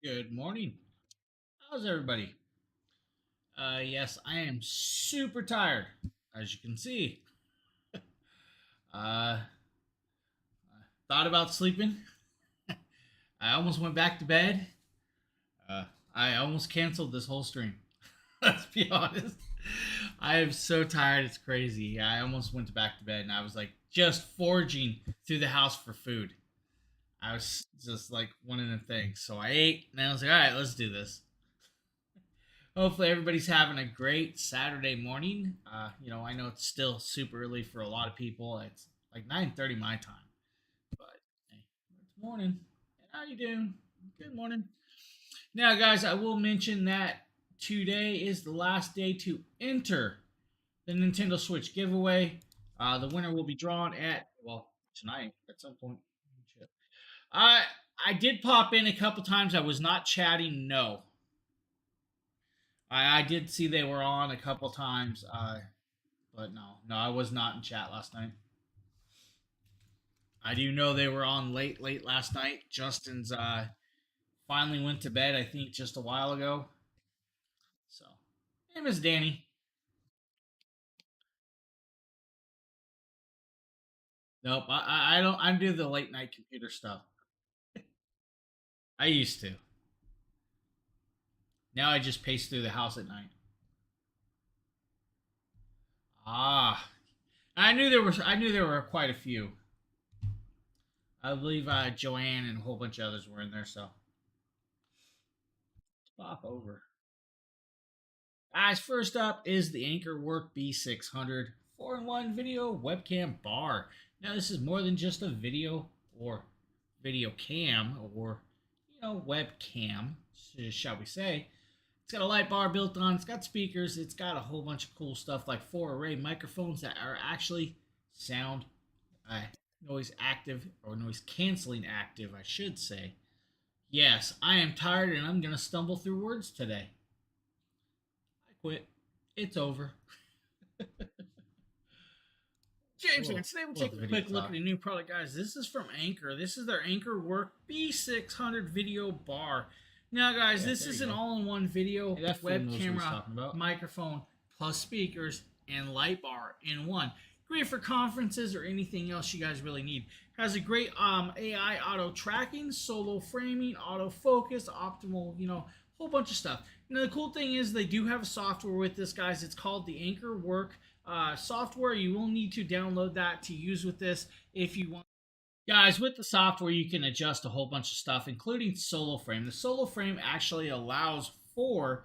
Good morning. How's everybody? Yes, I am super tired, as you can see. Uh, thought about sleeping. I almost went back to bed. Uh, I almost canceled this whole stream. Let's be honest. I am so tired, it's crazy. I almost went back to bed and I was like just foraging through the house for food. I was just like one of the things. So I ate and I was like, all right, let's do this. Hopefully everybody's having a great Saturday morning. I know it's still super early for a lot of people. It's like 9:30 my time, but hey, it's morning. How you doing? Good morning. Now, guys, I will mention that today is the last day to enter the Nintendo Switch giveaway. The winner will be drawn at tonight at some point. I I did pop in a couple times. I was not chatting. No, I did see they were on a couple times. But no, I was not in chat last night. I do know they were on late last night. Justin's finally went to bed, I think, just a while ago. So, name is Danny. Nope, I don't. I do the late night computer stuff. I used to. Now I just pace through the house at night. Ah, I knew there was. I knew there were quite a few. I believe Joanne and a whole bunch of others were in there. So, pop over. Guys, first up is the Anchor Work B600 4-in-1 video webcam bar. Now, this is more than just a video or video cam or, webcam, shall we say. It's got a light bar built on, it's got speakers, it's got a whole bunch of cool stuff like 4-array microphones that are actually sound uh, noise active or noise canceling active, I should say. Yes, I am tired and I'm going to stumble through words today. I quit. It's over. James here. Today we'll take a quick look at a new product, guys. This is from Anchor. This is their Anchor Work B600 video bar. Now, guys, this is an all-in-one video web camera, microphone, plus speakers, and light bar in one. Great for conferences or anything else you guys really need. Has a great AI auto tracking, solo framing, autofocus, optimal, whole bunch of stuff. Now, the cool thing is they do have a software with this, guys. It's called the Anchor Work software. You will need to download that to use with this if you want. Guys, with the software, you can adjust a whole bunch of stuff, including solo frame. The solo frame actually allows for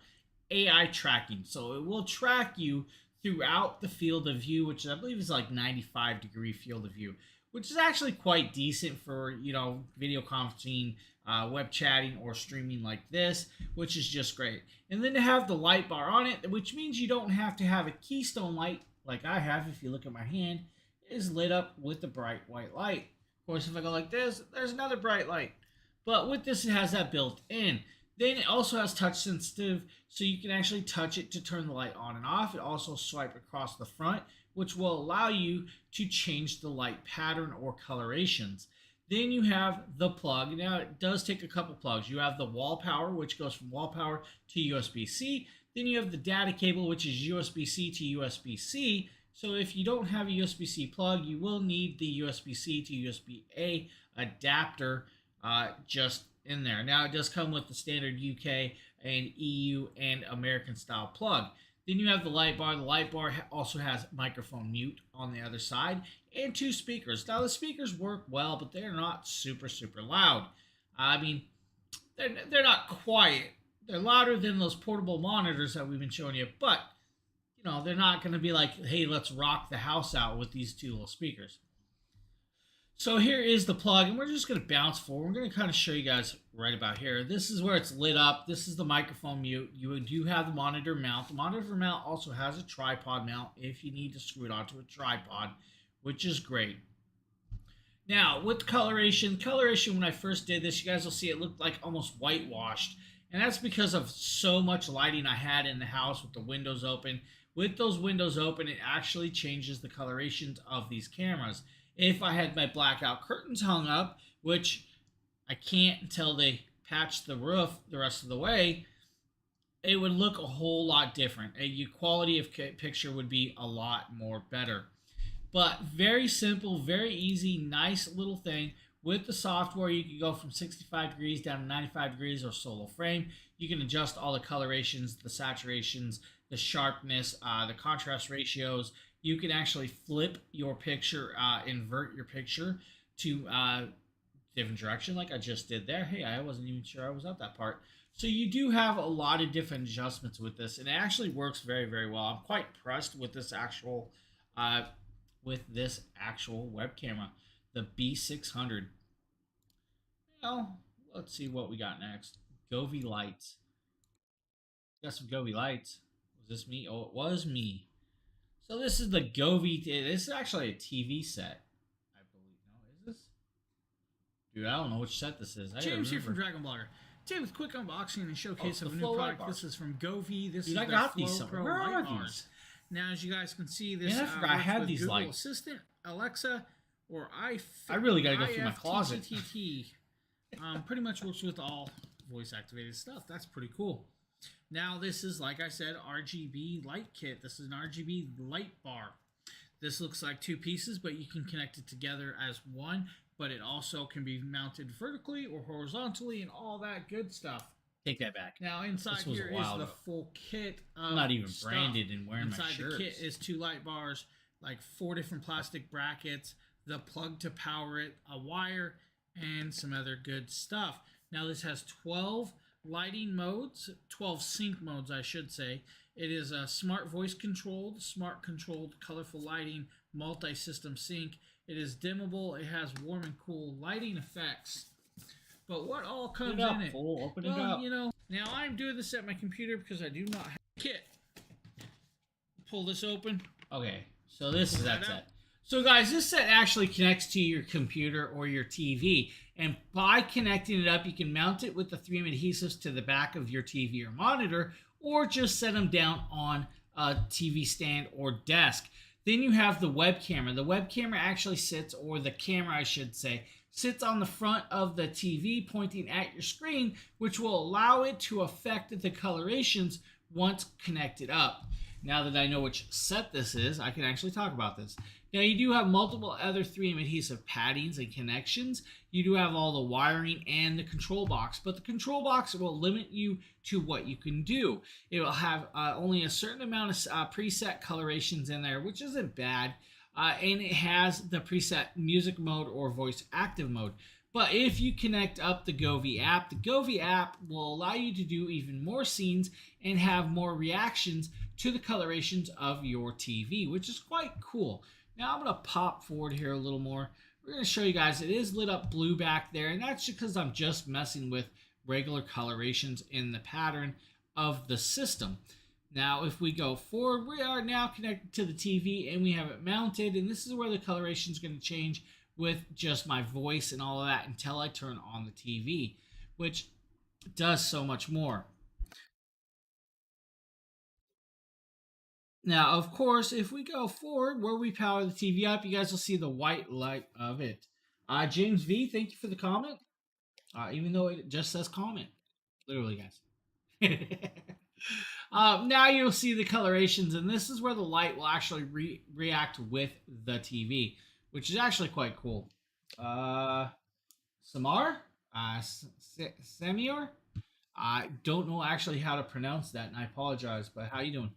AI tracking. So it will track you throughout the field of view, which I believe is like 95-degree field of view, which is actually quite decent for, video conferencing, web chatting, or streaming like this, which is just great. And then to have the light bar on it, which means you don't have to have a keystone light like I have. If you look at my hand, it is lit up with the bright white light. Of course, if I go like this, there's another bright light. But with this, it has that built in. Then it also has touch sensitive, so you can actually touch it to turn the light on and off. It also swipe across the front, which will allow you to change the light pattern or colorations. Then you have the plug. Now it does take a couple plugs. You have the wall power, which goes from wall power to USB-C. Then you have the data cable, which is USB-C to USB-C. So if you don't have a USB-C plug, you will need the USB-C to USB-A adapter just in there. Now it does come with the standard UK and EU and American style plug. Then you have the light bar. The light bar also has microphone mute on the other side and two speakers. Now the speakers work well, but they're not super loud. I mean, they're not quiet. They're louder than those portable monitors that we've been showing you, but they're not going to be like, hey, let's rock the house out with these two little speakers. So here is the plug, and we're just going to bounce forward. We're going to kind of show you guys right about here. This is where it's lit up. This is the microphone mute. You do have the monitor mount. The monitor mount also has a tripod mount if you need to screw it onto a tripod, which is great. Now, with coloration when I first did this, you guys will see it looked like almost whitewashed. And that's because of so much lighting I had in the house with the windows open. With those windows open, it actually changes the colorations of these cameras. If I had my blackout curtains hung up, which I can't until they patch the roof the rest of the way, it would look a whole lot different. Your quality of picture would be a lot more better. But very simple, very easy, nice little thing. With the software, you can go from 65 degrees down to 95 degrees or solo frame. You can adjust all the colorations, the saturations, the sharpness, the contrast ratios. You can actually flip your picture, invert your picture to different direction like I just did there. Hey, I wasn't even sure I was at that part. So you do have a lot of different adjustments with this, and it actually works very, very well. I'm quite impressed with this actual web camera, the B600. Well, let's see what we got next. Govee lights. Got some Govee lights. Was this me? Oh, it was me. So this is the Govee. This is actually a TV set, I believe. No, is this? Dude, I don't know which set this is. James here from Dragon Blogger. Today with quick unboxing and showcase of a new product. This is from Govee. This is I got these. Where are these? Now, as you guys can see, this I forgot I had these Google lights. Assistant, Alexa, or I really got to go through my closet. Pretty much works with all voice-activated stuff. That's pretty cool. Now, this is, like I said, RGB light kit. This is an RGB light bar. This looks like two pieces, but you can connect it together as one. But it also can be mounted vertically or horizontally and all that good stuff. Take that back. Now, inside here is the full kit of I'm not even branded and wearing inside my shirts. The kit is 2 light bars, like 4 different plastic brackets, the plug to power it, a wire, and some other good stuff. Now, this has 12 lighting modes, 12 sync modes, I should say. It is a smart voice controlled, smart controlled, colorful lighting, multi-system sync. It is dimmable. It has warm and cool lighting effects. But what all comes in it? Open it up. You know, now I'm doing this at my computer because I do not have a kit. Pull this open. Okay, so this is that set. So guys, this set actually connects to your computer or your TV. And by connecting it up, you can mount it with the 3M adhesives to the back of your TV or monitor, or just set them down on a TV stand or desk. Then you have the web camera. The web camera actually sits, or the camera I should say, sits on the front of the TV pointing at your screen, which will allow it to affect the colorations once connected up. Now that I know which set this is, I can actually talk about this. Now, you do have multiple other 3M adhesive paddings and connections. You do have all the wiring and the control box, but the control box will limit you to what you can do. It will have only a certain amount of preset colorations in there, which isn't bad, and it has the preset music mode or voice active mode. But if you connect up the Govee app will allow you to do even more scenes and have more reactions to the colorations of your TV, which is quite cool. Now I'm going to pop forward here a little more. We're going to show you guys it is lit up blue back there, and that's because I'm just messing with regular colorations in the pattern of the system. Now if we go forward, we are now connected to the TV and we have it mounted, and this is where the coloration is going to change with just my voice and all of that until I turn on the TV, which does so much more. Now, of course, if we go forward where we power the TV up, you guys will see the white light of it. James V, thank you for the comment. Even though it just says comment. Literally, guys. Now you'll see the colorations, and this is where the light will actually react with the TV, which is actually quite cool. Samar? Samior? I don't know actually how to pronounce that, and I apologize, but how you doing?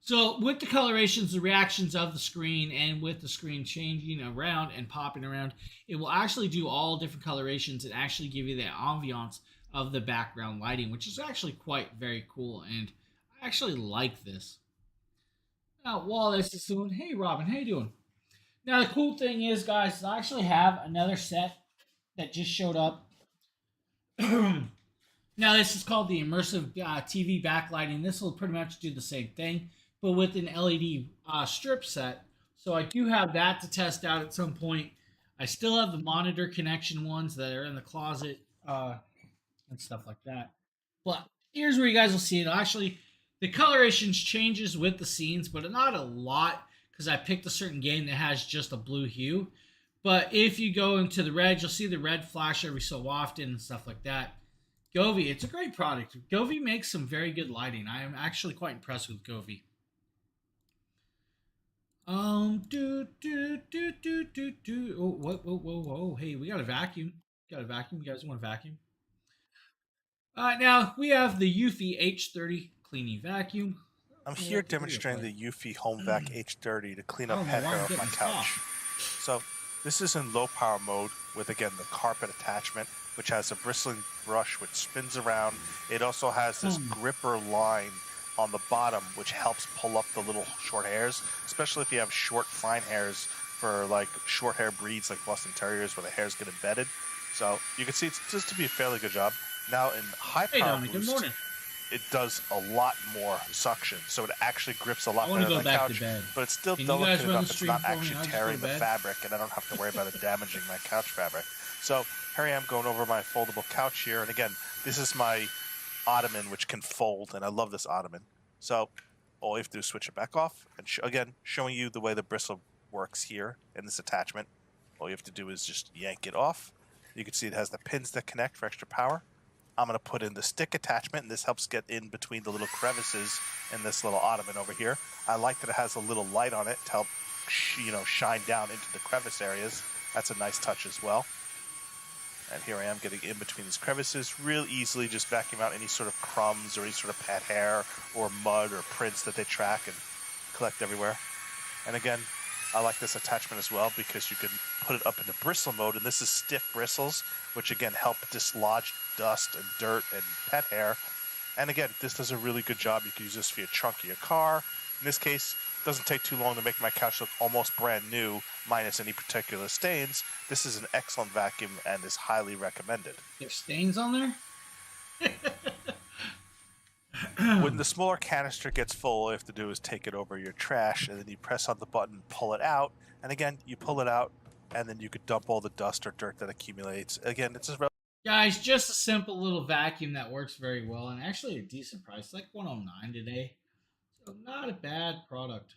So with the colorations, the reactions of the screen, and with the screen changing around and popping around, it will actually do all different colorations and actually give you the ambiance of the background lighting, which is actually quite very cool, and I actually like this. Now, while this is doing, hey Robin, how you doing? Now the cool thing is, guys, I actually have another set that just showed up. Now this is called the immersive TV backlighting. This will pretty much do the same thing, but with an LED strip set. So I do have that to test out at some point. I still have the monitor connection ones that are in the closet and stuff like that. But here's where you guys will see it. Actually, the colorations changes with the scenes, but not a lot because I picked a certain game that has just a blue hue. But if you go into the red, you'll see the red flash every so often and stuff like that. Govee, it's a great product. Govee makes some very good lighting. I am actually quite impressed with Govee. Oh, whoa. Hey, we got a vacuum. Got a vacuum. You guys want a vacuum? Now we have the Eufy H30 cleaning vacuum. I'm here demonstrating the Eufy HomeVac H30 to clean up pet hair off my couch. So this is in low power mode with, again, the carpet attachment, which has a bristling brush which spins around. It also has this gripper line on the bottom which helps pull up the little short hairs, especially if you have short fine hairs for like short hair breeds like Boston Terriers where the hairs get embedded. So you can see it's just to be a fairly good job. Now in high power boost, good morning. It does a lot more suction, so it actually grips a lot better than the couch, but it's still delicate enough it's not actually tearing the fabric, and I don't have to worry about it damaging my couch fabric. So here I am going over my foldable couch here, and again, this is my ottoman, which can fold, and I love this ottoman. So all you have to do is switch it back off, and again, showing you the way the bristle works here in this attachment. All you have to do is just yank it off. You can see it has the pins that connect for extra power. I'm going to put in the stick attachment, and this helps get in between the little crevices in this little ottoman over here. I like that it has a little light on it to help, shine down into the crevice areas. That's a nice touch as well. And here I am getting in between these crevices real easily, just vacuum out any sort of crumbs or any sort of pet hair or mud or prints that they track and collect everywhere. And again, I like this attachment as well because you can put it up into bristle mode, and this is stiff bristles, which again help dislodge dust and dirt and pet hair. And again, this does a really good job. You can use this for your trunk of your car. In this case, it doesn't take too long to make my couch look almost brand new, minus any particular stains. This is an excellent vacuum and is highly recommended. There's stains on there? When the smaller canister gets full, all you have to do is take it over your trash, and then you press on the button, pull it out, and again, you pull it out, and then you could dump all the dust or dirt that accumulates. Again, it's a guys, just a simple little vacuum that works very well, and actually a decent price, like $109 today. So not a bad product.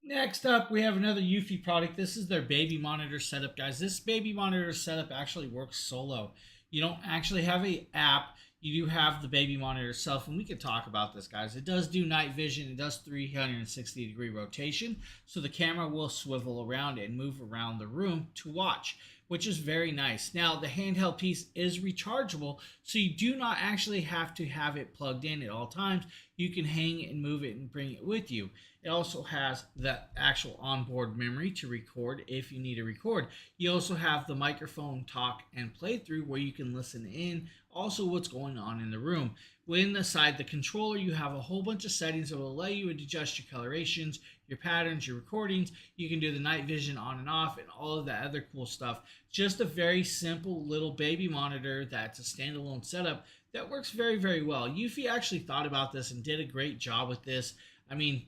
Next up, we have another Eufy product. This is their baby monitor setup, guys. This baby monitor setup actually works solo. You don't actually have an app. You do have the baby monitor itself, and we can talk about this, guys. It does do night vision. It does 360-degree rotation, so the camera will swivel around and move around the room to watch, which is very nice. Now, the handheld piece is rechargeable, so you do not actually have to have it plugged in at all times. You can hang it and move it and bring it with you. It also has the actual onboard memory to record if you need to record. You also have the microphone talk and playthrough where you can listen in, also what's going on in the room. Inside the controller, you have a whole bunch of settings that will allow you to adjust your colorations, your patterns, your recordings. You can do the night vision on and off and all of that other cool stuff. Just a very simple little baby monitor that's a standalone setup that works very, very well. Eufy actually thought about this and did a great job with this. I mean,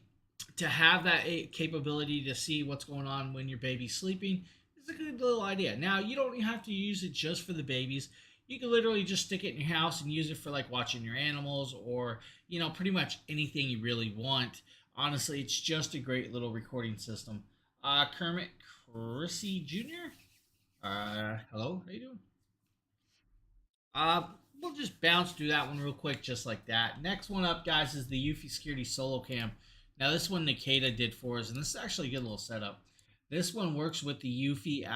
to have that capability to see what's going on when your baby's sleeping is a good little idea. Now, you don't have to use it just for the babies. You can literally just stick it in your house and use it for like watching your animals or, pretty much anything you really want. Honestly, it's just a great little recording system. Kermit Chrissy Jr. Hello, how you doing? We'll just bounce through that one real quick, just like that. Next one up, guys, is the Eufy Security Solo Cam. Now, this one Nikita did for us, and this is actually a good little setup. This one works with the Eufy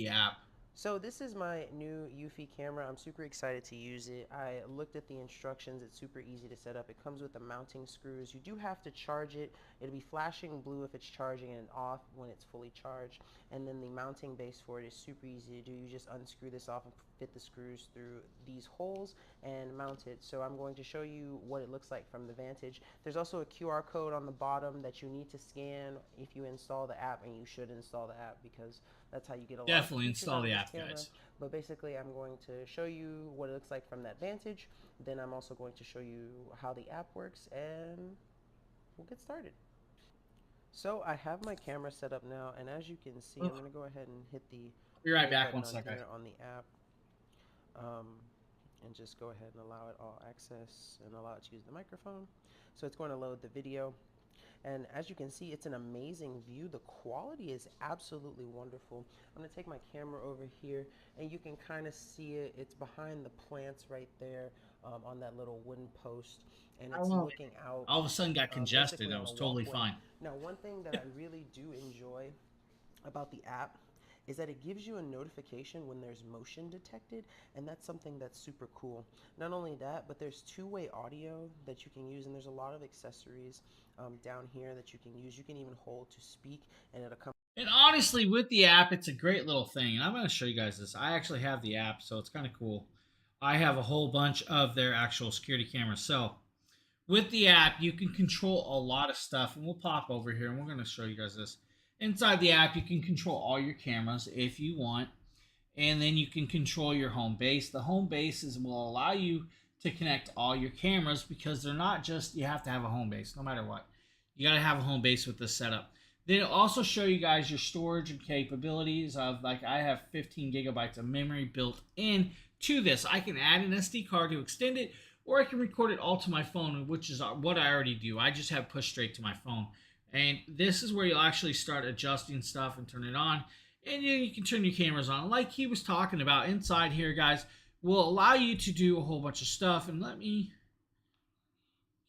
app. So this is my new Eufy camera. I'm super excited to use it. I looked at the instructions. It's super easy to set up. It comes with the mounting screws. You do have to charge it. It'll be flashing blue if it's charging and off when it's fully charged. And then the mounting base for it is super easy to do. You just unscrew this off and fit the screws through these holes and mount it. So I'm going to show you what it looks like from the Vantage. There's also a QR code on the bottom that you need to scan if you install the app, and you should install the app because that's how you get a lot. Definitely install the app, guys. But basically, I'm going to show you what it looks like from that Vantage. Then I'm also going to show you how the app works, and we'll get started. So I have my camera set up now, and as you can see, I'm going to go ahead and hit the be right back one second on the app, and just go ahead and allow it all access and allow it to use the microphone. So it's going to load the video. And as you can see, it's an amazing view. The quality is absolutely wonderful. I'm gonna take my camera over here and you can kind of see it. It's behind the plants right there on that little wooden post. And it's looking out. All of a sudden got congested. I was totally fine. Now, one thing that I really do enjoy about the app is that it gives you a notification when there's motion detected, and that's something that's super cool. Not only that, but there's two-way audio that you can use, and there's a lot of accessories down here that you can use. You can even hold to speak, and it'll come. And honestly, with the app, it's a great little thing, and I'm going to show you guys this. I actually have the app, so it's kind of cool. I have a whole bunch of their actual security cameras. So with the app, you can control a lot of stuff, and we'll pop over here, and we're going to show you guys this. Inside the app, you can control all your cameras if you want, and then you can control your home base. The home bases will allow you to connect all your cameras because they're not just, you have to have a home base, no matter what. You got to have a home base with this setup. Then it'll also show you guys your storage and capabilities of, like, I have 15 gigabytes of memory built in to this. I can add an SD card to extend it, or I can record it all to my phone, which is what I already do. I just have push straight to my phone. And this is where you'll actually start adjusting stuff and turn it on. And then you can turn your cameras on. Like he was talking about, inside here, guys, will allow you to do a whole bunch of stuff. And let me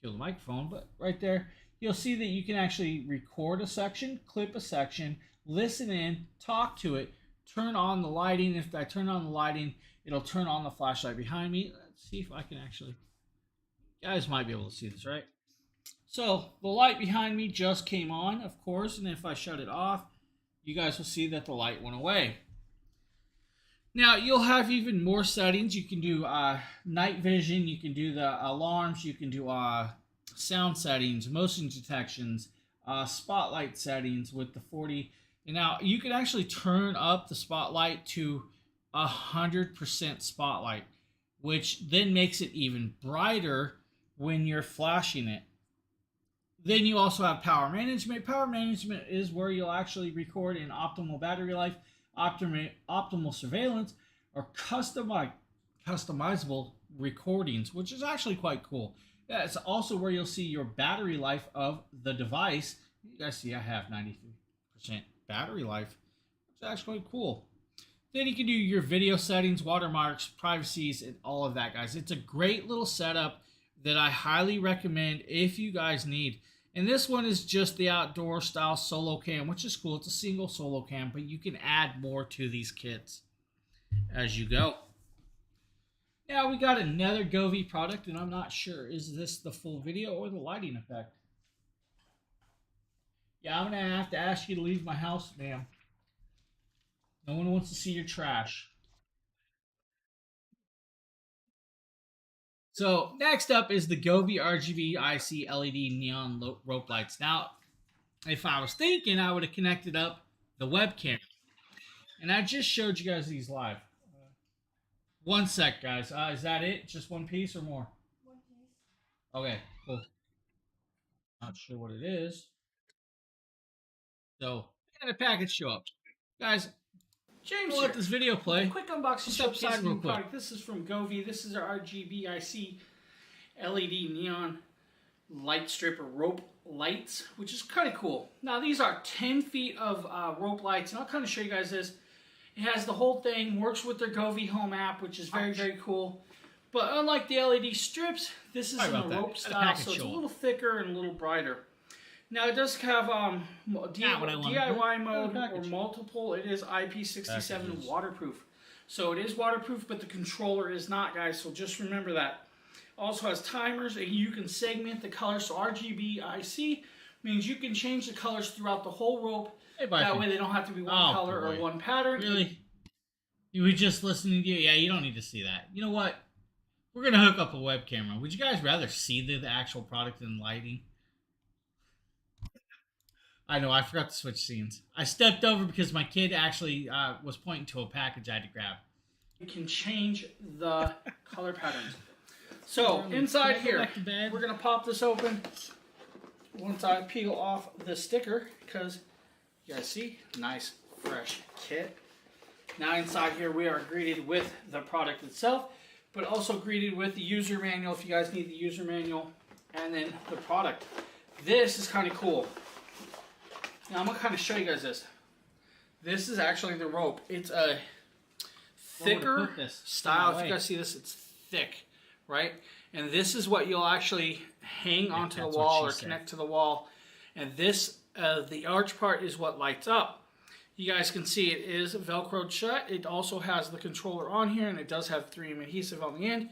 kill the microphone, but right there, you'll see that you can actually record a section, clip a section, listen in, talk to it, turn on the lighting. If I turn on the lighting, it'll turn on the flashlight behind me. Let's see if I can actually, you guys might be able to see this, right? So the light behind me just came on, of course, and if I shut it off, you guys will see that the light went away. Now you'll have even more settings. You can do night vision, you can do the alarms, you can do sound settings, motion detections, spotlight settings with the 40. And now you can actually turn up the spotlight to 100% spotlight, which then makes it even brighter when you're flashing it. Then you also have power management. Power management is where you'll actually record in optimal battery life, optimal surveillance, or customizable recordings, which is actually quite cool. Yeah, it's also where you'll see your battery life of the device. You guys see I have 93% battery life, which is actually quite cool. Then you can do your video settings, watermarks, privacies, and all of that, guys. It's a great little setup that I highly recommend if you guys need. And this one is just the outdoor style solo cam, which is cool. It's a single solo cam, but you can add more to these kits as you go. Now we got another Govee product, and I'm not sure, is this the full video or the lighting effect? Yeah, I'm going to have to ask you to leave my house, ma'am. No one wants to see your trash. So next up is the Govee RGB IC LED neon rope lights. Now, if I was thinking, I would have connected up the webcam. And I just showed you guys these live. One sec, guys. Is that it? Just one piece or more? One piece. Okay, cool. Not sure what it is. So, and a package show up. Guys, James, we'll let this video play. Quick unboxing. Step aside real quick. This is from Govee. This is our RGB IC LED neon light strip or rope lights, which is kind of cool. Now these are 10 feet of rope lights, and I'll kind of show you guys this. It has the whole thing, works with their Govee Home app, which is very, very cool. But unlike the LED strips, this is in a rope style, so it's a little thicker and a little brighter. Now it does have DIY mode or multiple. It is IP67 waterproof. So it is waterproof, but the controller is not, guys, so just remember that. Also has timers, and you can segment the colors. So RGB IC means you can change the colors throughout the whole rope. That way they don't have to be one color or one pattern. Really? You were just listening to you? Yeah, you don't need to see that. You know what? We're going to hook up a web camera. Would you guys rather see the actual product than lighting? I know, I forgot to switch scenes. I stepped over because my kid actually was pointing to a package I had to grab. You can change the color patterns. So, inside here, we're going to pop this open once I peel off the sticker, because you guys see, nice fresh kit. Now inside here we are greeted with the product itself, but also greeted with the user manual if you guys need the user manual, and then the product. this is kind of cool. Now I'm gonna kind of show you guys this. This is actually the rope. It's a thicker style. If you guys see this, it's thick, right? And this is what you'll actually hang onto the wall or connect to the wall. And this, the arch part is what lights up. You guys can see it is Velcroed shut. It also has the controller on here, and it does have 3M adhesive on the end.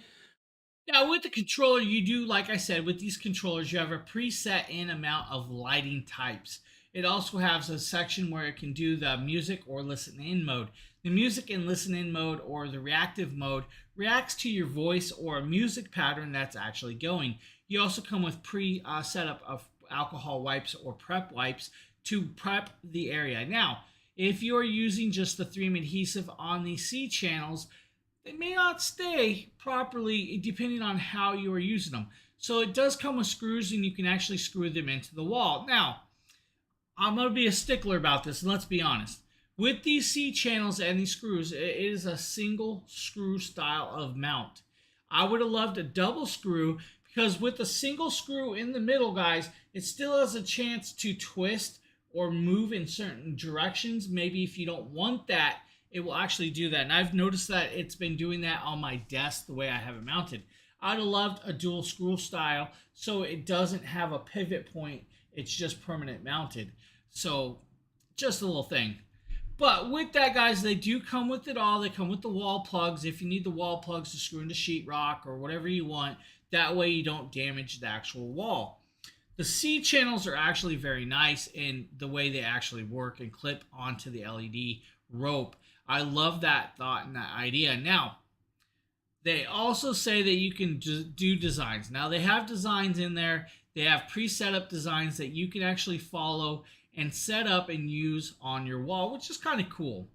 Now, with the controller, you do, like I said, with these controllers, you have a preset in amount of lighting types. It also has a section where it can do the music or listen in mode. The music and listen in mode, or the reactive mode, reacts to your voice or a music pattern that's actually going. You also come with setup of alcohol wipes or prep wipes to prep the area. Now, if you're using just the 3M adhesive on the C channels, they may not stay properly depending on how you are using them. So it does come with screws, and you can actually screw them into the wall. Now, I'm going to be a stickler about this, and let's be honest. With these C channels and these screws, it is a single screw style of mount. I would have loved a double screw, because with a single screw in the middle, guys, it still has a chance to twist or move in certain directions. Maybe if you don't want that, it will actually do that. And I've noticed that it's been doing that on my desk the way I have it mounted. I'd have loved a dual screw style so it doesn't have a pivot point. It's just permanent mounted. So just a little thing. But with that, guys, they do come with it all. They come with the wall plugs if you need the wall plugs to screw into sheetrock or whatever you want. That way you don't damage the actual wall. The C channels are actually very nice in the way they actually work and clip onto the LED rope. I love that thought and that idea. Now, they also say that you can do designs. Now, they have designs in there. They have pre-set up designs that you can actually follow and set up and use on your wall, which is kind of cool.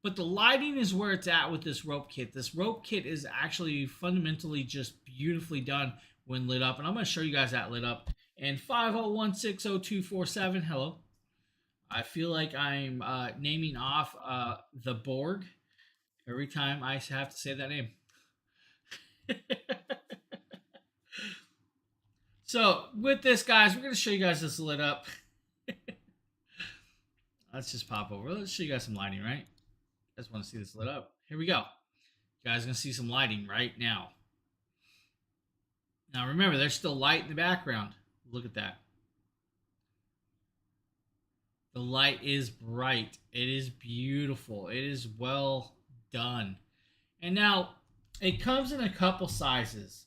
But the lighting is where it's at with this rope kit. This rope kit is actually fundamentally just beautifully done when lit up. And I'm going to show you guys that lit up. And 501-60247, hello. I feel like I'm naming off the Borg every time I have to say that name. So with this, guys, we're going to show you guys this lit up. Let's just pop over. Let's show you guys some lighting, right? You guys want to see this lit up? Here we go. You guys are going to see some lighting right now. Now remember, there's still light in the background. Look at that. The light is bright. It is beautiful. It is well done. And now, it comes in a couple sizes.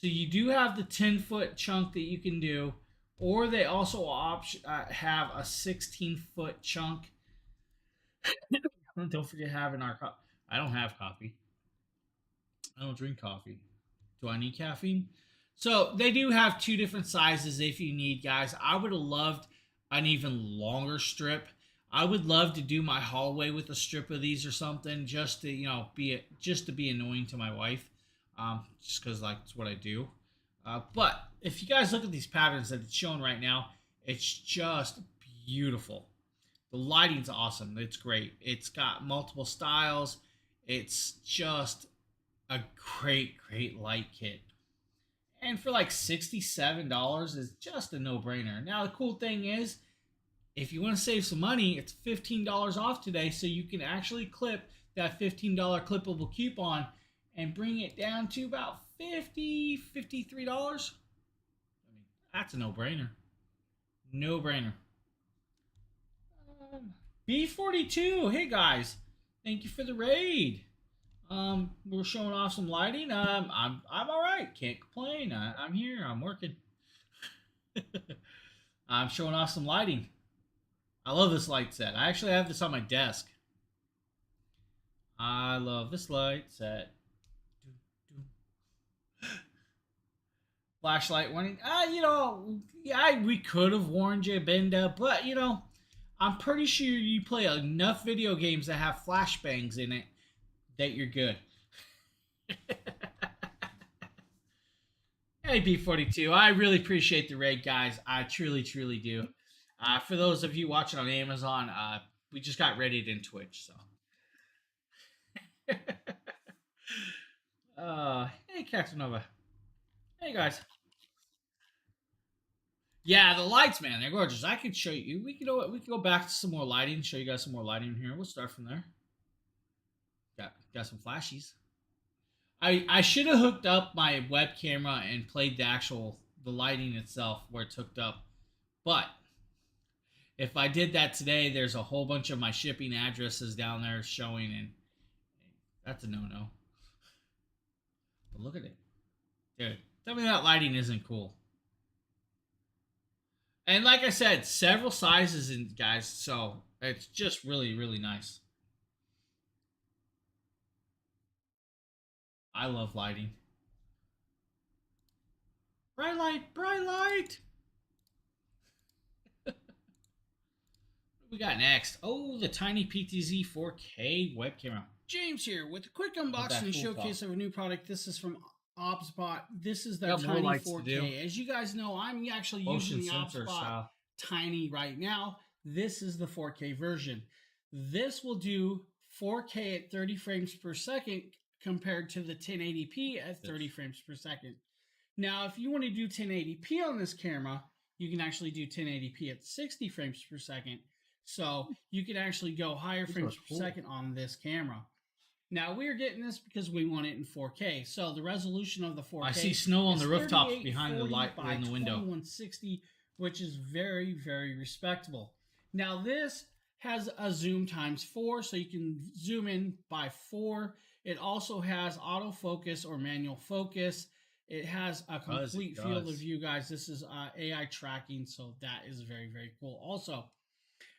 So you do have the 10-foot chunk that you can do, or they also have a 16-foot chunk. Don't forget having our coffee. I don't have coffee. I don't drink coffee. Do I need caffeine? So they do have two different sizes if you need, guys. I would have loved an even longer strip. I would love to do my hallway with a strip of these or something, just to, you know, be annoying to my wife, just because like it's what I do. But if you guys look at these patterns that it's showing right now, it's just beautiful. The lighting's awesome. It's great. It's got multiple styles. It's just a great light kit. And for like $67 is just a no-brainer. Now, the cool thing is, if you want to save some money, it's $15 off today, so you can actually clip that $15 clippable coupon and bring it down to about $53. I mean, that's a no-brainer. No-brainer. B42, hey guys, thank you for the raid. We're showing off some lighting. I'm all right. Can't complain. I'm here. I'm working. I'm showing off some lighting. I love this light set. I actually have this on my desk. I love this light set. Flashlight warning. You know, yeah, we could have warned you, Benda, but you know, I'm pretty sure you play enough video games that have flashbangs in it that you're good. Hey, B42, I really appreciate the raid, guys. I truly do. For those of you watching on Amazon, we just got rated in Twitch, so. Hey, Captain Nova. Hey, guys. Yeah, the lights, man, they're gorgeous. I could show you. We could go back to some more lighting. Show you guys some more lighting here. We'll start from there. Got some flashies. I should have hooked up my web camera and played the lighting itself where it's hooked up, but if I did that today, there's a whole bunch of my shipping addresses down there showing, and that's a no-no. But look at it, dude. Tell me that lighting isn't cool. And like I said, several sizes, in guys, so it's just really, really nice. I love lighting. Bright light, bright light. What we got next? Oh, the Tiny PTZ 4K web camera. James here with a quick unboxing and showcase of a new product. This is from OBSBot. This is their Tiny 4K. As you guys know, I'm actually using the OBSBot Tiny right now. This is the 4K version. This will do 4K at 30 frames per second compared to the 1080p at 30 frames per second. Now, if you want to do 1080p on this camera, you can actually do 1080p at 60 frames per second. So you can actually go higher frames per second on this camera. Now, we're getting this because we want it in 4K. So the resolution of the 4K, I see snow on the rooftop behind the light in the window. 2160, which is very, very respectable. Now, this has a zoom times 4, so you can zoom in by 4. It also has autofocus or manual focus. It has a complete field of view, guys. This is AI tracking, so that is very, very cool. Also,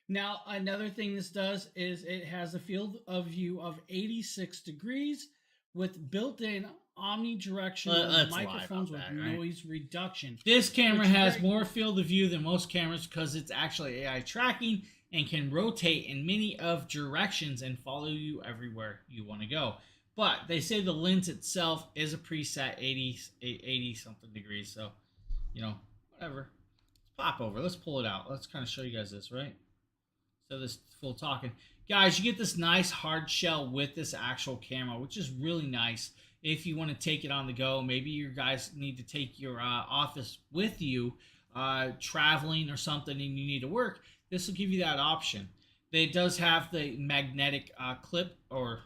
now another thing this does is it has a field of view of 86 degrees with built-in omnidirectional microphones with noise reduction. This camera has more field of view than most cameras because it's actually AI tracking and can rotate in many of directions and follow you everywhere you want to go. But they say the lens itself is a preset 80 something degrees. So, whatever. Let's pop over. Let's pull it out. Let's kind of show you guys this, right? So this full talking. Guys, you get this nice hard shell with this actual camera, which is really nice if you want to take it on the go. Maybe you guys need to take your office with you, traveling or something, and you need to work. This will give you that option. It does have the magnetic clip or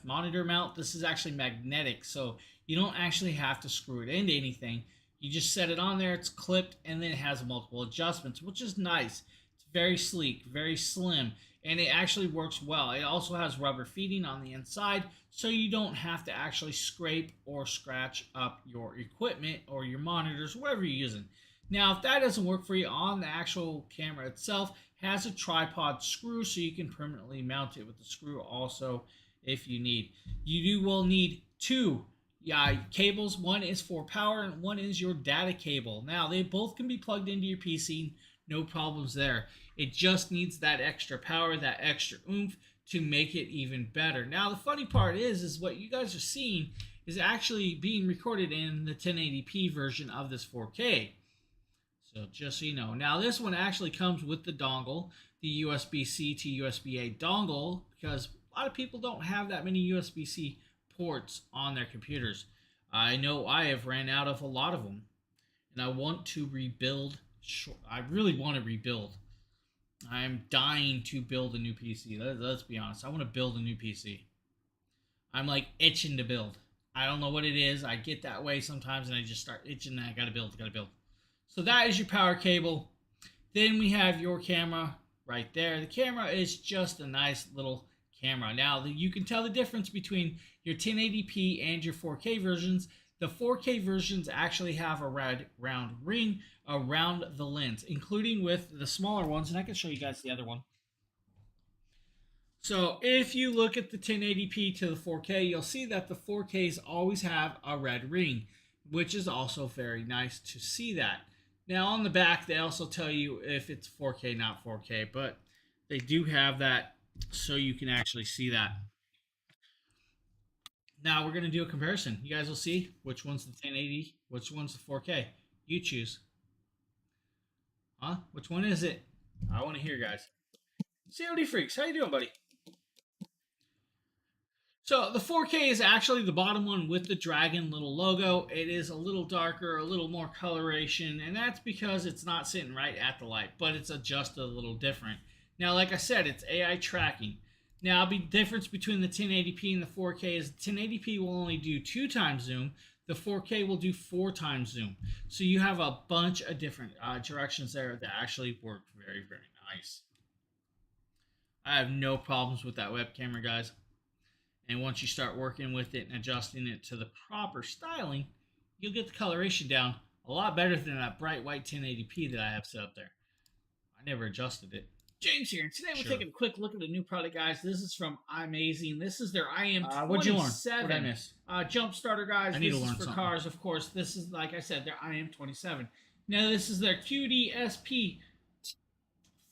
monitor mount. This is actually magnetic, so you don't actually have to screw it into anything. You just set it on there, it's clipped, and then it has multiple adjustments, which is nice. It's very sleek, very slim, and it actually works well. It also has rubber feeding on the inside, so you don't have to actually scrape or scratch up your equipment or your monitors, whatever you're using. Now, if that doesn't work for you, on the actual camera itself has a tripod screw, so you can permanently mount it with the screw also if you need. You will need two cables. One is for power and one is your data cable. Now, they both can be plugged into your PC, no problems there. It just needs that extra power, that extra oomph to make it even better. Now, the funny part is what you guys are seeing is actually being recorded in the 1080p version of this 4K. So just so you know. Now, this one actually comes with the dongle, the USB-C to USB-A dongle, because a lot of people don't have that many USB-C ports on their computers. I know I have ran out of a lot of them, and I want to rebuild. I really want to rebuild. I'm dying to build a new PC. Let's be honest. I want to build a new PC. I'm like itching to build. I don't know what it is. I get that way sometimes, and I just start itching that I gotta build. So that is your power cable. Then we have your camera right there. The camera is just a nice little camera. Now, you can tell the difference between your 1080p and your 4K versions. The 4K versions actually have a round ring around the lens, including with the smaller ones, and I can show you guys the other one. So if you look at the 1080p to the 4K, you'll see that the 4Ks always have a red ring, which is also very nice to see that. Now, on the back, they also tell you if it's 4K, not 4K, but they do have that so you can actually see that. Now, we're going to do a comparison. You guys will see which one's the 1080, which one's the 4K. You choose. Huh? Which one is it? I want to hear, guys. COD Freaks, how you doing, buddy? So the 4K is actually the bottom one with the dragon little logo. It is a little darker, a little more coloration, and that's because it's not sitting right at the light, but it's adjusted a little different. Now, like I said, it's AI tracking. Now, the difference between the 1080p and the 4K is 1080p will only do 2 times zoom. The 4K will do 4 times zoom. So you have a bunch of different directions there that actually work very, very nice. I have no problems with that web camera, guys. And once you start working with it and adjusting it to the proper styling, you'll get the coloration down a lot better than that bright white 1080p that I have set up there. I never adjusted it. James here, and today we're taking a quick look at a new product, guys. This is from iMazing. This is their IM27. What'd you learn? What did I miss? Jump starter, guys. I need this to learn is for something. cars, of course. This is, like I said, their IM27. Now, this is their QD-SP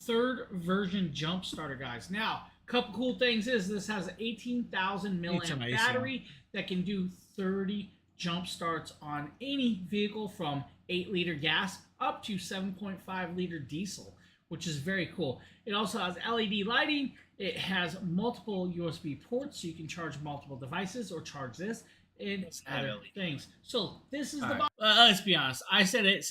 3rd version jump starter, guys. Now, a couple cool things is this has an 18,000 milliamp battery that can do 30 jump starts on any vehicle from 8-liter gas up to 7.5-liter diesel, which is very cool. It also has LED lighting. It has multiple USB ports, so you can charge multiple devices or charge this and other things. So this is the let's be honest. I said it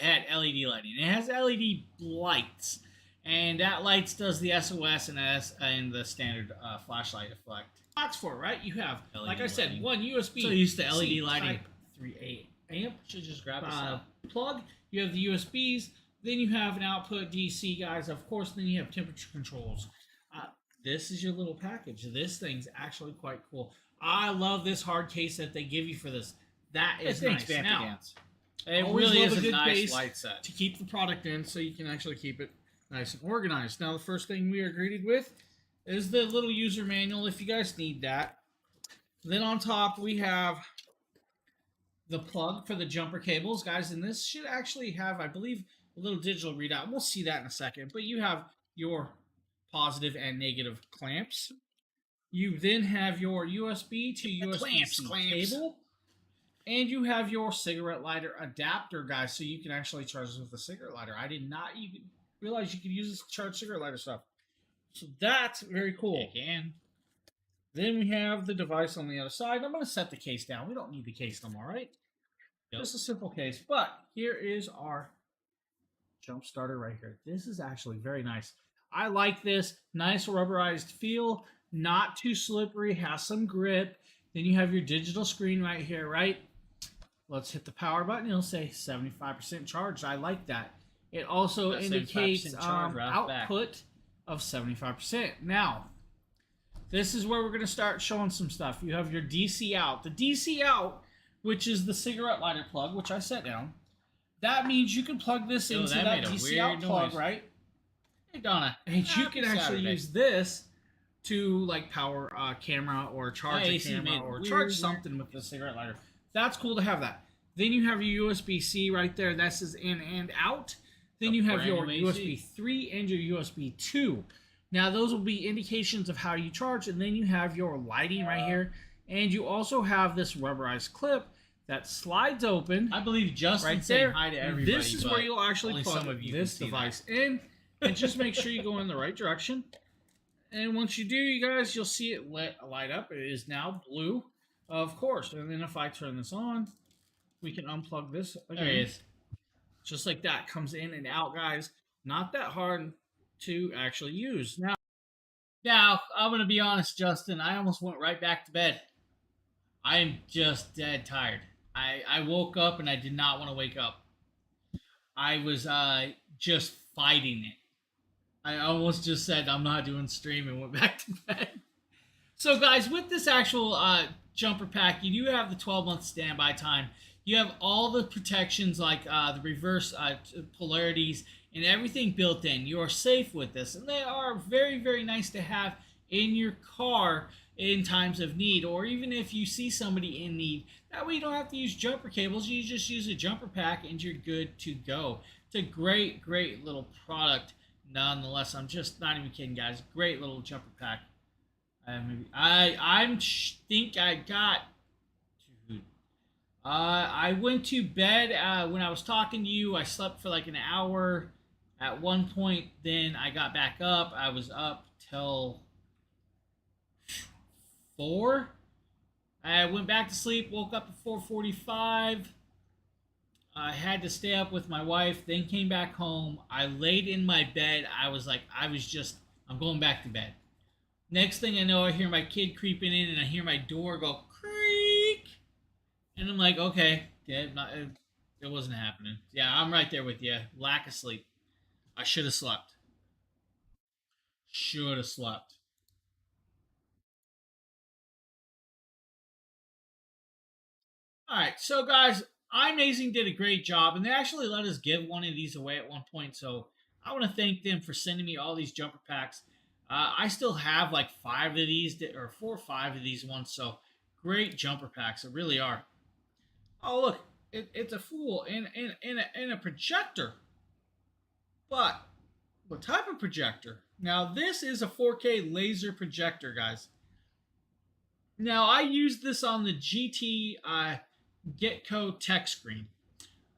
had LED lighting. It has LED lights, and that lights does the SOS and the standard flashlight effect. Box for it, right? You have, LED like I said, lighting. One USB. So used to LED lighting. 3.8 amp. Should just grab this plug. You have the USBs. Then you have an output DC, guys. Of course, then you have temperature controls. This is your little package. This thing's actually quite cool. I love this hard case that they give you for this. That is nice. Now, it really is a nice light set to keep the product in, so you can actually keep it nice and organized. Now, the first thing we are greeted with is the little user manual, if you guys need that. Then on top, we have the plug for the jumper cables, guys. And this should actually have, I believe, a little digital readout. We'll see that in a second. But you have your positive and negative clamps. You then have your USB to USB-C cable. And you have your cigarette lighter adapter, guys, so you can actually charge this with a cigarette lighter. I did not even realize you could use this to charge cigarette lighter stuff. So that's very cool. You can. Then we have the device on the other side. I'm going to set the case down. We don't need the case no more, right? Yep. Just a simple case. But here is our jump starter right here. This is actually very nice. I like this. Nice rubberized feel. Not too slippery. Has some grip. Then you have your digital screen right here, right? Let's hit the power button. It'll say 75% charged. I like that. It also indicates output of 75%. Now, this is where we're going to start showing some stuff. You have your DC out. The DC out, which is the cigarette lighter plug, which I set down. That means you can plug this into that DC out plug, right? Hey, Donna. And you can actually use this to like power a camera or charge a camera or charge something with the cigarette lighter. That's cool to have that. Then you have your USB-C right there. This is in and out. Then you have your USB 3 and your USB 2. Now those will be indications of how you charge. And then you have your lighting right here. And you also have this rubberized clip that slides open. I believe Justin right saying there. Hi to everybody. This is where you'll actually plug this device in. And just make sure you go in the right direction. And once you do, you guys, you'll see it light up. It is now blue, of course. And then if I turn this on, we can unplug this again. There it is. Just like that. Comes in and out, guys. Not that hard to actually use. Now, I'm going to be honest, Justin. I almost went right back to bed. I am just dead tired. I woke up and I did not want to wake up. I was just fighting it. I almost just said I'm not doing stream and went back to bed. So guys, with this actual jumper pack, you do have the 12-month standby time. You have all the protections like the reverse polarities and everything built in. You are safe with this, and they are very, very nice to have in your car in times of need, or even if you see somebody in need. That way you don't have to use jumper cables. You just use a jumper pack and you're good to go. It's a great, great little product. Nonetheless, I'm just not even kidding, guys. Great little jumper pack. I think I got. I went to bed when I was talking to you. I slept for like an hour at one point. Then I got back up. I was up till 4. I went back to sleep, woke up at 4:45. I had to stay up with my wife, then came back home. I laid in my bed. I'm going back to bed. Next thing I know, I hear my kid creeping in and I hear my door go creak. And I'm like, okay, yeah, it wasn't happening. Yeah, I'm right there with you. Lack of sleep. I should have slept. Should have slept. All right, so guys, iMazing did a great job, and they actually let us give one of these away at one point. So I want to thank them for sending me all these jumper packs. I still have like 5 of these, or 4 or 5 of these ones. So great jumper packs, it really are. Oh look, it's a fool in a projector. But what type of projector? Now this is a 4K laser projector, guys. Now I used this on the GT Getco tech screen.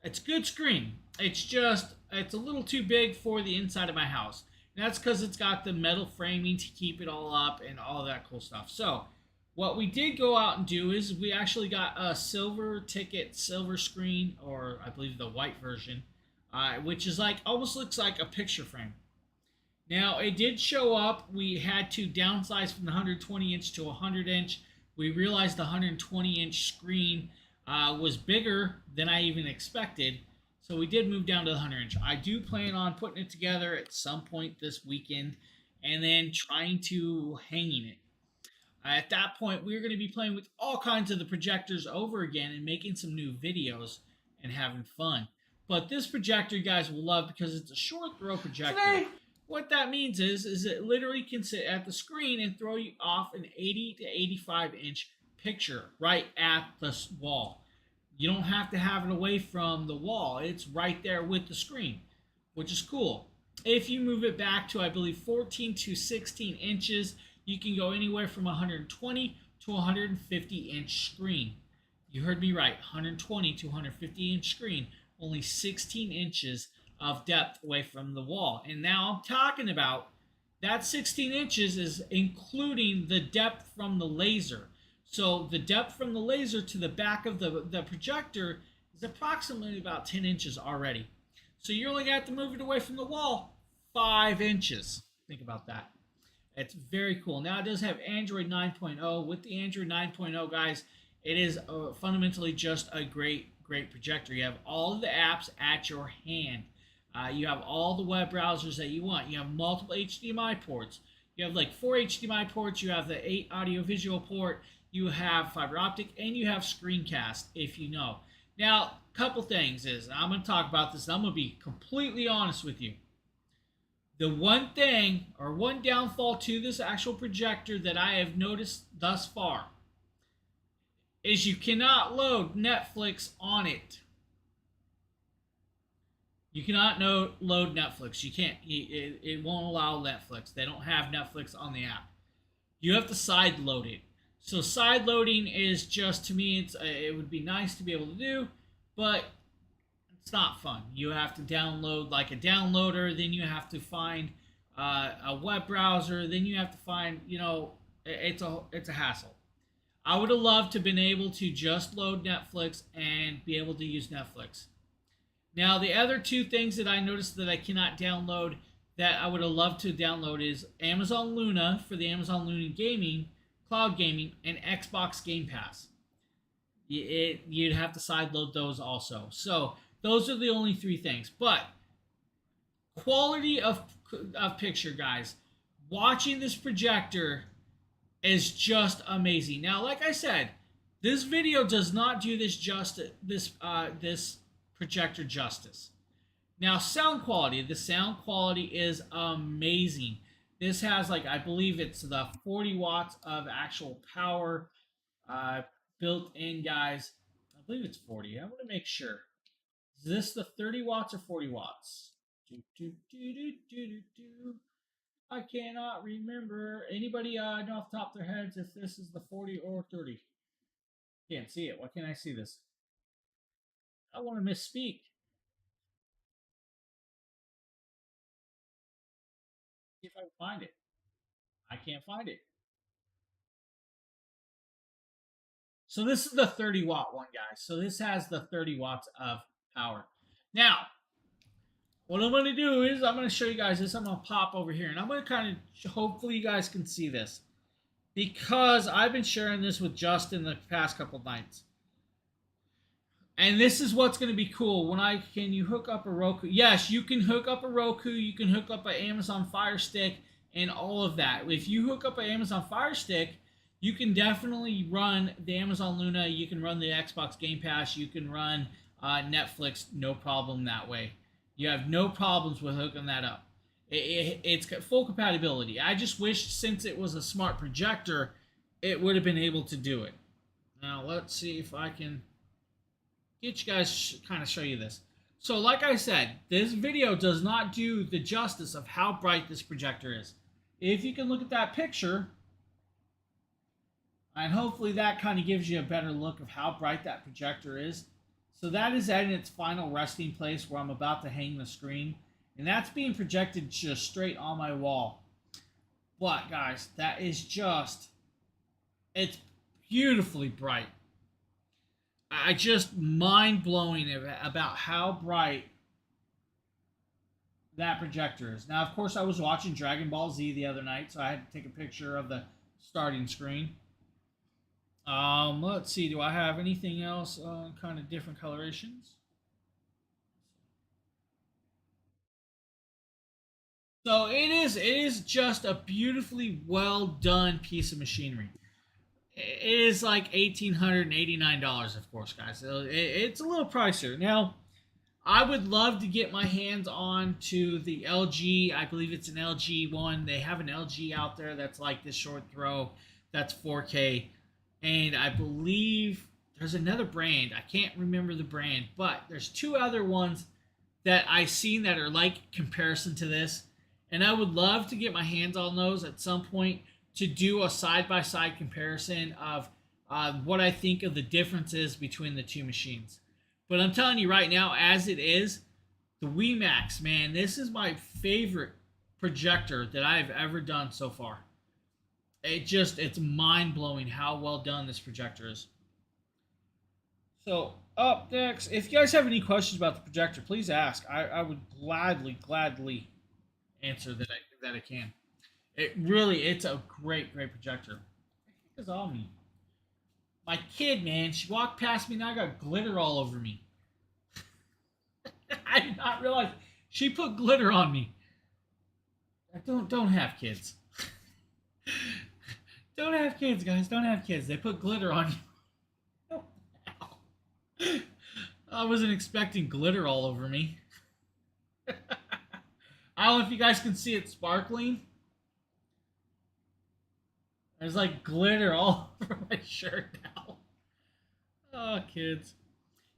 It's a good screen. It's a little too big for the inside of my house. And that's because it's got the metal framing to keep it all up and all that cool stuff. So what we did go out and do is we actually got a silver screen, or I believe the white version, which is like almost looks like a picture frame. Now it did show up. We had to downsize from the 120 inch to a 100 inch. We realized the 120 inch screen was bigger than I even expected. So we did move down to the 100 inch. I do plan on putting it together at some point this weekend and then trying to hanging it. At that point, we're going to be playing with all kinds of the projectors over again and making some new videos and having fun. But this projector, you guys will love because it's a short throw projector. Today, what that means is it literally can sit at the screen and throw you off an 80 to 85 inch picture right at the wall. You don't have to have it away from the wall. It's right there with the screen, which is cool. If you move it back to, I believe, 14 to 16 inches, you can go anywhere from 120 to 150 inch screen. You heard me right, 120 to 150 inch screen, only 16 inches of depth away from the wall. And now I'm talking about that 16 inches is including the depth from the laser. So the depth from the laser to the back of the projector is approximately about 10 inches already. So you're only going to have to move it away from the wall 5 inches. Think about that. It's very cool. Now it does have Android 9.0. With the Android 9.0, guys, it is fundamentally just a great projector. You have all of the apps at your hand. You have all the web browsers that you want. You have multiple HDMI ports. You have like 4 HDMI ports. You have the 8 audio-visual port. You have fiber optic, and you have screencast, if you know. Now, a couple things is, I'm going to talk about this, and I'm going to be completely honest with you. The one thing, or one downfall to this actual projector that I have noticed thus far, is you cannot load Netflix on it. You cannot load Netflix. You can't. It won't allow Netflix. They don't have Netflix on the app. You have to side load it. So side loading is just, to me, it would be nice to be able to do, but it's not fun. You have to download like a downloader, then you have to find a web browser, then you have to find, it's a hassle. I would have loved to have been able to just load Netflix and be able to use Netflix. Now, the other 2 things that I noticed that I cannot download that I would have loved to download is Amazon Luna for the Amazon Luna Gaming, Cloud Gaming, and Xbox Game Pass. You'd have to sideload those also. So those are the only 3 things. But quality of picture, guys. Watching this projector is just amazing. Now, like I said, this video does not do this projector justice. Now, sound quality. The sound quality is amazing. This has, like, I believe it's the 40 watts of actual power built in, guys. I believe it's 40. I want to make sure. Is this the 30 watts or 40 watts? I cannot remember. Anybody know off the top of their heads if this is the 40 or 30? Can't see it. Why can't I see this? I want to misspeak. See if I can find it. I can't find it. So this is the 30 watt one, guys. So this has the 30 watts of power. Now, what I'm going to do is I'm going to show you guys this. I'm going to pop over here, and I'm going to kind of, hopefully you guys can see this, because I've been sharing this with Justin the past couple nights. And this is what's going to be cool. Can you hook up a Roku? Yes, you can hook up a Roku. You can hook up an Amazon Fire Stick and all of that. If you hook up an Amazon Fire Stick, you can definitely run the Amazon Luna. You can run the Xbox Game Pass. You can run Netflix, no problem that way. You have no problems with hooking that up. It's got full compatibility. I just wish, since it was a smart projector, it would have been able to do it. Now, let's see if I can get you guys kind of show you this. So like I said, this video does not do the justice of how bright this projector is. If you can look at that picture, and hopefully that kind of gives you a better look of how bright that projector is. So that is at its final resting place where I'm about to hang the screen. And that's being projected just straight on my wall. But guys, that is just, it's beautifully bright. I just mind-blowing about how bright that projector is. Now, of course, I was watching Dragon Ball Z the other night, so I had to take a picture of the starting screen. Let's see, do I have anything else kind of different colorations? So it is just a beautifully well done piece of machinery. It is like $1,889, of course, guys. So it's a little pricier. Now, I would love to get my hands on to the LG. I believe it's an LG one. They have an LG out there that's like this short throw. That's 4K. And I believe there's another brand. I can't remember the brand, but there's two other ones that I've seen that are like comparison to this. And I would love to get my hands on those at some point to do a side-by-side comparison of what I think of the differences between the two machines. But I'm telling you right now, as it is, the WeMax, man, this is my favorite projector that I've ever done so far. It's mind-blowing how well done this projector is. So, up next, if you guys have any questions about the projector, please ask. I would gladly answer that I can. It's a great projector. It's on me. My kid, man, she walked past me and I got glitter all over me. I did not realize she put glitter on me. Don't have kids. Don't have kids, guys. Don't have kids. They put glitter on you. I wasn't expecting glitter all over me. I don't know if you guys can see it sparkling. There's like glitter all over my shirt now. Oh, kids.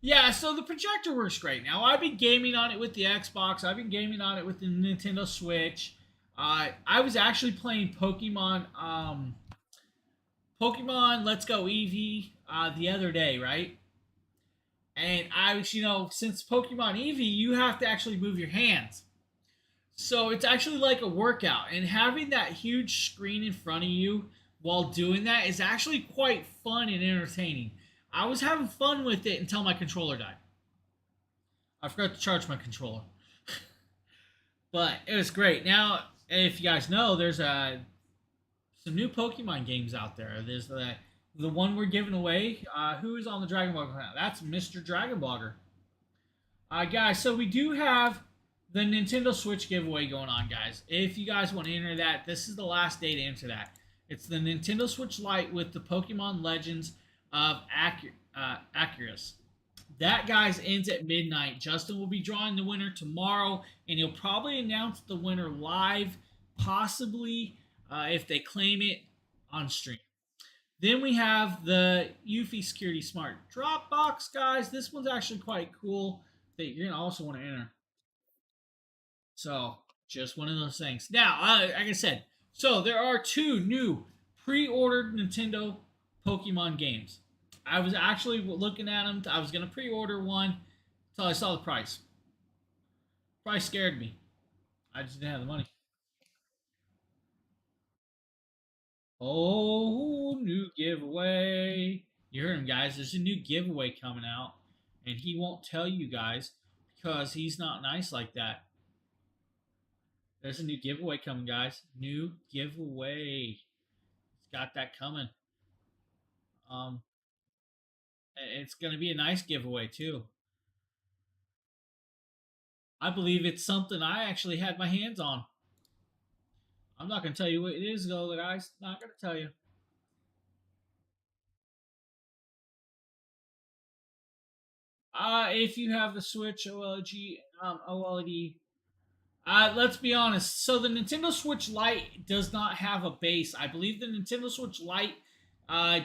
Yeah, so the projector works great. Now, I've been gaming on it with the Xbox. I've been gaming on it with the Nintendo Switch. I was actually playing Pokemon Let's Go Eevee the other day, right? And I was, since Pokemon Eevee, you have to actually move your hands. So it's actually like a workout. And having that huge screen in front of you while doing that is actually quite fun and entertaining. I was having fun with it until my controller died. I forgot to charge my controller. But it was great. Now, if you guys know, there's some new Pokemon games out there. There's the one we're giving away. Who is on the Dragon Blogger now? That's Mr. Dragon Blogger. Guys, so we do have the Nintendo Switch giveaway going on, guys. If you guys want to enter that, this is the last day to enter that. It's the Nintendo Switch Lite with the Pokemon Legends of Arceus. That, guys, ends at midnight. Justin will be drawing the winner tomorrow, and he'll probably announce the winner live, possibly if they claim it on stream. Then we have the Eufy Security Smart Drop Box, guys. This one's actually quite cool that you're going to also want to enter. So, just one of those things. Now, like I said, so there are two new pre-ordered Nintendo Pokemon games. I was actually looking at them. I was going to pre-order one until I saw the price. Price scared me. I just didn't have the money. Oh, new giveaway. You heard him, guys. There's a new giveaway coming out, and he won't tell you guys because he's not nice like that. There's a new giveaway coming, guys. New giveaway. He's got that coming. It's going to be a nice giveaway, too. I believe it's something I actually had my hands on. I'm not going to tell you what it is, though, guys. Not going to tell you. If you have the Switch OLED, let's be honest. So the Nintendo Switch Lite does not have a base. I believe the Nintendo Switch Lite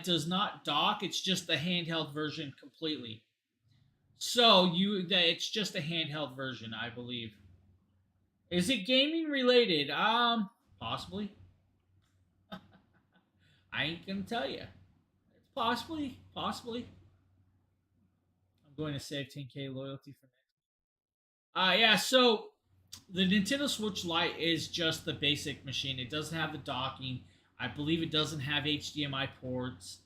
does not dock. It's just the handheld version completely. So it's just a handheld version, I believe. Is it gaming related? Possibly. I ain't gonna tell you. It's possibly. I'm going to save 10K loyalty for next. Yeah. So the Nintendo Switch Lite is just the basic machine. It doesn't have the docking. I believe it doesn't have HDMI ports.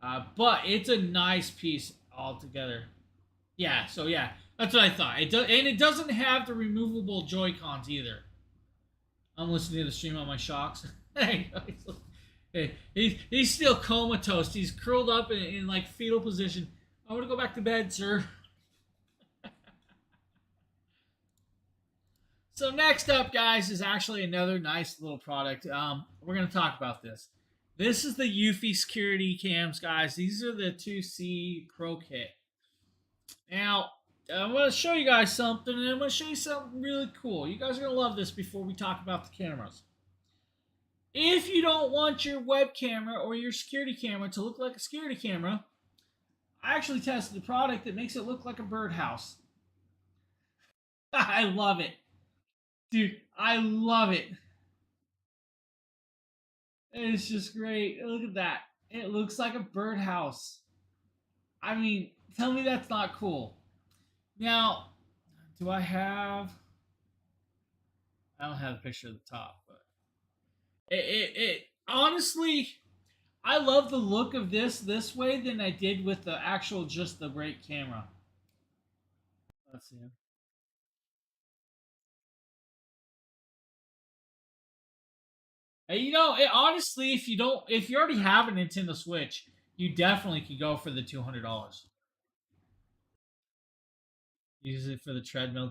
But it's a nice piece altogether. Yeah, so yeah, that's what I thought. It doesn't have the removable Joy-Cons either. I'm listening to the stream on my shocks. He's still comatose. He's curled up in like fetal position. I want to go back to bed, sir. So next up, guys, is actually another nice little product. We're going to talk about this. This is the Eufy security cams, guys. These are the 2C Pro Kit. Now, I'm going to show you guys something, and I'm going to show you something really cool. You guys are going to love this before we talk about the cameras. If you don't want your web camera or your security camera to look like a security camera, I actually tested a product that makes it look like a birdhouse. I love it. Dude, I love it. It's just great. Look at that. It looks like a birdhouse. I mean, tell me that's not cool. Now, do I don't have a picture of the top, but it honestly, I love the look of this way than I did with the actual just the great camera. Let's see. And honestly, if you already have a Nintendo Switch, you definitely could go for the $200. Use it for the treadmill.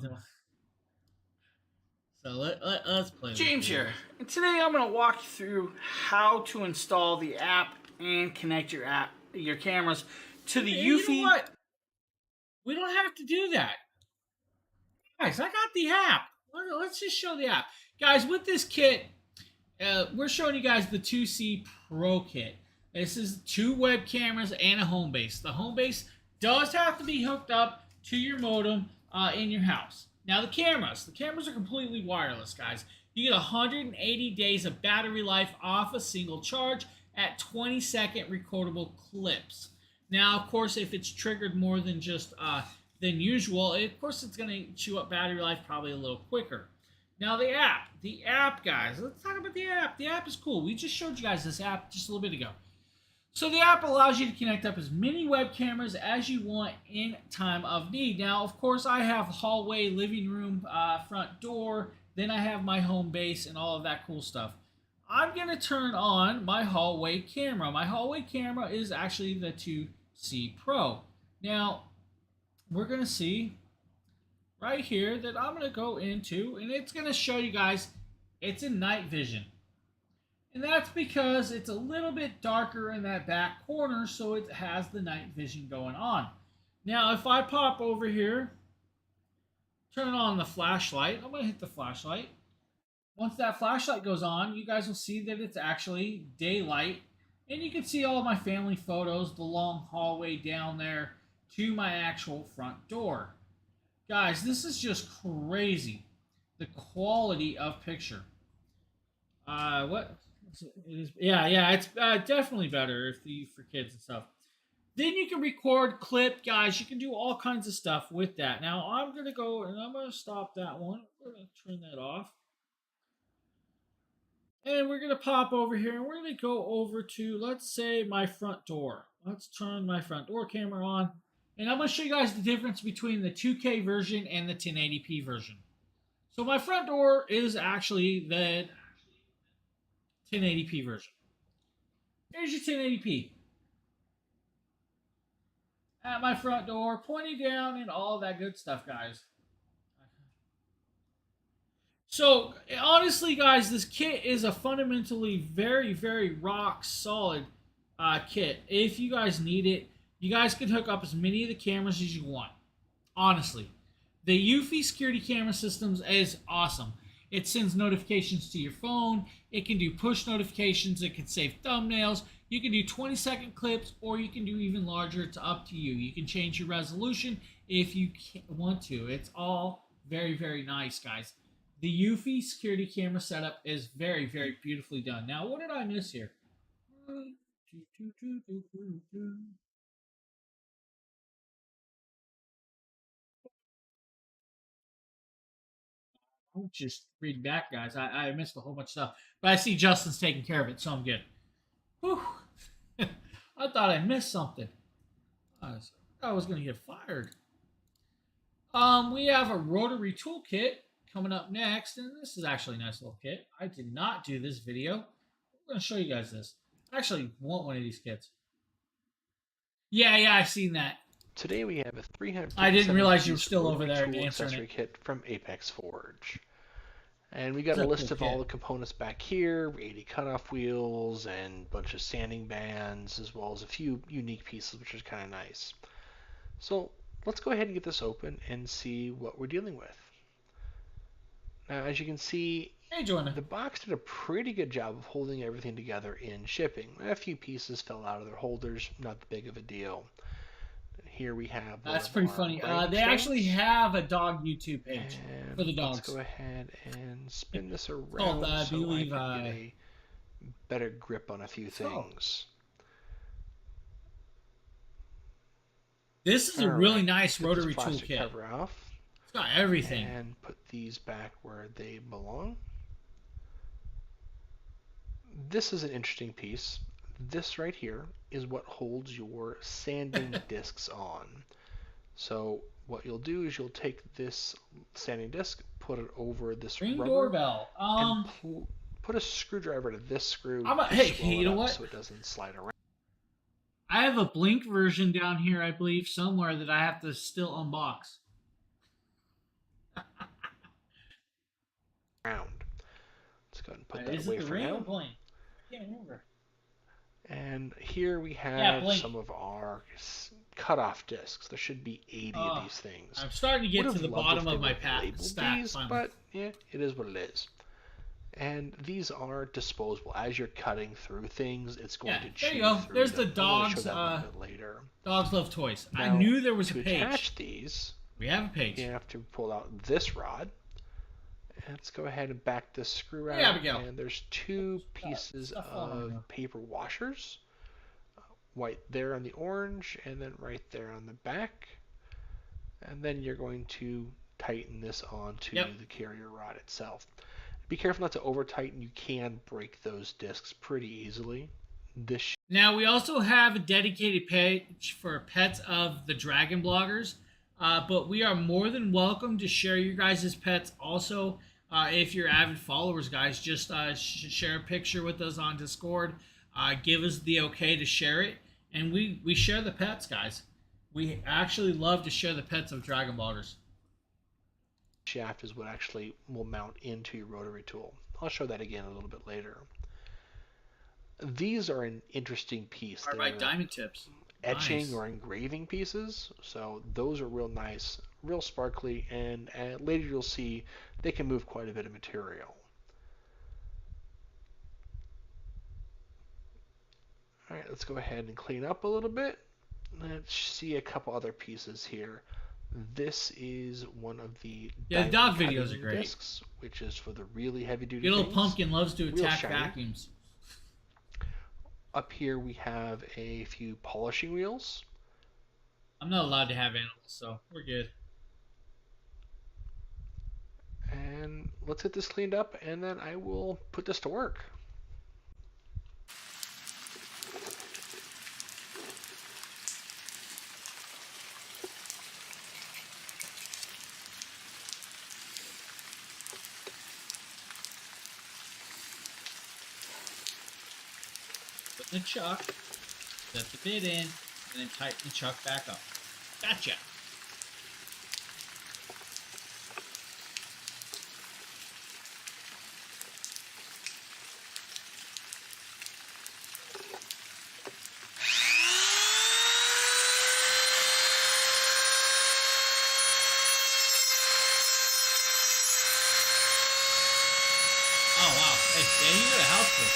So let's play. James here, and today I'm going to walk you through how to install the app and connect your cameras to the Eufy. You know what? We don't have to do that, guys. I got the app. Let's just show the app, guys. With this kit, we're showing you guys the 2C Pro Kit. This is 2 web cameras and a home base. The home base does have to be hooked up to your modem in your house. Now the cameras are completely wireless, guys. You get 180 days of battery life off a single charge at 20-second recordable clips. Now, of course, if it's triggered more than just than usual, of course it's going to chew up battery life probably a little quicker. Now the app, guys. Let's talk about the app. The app is cool. We just showed you guys this app just a little bit ago. So the app allows you to connect up as many web cameras as you want in time of need. Now, of course, I have hallway, living room, front door. Then I have my home base and all of that cool stuff. I'm going to turn on my hallway camera. My hallway camera is actually the 2C Pro. Now, we're going to see right here that I'm going to go into, and it's going to show you guys it's in night vision. And that's because it's a little bit darker in that back corner, so it has the night vision going on. Now, if I pop over here, turn on the flashlight, I'm going to hit the flashlight. Once that flashlight goes on, you guys will see that it's actually daylight. And you can see all my family photos, the long hallway down there to my actual front door. Guys, this is just crazy. The quality of picture. It's definitely better for kids and stuff. Then you can record, clip, guys. You can do all kinds of stuff with that. Now I'm gonna go and I'm gonna stop that one. We're gonna turn that off. And we're going to pop over here and we're going to go over to, let's say, my front door. Let's turn my front door camera on. And I'm going to show you guys the difference between the 2K version and the 1080p version. So my front door is actually the 1080p version. Here's your 1080p. At my front door, pointing down and all that good stuff, guys. So, honestly, guys, this kit is a fundamentally very, very rock solid kit. If you guys need it, you guys can hook up as many of the cameras as you want. Honestly. The Eufy security camera systems is awesome. It sends notifications to your phone. It can do push notifications. It can save thumbnails. You can do 20-second clips, or you can do even larger. It's up to you. You can change your resolution if you want to. It's all very, very nice, guys. The Eufy security camera setup is very, very beautifully done. Now, what did I miss here? I'll just read back, guys. I missed a whole bunch of stuff. But I see Justin's taking care of it, so I'm good. Whew. I thought I missed something. I was going to get fired. We have a rotary toolkit coming up next, and this is actually a nice little kit. I did not do this video. I'm going to show you guys this. I actually want one of these kits. Yeah, I seen that. Today we have a 300. I didn't realize you were still over there answering accessory kit from Apex Forge. And we got a list of all the components back here, 80 cutoff wheels and a bunch of sanding bands, as well as a few unique pieces, which is kind of nice. So let's go ahead and get this open and see what we're dealing with. Now, as you can see, the box did a pretty good job of holding everything together in shipping. A few pieces fell out of their holders, not that big of a deal. Here we have. That's pretty funny. They actually have a dog YouTube page for the dogs. Let's go ahead and spin this around so I can get a better grip on a few things. This is a really nice rotary toolkit. Cover off. It's got everything. And put these back where they belong. This is an interesting piece. This right here is what holds your sanding discs on. So what you'll do is you'll take this sanding disc, put it over this rubber, doorbell, and put a screwdriver to this screw. Hey, you know what? So it doesn't slide around. I have a Blink version down here, I believe, somewhere that I have to still unbox. Let's go ahead and put that away for now. Blink? I can't remember. And here we have some of our cutoff discs. There should be 80 of these things. I'm starting to get to the bottom of my stack. But yeah, it is what it is. And these are disposable. As you're cutting through things, it's going to chew. There you go. There's the dogs. Later. Dogs love toys. Now, I knew there was a page. To attach these, we have a page. You have to pull out this rod. Let's go ahead and back this screw out. And there's two pieces of paper washers. White there on the orange, and then right there on the back. And then you're going to tighten this onto the carrier rod itself. Be careful not to over tighten. You can break those discs pretty easily. Now we also have a dedicated page for pets of the Dragon Bloggers, but we are more than welcome to share your guys' pets also. If you're avid followers, guys, just share a picture with us on Discord. Give us the okay to share it, and we share the pets, guys. We actually love to share the pets of Dragon Bloggers. Shaft is what actually will mount into your rotary tool. I'll show that again a little bit later. These are an interesting piece. They're my diamond tips. Etching or engraving pieces, so those are real nice, real sparkly, and later you'll see they can move quite a bit of material. Alright, let's go ahead and clean up a little bit. Let's see a couple other pieces here. This is one of the dog videos are great. Discs, which is for the really heavy duty. Your little pumpkin loves to attack vacuums. Up here we have a few polishing wheels. I'm not allowed to have animals, so we're good. And let's get this cleaned up, and then I will put this to work. Put the chuck, set the bit in, and then tighten the chuck back up. Gotcha. Oh wow, hey, yeah, you got a house full.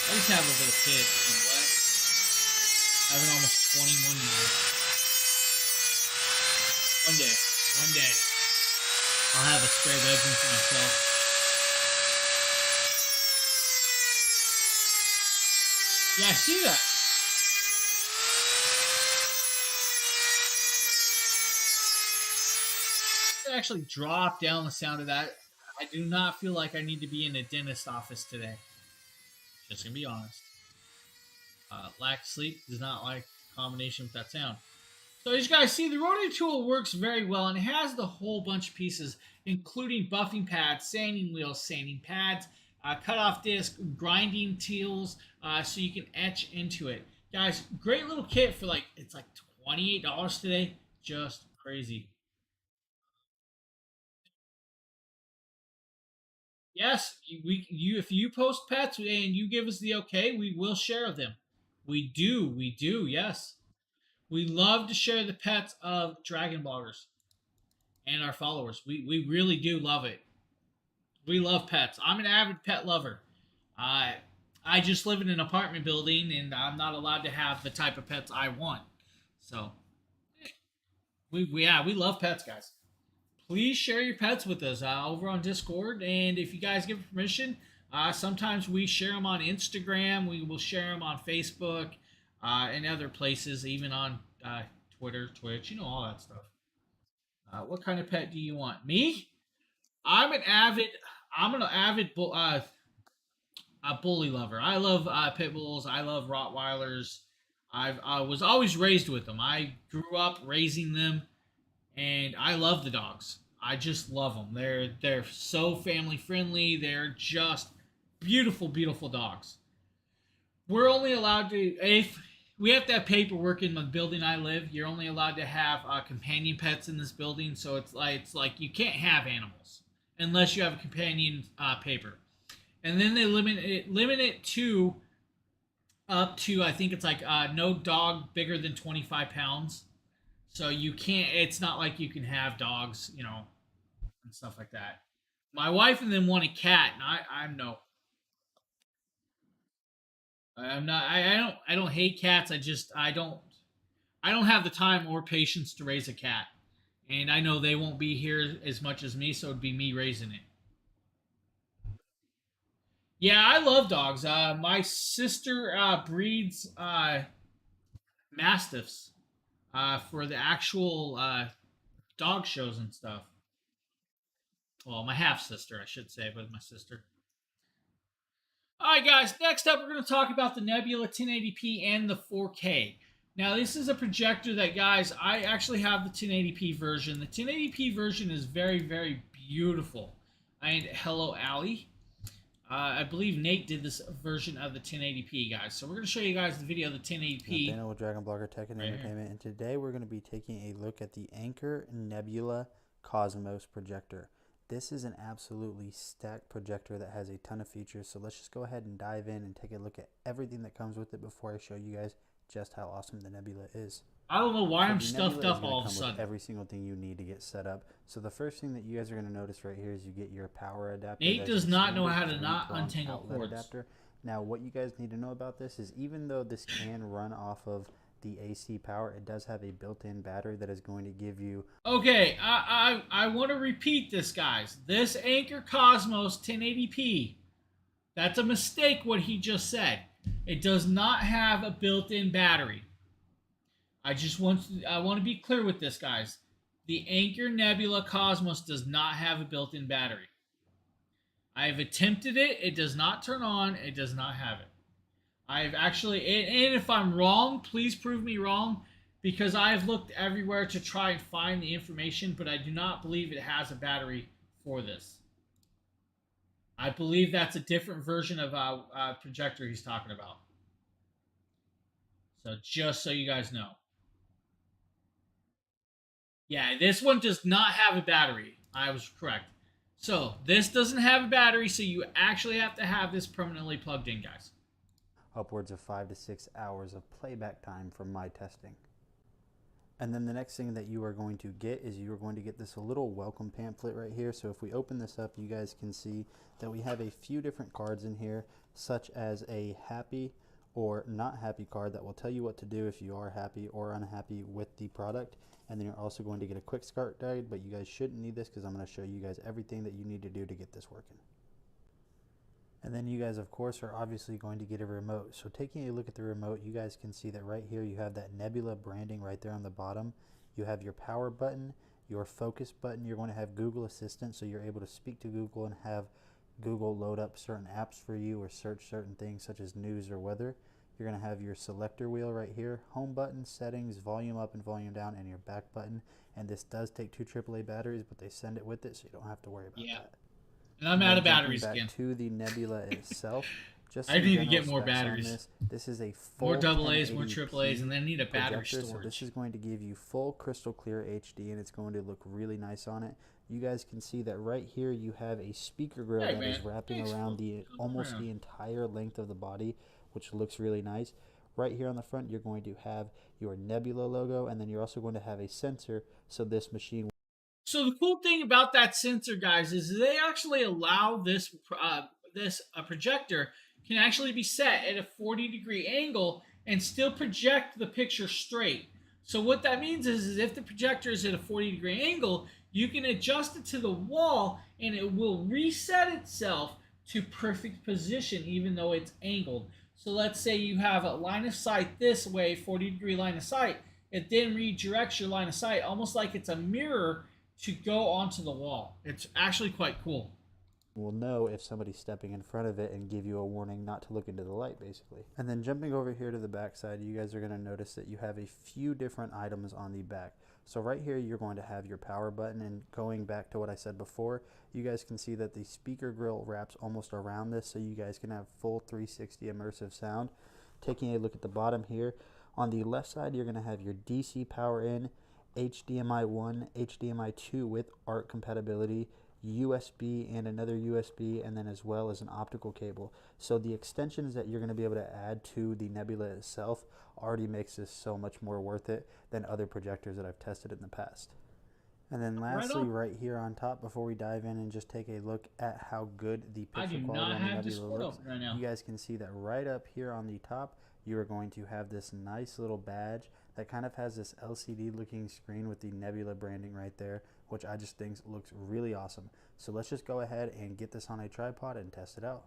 I used to have a little kid, you know what? I have an almost 21 years. One day, I'll have a spare bedroom for myself. Yeah, I see that. I actually drop down the sound of that. I do not feel like I need to be in a dentist office today. Just gonna be honest. Lack of sleep does not like combination with that sound. So as you guys see, the rotary tool works very well, and it has the whole bunch of pieces, including buffing pads, sanding wheels, sanding pads, cutoff disc, grinding tools, so you can etch into it. Guys, great little kit for it's like $28 today. Just crazy. Yes, if you post pets and you give us the okay, we will share them. We do, yes. We love to share the pets of Dragon Bloggers and our followers. We really do love it. We love pets. I'm an avid pet lover. I just live in an apartment building, and I'm not allowed to have the type of pets I want. So, we love pets, guys. Please share your pets with us over on Discord, and if you guys give permission, sometimes we share them on Instagram. We will share them on Facebook and other places, even on Twitter, Twitch, all that stuff. What kind of pet do you want? Me? I'm an avid bully lover. I love pit bulls. I love Rottweilers. I was always raised with them. I grew up raising them, and I love the dogs. I just love them. They're so family friendly. They're just beautiful, beautiful dogs. We're only allowed to, if we have to have paperwork in the building I live, you're only allowed to have companion pets in this building. So it's like you can't have animals unless you have a companion paper. And then they limit it to up to, I think it's like no dog bigger than 25 pounds. So you can't, it's not like you can have dogs, and stuff like that. My wife and them want a cat, and I'm no. I'm not, I don't hate cats. I don't have the time or patience to raise a cat. And I know they won't be here as much as me, so it'd be me raising it. Yeah, I love dogs. My sister breeds mastiffs for the actual dog shows and stuff. Well, my half-sister, I should say, but my sister. Alright guys, next up we're going to talk about the Nebula 1080p and the 4K. Now this is a projector that, guys, I actually have the 1080p version. The 1080p version is very, very beautiful. And hello, Allie. I believe Nate did this version of the 1080p, guys. So we're going to show you guys the video of the 1080p. Daniel with Dragon Blogger Tech and Entertainment, and today we're going to be taking a look at the Anker Nebula Cosmos projector. This is an absolutely stacked projector that has a ton of features, so let's just go ahead and dive in and take a look at everything that comes with it before I show you guys just how awesome the Nebula is. I don't know why I'm stuffed up all of a sudden. Every single thing you need to get set up. So the first thing that you guys are going to notice right here is you get your power adapter. Nate does not know how to not untangle cords. Adapter. Now what you guys need to know about this is, even though this can run off of the AC power, it does have a built-in battery that is going to give you... Okay, I want to repeat this, guys. This Anker Cosmos 1080p, that's a mistake what he just said. It does not have a built-in battery. I want to be clear with this, guys. the Anker Nebula Cosmos does not have a built-in battery. I've attempted it. It does not turn on. It does not have it. I've actually, and if I'm wrong, please prove me wrong, because I've looked everywhere to try and find the information, but I do not believe it has a battery for this. I believe that's a different version of a projector he's talking about. So just so you guys know. Yeah, this one does not have a battery. I was correct. So this doesn't have a battery, so you actually have to have this permanently plugged in, guys. Upwards of 5 to 6 hours of playback time from my testing. And then the next thing that you are going to get is you are going to get this little welcome pamphlet right here. So if we open this up, you guys can see that we have a few different cards in here, such as a happy or not happy card that will tell you what to do if you are happy or unhappy with the product. And then you're also going to get a quick start guide, but you guys shouldn't need this because I'm going to show you guys everything that you need to do to get this working. And then you guys, of course, are obviously going to get a remote. So taking a look at the remote, you guys can see that right here you have that Nebula branding right there on the bottom. You have your power button, your focus button. You're going to have Google Assistant, so you're able to speak to Google and have Google load up certain apps for you or search certain things such as news or weather. You're going to have your selector wheel right here, home button, settings, volume up and volume down, and your back button. And this does take 2 AAA batteries, but they send it with it, so you don't have to worry about that. And I'm out of batteries back again. To the Nebula itself, just I need to get more batteries. This is a full more AA's, more AAA's, and then need a battery storage. So this is going to give you full crystal clear HD, and it's going to look really nice on it. You guys can see that right here you have a speaker grill that is wrapping around almost the entire length of the body, which looks really nice. Right here on the front, you're going to have your Nebula logo, and then you're also going to have a sensor, so this machine. So the cool thing about that sensor, guys, is they actually allow this projector can actually be set at a 40-degree angle and still project the picture straight. So what that means is if the projector is at a 40-degree angle, you can adjust it to the wall and it will reset itself to perfect position even though it's angled. So let's say you have a line of sight this way, 40-degree line of sight. It then redirects your line of sight almost like it's a mirror to go onto the wall. It's actually quite cool. Will know if somebody's stepping in front of it and give you a warning not to look into the light, basically. And then jumping over here to the back side, you guys are going to notice that you have a few different items on the back. So right here, you're going to have your power button, and going back to what I said before, you guys can see that the speaker grill wraps almost around this, so you guys can have full 360 immersive sound. Taking a look at the bottom here, on the left side, you're going to have your DC power in, HDMI 1, HDMI 2 with ARC compatibility, USB and another USB, and then as well as an optical cable. So the extensions that you're going to be able to add to the Nebula itself already makes this so much more worth it than other projectors that I've tested in the past. And then lastly, right here on top, before we dive in and just take a look at how good the picture quality on the Nebula looks, you guys can see that right up here on the top, you are going to have this nice little badge that kind of has this LCD looking screen with the Nebula branding right there, which I just think looks really awesome. So let's just go ahead and get this on a tripod and test it out.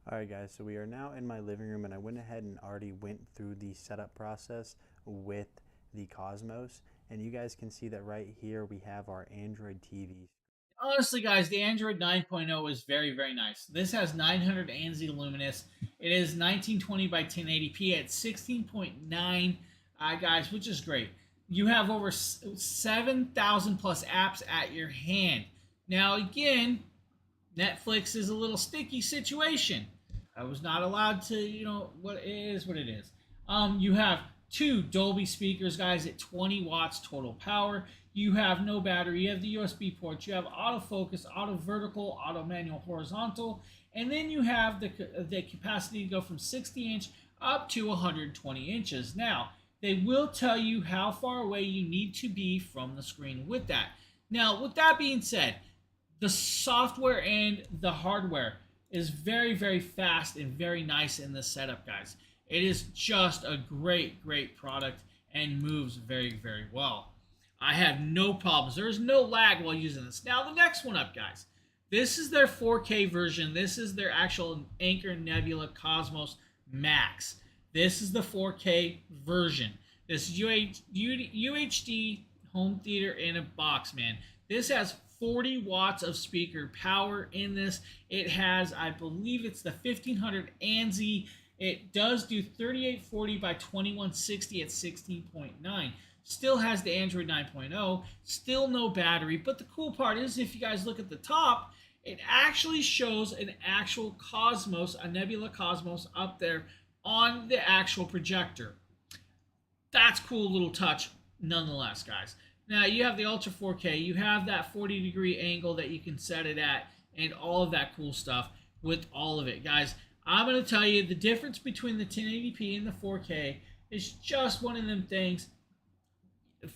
Alright guys, so we are now in my living room, and I went ahead and already went through the setup process with the Cosmos, and you guys can see that right here we have our Android TV. Honestly, guys, the Android 9.0 is very, very nice. This has 900 ANSI luminous. It is 1920 by 1080p at 16.9, guys, which is great. You have over 7,000 plus apps at your hand. Now, again, Netflix is a little sticky situation. I was not allowed to, what it is. You have 2 Dolby speakers, guys, at 20 watts total power. You have no battery. You have the USB ports. You have autofocus, auto vertical, auto manual horizontal. And then you have the capacity to go from 60 inch up to 120 inches. Now, they will tell you how far away you need to be from the screen with that. Now, with that being said, the software and the hardware is very, very fast and very nice in this setup, guys. It is just a great, great product and moves very, very well. I have no problems. There's no lag while using this. Now, the next one up, guys. This is their 4K version. This is their actual Anker Nebula Cosmos Max. This is the 4K version. This is UHD home theater in a box, man. This has 40 watts of speaker power in this. It has, I believe it's the 1500 ANSI. It does do 3840 by 2160 at 16.9. Still has the Android 9.0. Still no battery. But the cool part is, if you guys look at the top, it actually shows an actual Cosmos, a Nebula Cosmos up there on the actual projector. That's cool little touch nonetheless, guys. Now, you have the Ultra 4K. You have that 40-degree angle that you can set it at and all of that cool stuff with all of it. Guys, I'm going to tell you the difference between the 1080p and the 4K is just one of them things.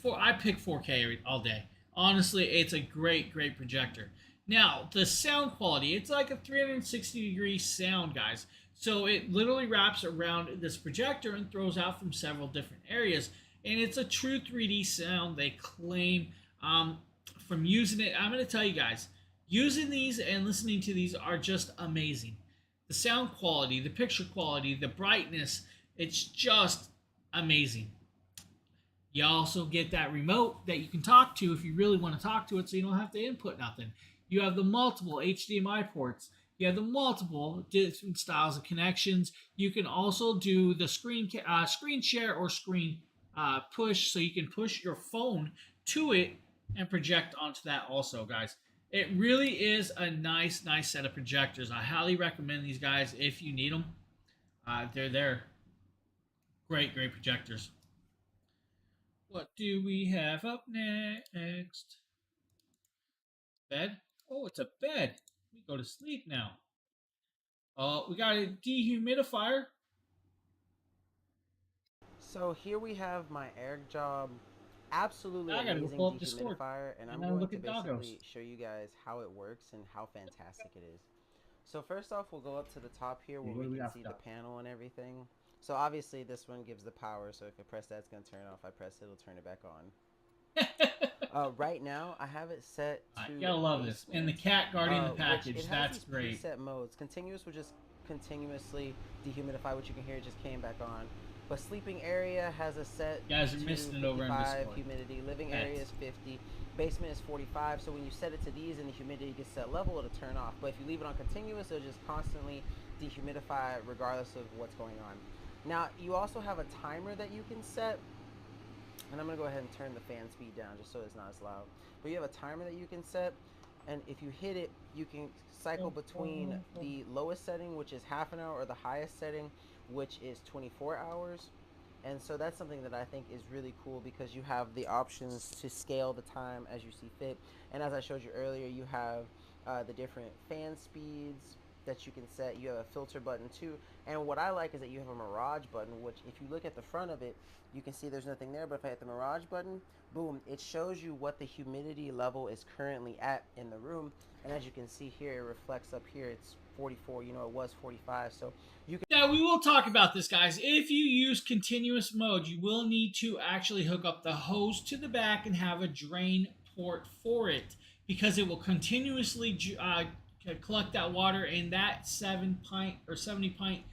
I pick 4K all day. Honestly, it's a great, great projector. Now, the sound quality, it's like a 360-degree sound, guys. So it literally wraps around this projector and throws out from several different areas. And it's a true 3D sound, they claim, from using it. I'm going to tell you guys, using these and listening to these are just amazing. The sound quality, the picture quality, the brightness, it's just amazing. You also get that remote that you can talk to if you really want to talk to it, so you don't have to input nothing. You have the multiple HDMI ports. You have the multiple different styles of connections. You can also do the screen share or screen push, so you can push your phone to it and project onto that also, guys. It really is a nice set of projectors. I highly recommend these guys if you need them. They're great projectors. What do we have up next? Bed? Oh, it's a bed. We go to sleep now. We got a dehumidifier. So here we have my AirJob, absolutely amazing dehumidifier, and I'm going to basically show you guys how it works and how fantastic it is. So first off, we'll go up to the top here where we can see the panel and everything. So obviously this one gives the power, so if I press that, it's going to turn off. If I press it, it'll turn it back on. Right now, I have it set to... You gotta love this. And the cat guarding the package, that's great. Preset modes. Continuous will just continuously dehumidify, which you can hear it just came back on. But sleeping area has a set to 55 humidity. Living area is 50. Basement is 45. So when you set it to these and the humidity gets set level, it'll turn off. But if you leave it on continuous, it'll just constantly dehumidify regardless of what's going on. Now, you also have a timer that you can set. And I'm going to go ahead and turn the fan speed down just so it's not as loud. But you have a timer that you can set. And if you hit it, you can cycle between the lowest setting, which is half an hour, or the highest setting, which is 24 hours. And so that's something that I think is really cool, because you have the options to scale the time as you see fit. And as I showed you earlier, you have the different fan speeds that you can set. You have a filter button too. And what I like is that you have a Mirage button, which if you look at the front of it, you can see there's nothing there. But if I hit the Mirage button, boom, it shows you what the humidity level is currently at in the room. And as you can see here, it reflects up here. It's 44, you know, it was 45. So you can... Now, we will talk about this, guys. If you use continuous mode, you will need to actually hook up the hose to the back and have a drain port for it, because it will continuously collect that water, and that 70 pint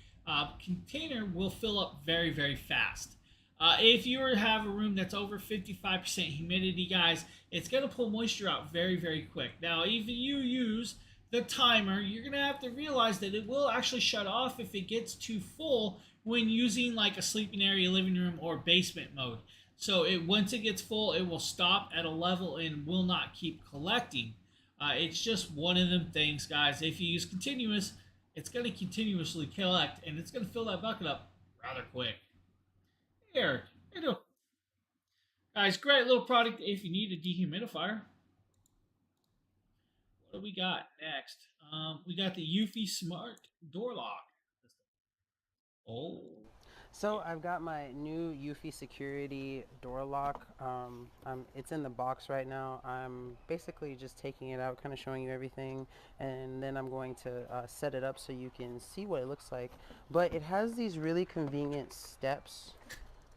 container will fill up very, very fast. If you have a room that's over 55% humidity, guys, it's going to pull moisture out very, very quick. Now, if you use the timer, you're going to have to realize that it will actually shut off if it gets too full when using like a sleeping area, living room, or basement mode. So once it gets full, it will stop at a level and will not keep collecting. It's just one of them things, guys. If you use continuous, it's going to continuously collect, and it's going to fill that bucket up rather quick. Here, guys, great little product if you need a dehumidifier. What do we got next? We got the Eufy Smart Door Lock. Oh. So I've got my new Eufy Security Door Lock. It's in the box right now. I'm basically just taking it out, kind of showing you everything, and then I'm going to set it up so you can see what it looks like. But it has these really convenient steps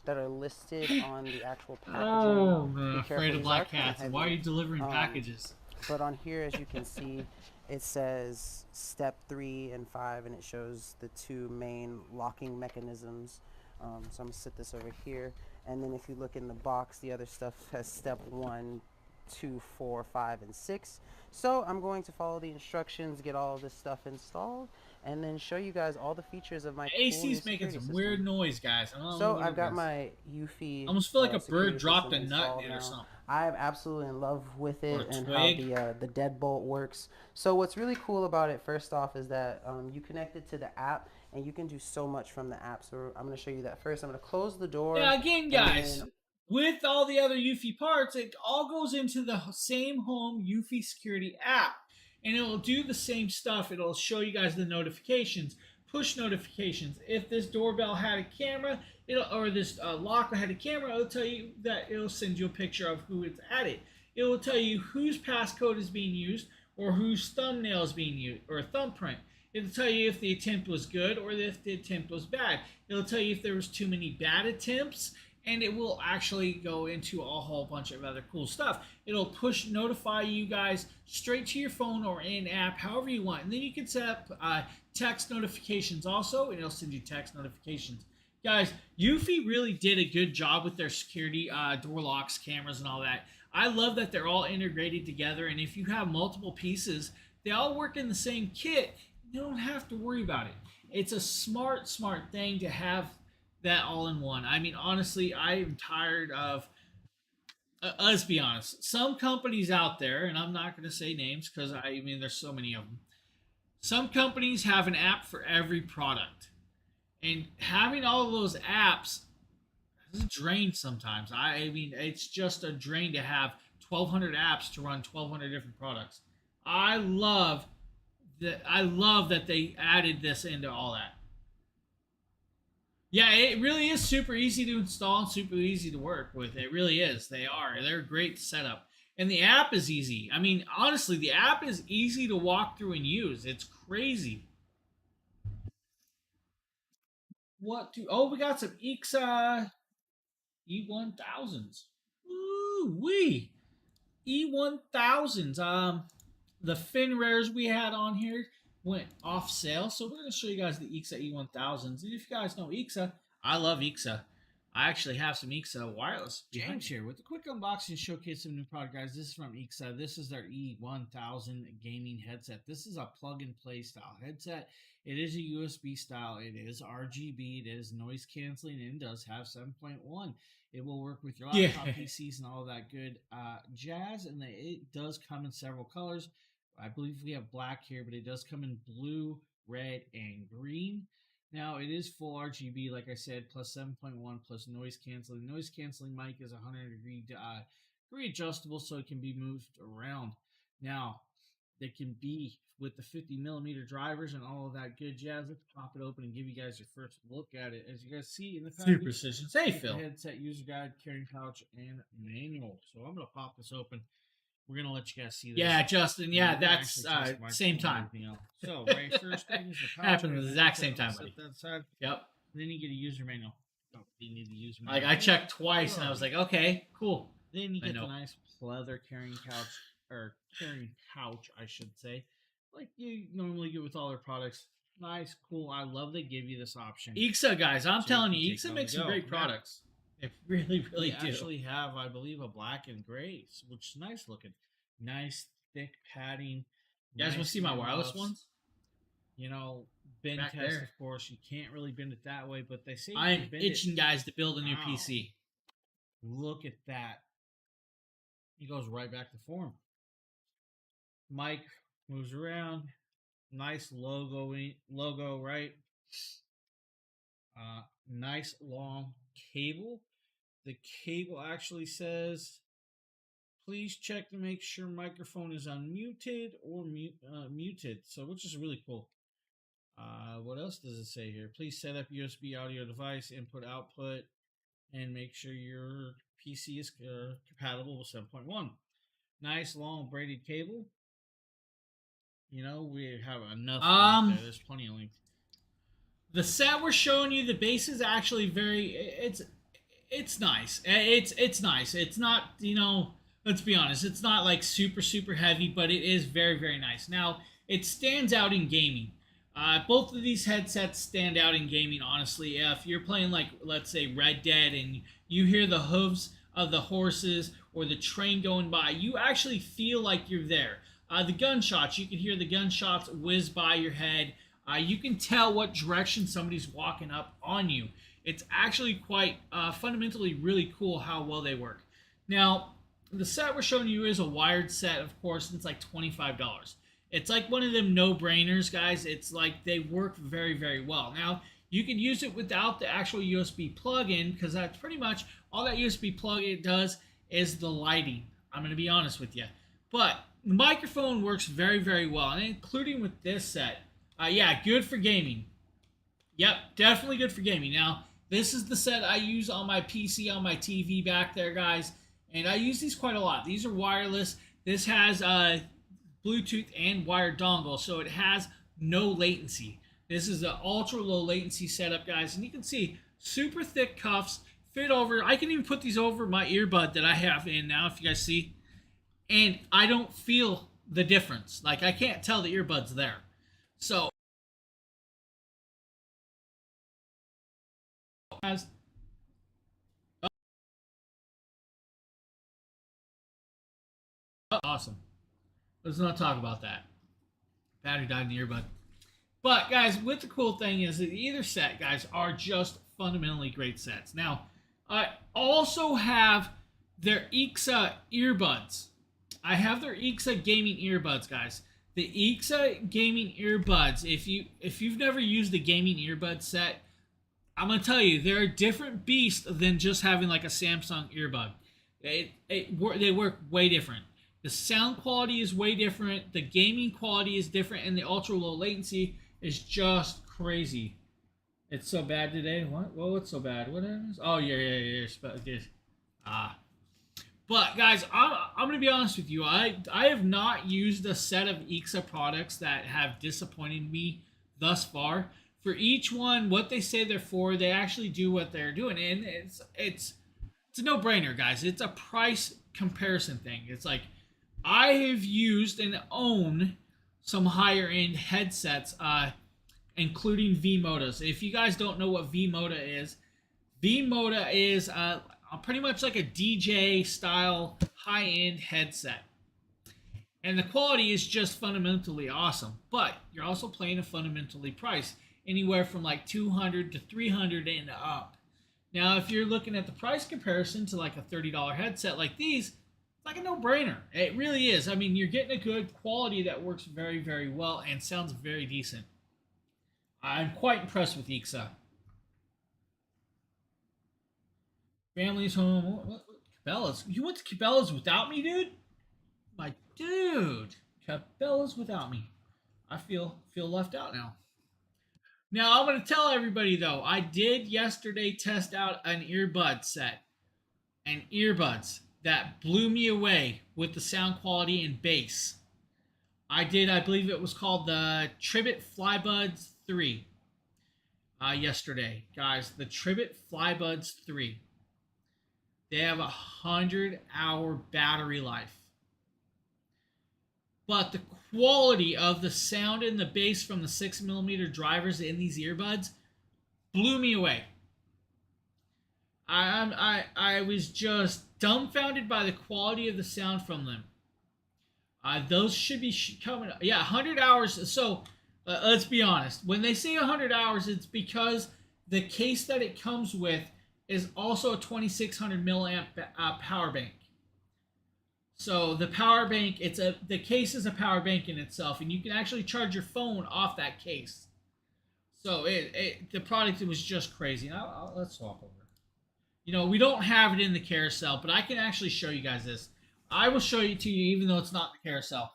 that are listed on the actual packaging. Oh man, afraid of black cats. Why are you delivering packages? But on here, as you can see, it says step 3 and 5, and it shows the two main locking mechanisms. So I'm gonna sit this over here, and then if you look in the box, the other stuff has step 1, 2, 4, 5, and 6. So I'm going to follow the instructions, get all of this stuff installed, and then show you guys all the features of my AC's making some weird noise, guys. So I've got my Eufy. I almost feel like a bird dropped a nut in it or something. I'm absolutely in love with it and how the deadbolt works. So what's really cool about it, first off, is that you connect it to the app, and you can do so much from the app. So I'm going to show you that first. I'm going to close the door. Yeah, again, guys, with all the other Eufy parts, it all goes into the same home Eufy security app. And it will do the same stuff. It'll show you guys the notifications, push notifications. If this doorbell had a camera, or this lock had a camera, it'll tell you that it'll send you a picture of who it's at it. It will tell you whose passcode is being used, or whose thumbnail is being used, or thumbprint. It'll tell you if the attempt was good or if the attempt was bad. It'll tell you if there was too many bad attempts, and it will actually go into a whole bunch of other cool stuff. It'll push notify you guys straight to your phone or in app, however you want. And then you can set up text notifications also, and it'll send you text notifications. Guys, Eufy really did a good job with their security door locks, cameras, and all that. I love that they're all integrated together, and if you have multiple pieces, they all work in the same kit. You don't have to worry about it. It's a smart thing to have that all in one. I mean, honestly, I am tired of, let's be honest, some companies out there, and I'm not going to say names because I mean, there's so many of them. Some companies have an app for every product. And having all of those apps is a drain sometimes. I mean, it's just a drain to have 1,200 apps to run 1,200 different products. I love that they added this into all that. Yeah, it really is super easy to install and super easy to work with. It really is. They're a great setup. And the app is easy. I mean, honestly, the app is easy to walk through and use. It's crazy. We got some Ixa E1000s. Ooh-wee. E1000s. The FinRares we had on here went off sale, so we're going to show you guys the Ixa E1000s. And if you guys know Ixa, I love Ixa. I actually have some Ixa wireless. James here with a quick unboxing showcase of a new product, guys. This is from Ixa. This is their E1000 gaming headset. This is a plug-and-play style headset. It is a USB style. It is RGB. It is noise canceling, and it does have 7.1. It will work with your laptop, PCs, and all that good jazz. And it does come in several colors. I believe we have black here, but it does come in blue, red, and green. Now, it is full RGB, like I said, plus 7.1, plus noise canceling. Noise canceling mic is 100 degree adjustable, so it can be moved around. Now, they can be with the 50mm drivers and all of that good jazz. Let's pop it open and give you guys your first look at it. As you guys see in the package, Super precision. Say, Phil. Headset, user guide, carrying pouch, and manual. So I'm going to pop this open. We're going to let you guys see this. Yeah, Justin. Yeah, that's same time. So, right first thing is the pouch. Happened at the exact same time, buddy. That side. Yep. Then you get a user manual. Oh, you need the user manual. Like, I checked twice, and I was like, okay, cool. Then you get the nice leather carrying pouch, I should say. Like you normally get with all their products. Nice, cool. I love they give you this option. Ixa, guys, I'm telling you, Ixa makes some great products. They really do. Actually have, I believe, a black and gray, which is nice looking. Nice, thick padding. You guys want to see my wireless ones? You know, bend back test, there. Of course. You can't really bend it that way, but they say I'm itching, guys, to build a new PC. Look at that. He goes right back to form. Mic moves around. Nice logo, right? Nice long cable. The cable actually says, please check to make sure microphone is unmuted or muted. So, which is really cool. What else does it say here? Please set up USB audio device, input, output, and make sure your PC is compatible with 7.1. Nice long braided cable. You know, we have enough. There's plenty of length. The set we're showing you, the base is actually it's nice. It's nice. It's not, you know, let's be honest, it's not like super heavy, but it is very nice. Now, it stands out in gaming. Both of these headsets stand out in gaming, honestly. If you're playing, like, let's say Red Dead, and you hear the hooves of the horses or the train going by, you actually feel like you're there. The gunshots, you can hear the gunshots whiz by your head. You can tell what direction somebody's walking up on you. It's actually quite fundamentally really cool how well they work. Now, the set we're showing you is a wired set, of course, and it's like $25. It's like one of them no-brainers, guys. It's like they work very, very well. Now, you can use it without the actual USB plug-in, because that's pretty much all that USB plug-in does is the lighting. I'm going to be honest with you. But the microphone works very, very well, and including with this set. Yeah, good for gaming. Yep, definitely good for gaming. Now, this is the set I use on my PC, on my TV back there, guys. And I use these quite a lot. These are wireless. This has Bluetooth and wired dongle, so it has no latency. This is an ultra low latency setup, guys, and you can see super thick cuffs fit over. I can even put these over my earbud that I have in now, if you guys see, and I don't feel the difference. Like, I can't tell the earbud's there. So as awesome. Let's not talk about that. Battery died in the earbud. But, guys, what the cool thing is that either set, guys, are just fundamentally great sets. Now, I also have their Exa earbuds. I have their Exa gaming earbuds, guys. The Exa gaming earbuds, if you've never used a gaming earbud set, I'm going to tell you, they're a different beast than just having like a Samsung earbud. They work way different. The sound quality is way different. The gaming quality is different. And the ultra low latency is just crazy. It's so bad today. What? Well, what's so bad? What is? Oh, yeah. But, guys, I'm going to be honest with you. I have not used a set of Exa products that have disappointed me thus far. For each one, what they say they're for, they actually do what they're doing. And it's a no-brainer, guys. It's a price comparison thing. It's like, I have used and own some higher-end headsets, including V-Modas. If you guys don't know what V-Moda is pretty much like a DJ-style high-end headset. And the quality is just fundamentally awesome. But you're also paying a fundamentally price, anywhere from like $200 to $300 and up. Now, if you're looking at the price comparison to like a $30 headset like these, it's like a no-brainer. It really is. I mean, you're getting a good quality that works very, very well and sounds very decent. I'm quite impressed with Exa. Family's home. What? Cabela's. You went to Cabela's without me, dude? My dude. Cabela's without me. I feel left out now. Now, I'm going to tell everybody, though, I did yesterday test out an earbud set. And earbuds that blew me away with the sound quality and bass. I believe it was called the Tribit Flybuds 3 yesterday. Guys, the Tribit Flybuds 3. They have a 100-hour battery life. But the quality of the sound and the bass from the 6mm drivers in these earbuds blew me away. I was just dumbfounded by the quality of the sound from them. Those should be coming. Yeah, 100 hours. So let's be honest. When they say 100 hours, it's because the case that it comes with is also a 2600 milliamp power bank. So the power bank, the case is a power bank in itself, and you can actually charge your phone off that case. So the product was just crazy. Now let's swap over. You know, we don't have it in the carousel, but I can actually show you guys this. I will show it to you even though it's not the carousel.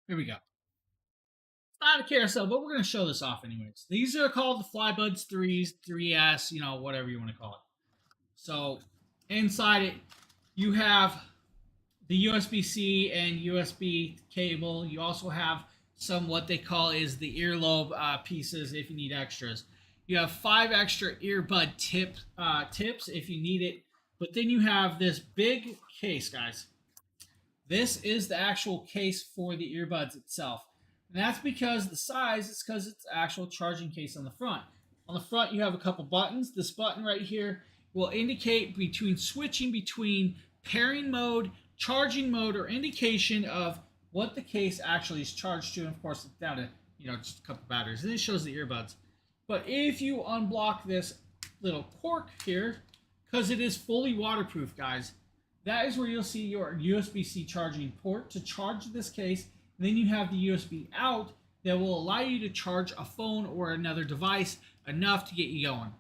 Here we go. It's not a carousel, but we're going to show this off anyways. These are called the Flybuds 3s, 3S, you know, whatever you want to call it. So inside it, you have the USB-C and USB cable. You also have some what they call is the earlobe pieces if you need extras. You have 5 extra earbud tips if you need it. But then you have this big case, guys. This is the actual case for the earbuds itself. And that's because the size is because it's actual charging case on the front. On the front, you have a couple buttons. This button right here will indicate switching between pairing mode, charging mode, or indication of what the case actually is charged to. And of course, it's down to, just a couple batteries. And it shows the earbuds. But if you unblock this little cork here, because it is fully waterproof, guys, that is where you'll see your USB-C charging port to charge this case. And then you have the USB out that will allow you to charge a phone or another device enough to get you going.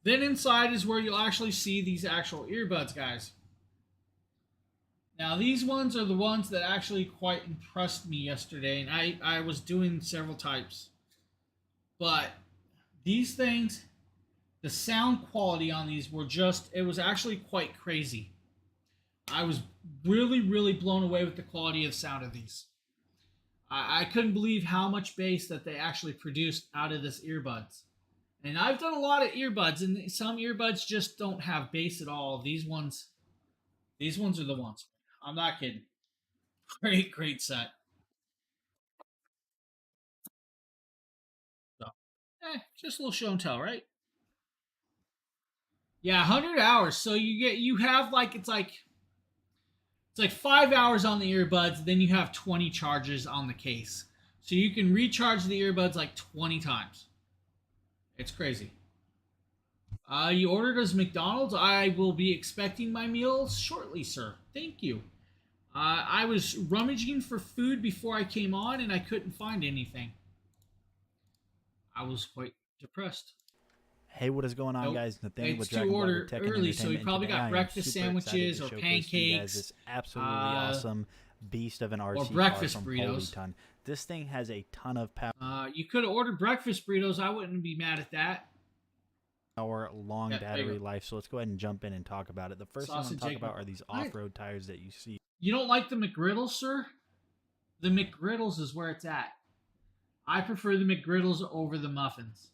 Then inside is where you'll actually see these actual earbuds, guys. Now these ones are the ones that actually quite impressed me yesterday, and I was doing several types. But these things, the sound quality on these it was actually quite crazy. I was really, really blown away with the quality of sound of these. I couldn't believe how much bass that they actually produced out of this earbuds. And I've done a lot of earbuds, and some earbuds just don't have bass at all. These ones are the ones. I'm not kidding. Great set. So, just a little show and tell, right? Yeah, 100 hours. So you have it's like 5 hours on the earbuds, then you have 20 charges on the case. So you can recharge the earbuds like 20 times. It's crazy. You ordered as McDonald's. I will be expecting my meals shortly, sir. Thank you. I was rummaging for food before I came on, and I couldn't find anything. I was quite depressed. Hey, what is going on, guys? Nathaniel with Dragon Ball Tech early, so you probably got breakfast sandwiches or pancakes. This absolutely awesome beast of an RC or breakfast car from burritos. Polyton. This thing has a ton of power. You could have ordered breakfast burritos. I wouldn't be mad at that. Our long battery life. So let's go ahead and jump in and talk about it. The first thing I want to talk about are these off-road tires that you see. You don't like the McGriddles, sir? The McGriddles is where it's at. I prefer the McGriddles over the muffins.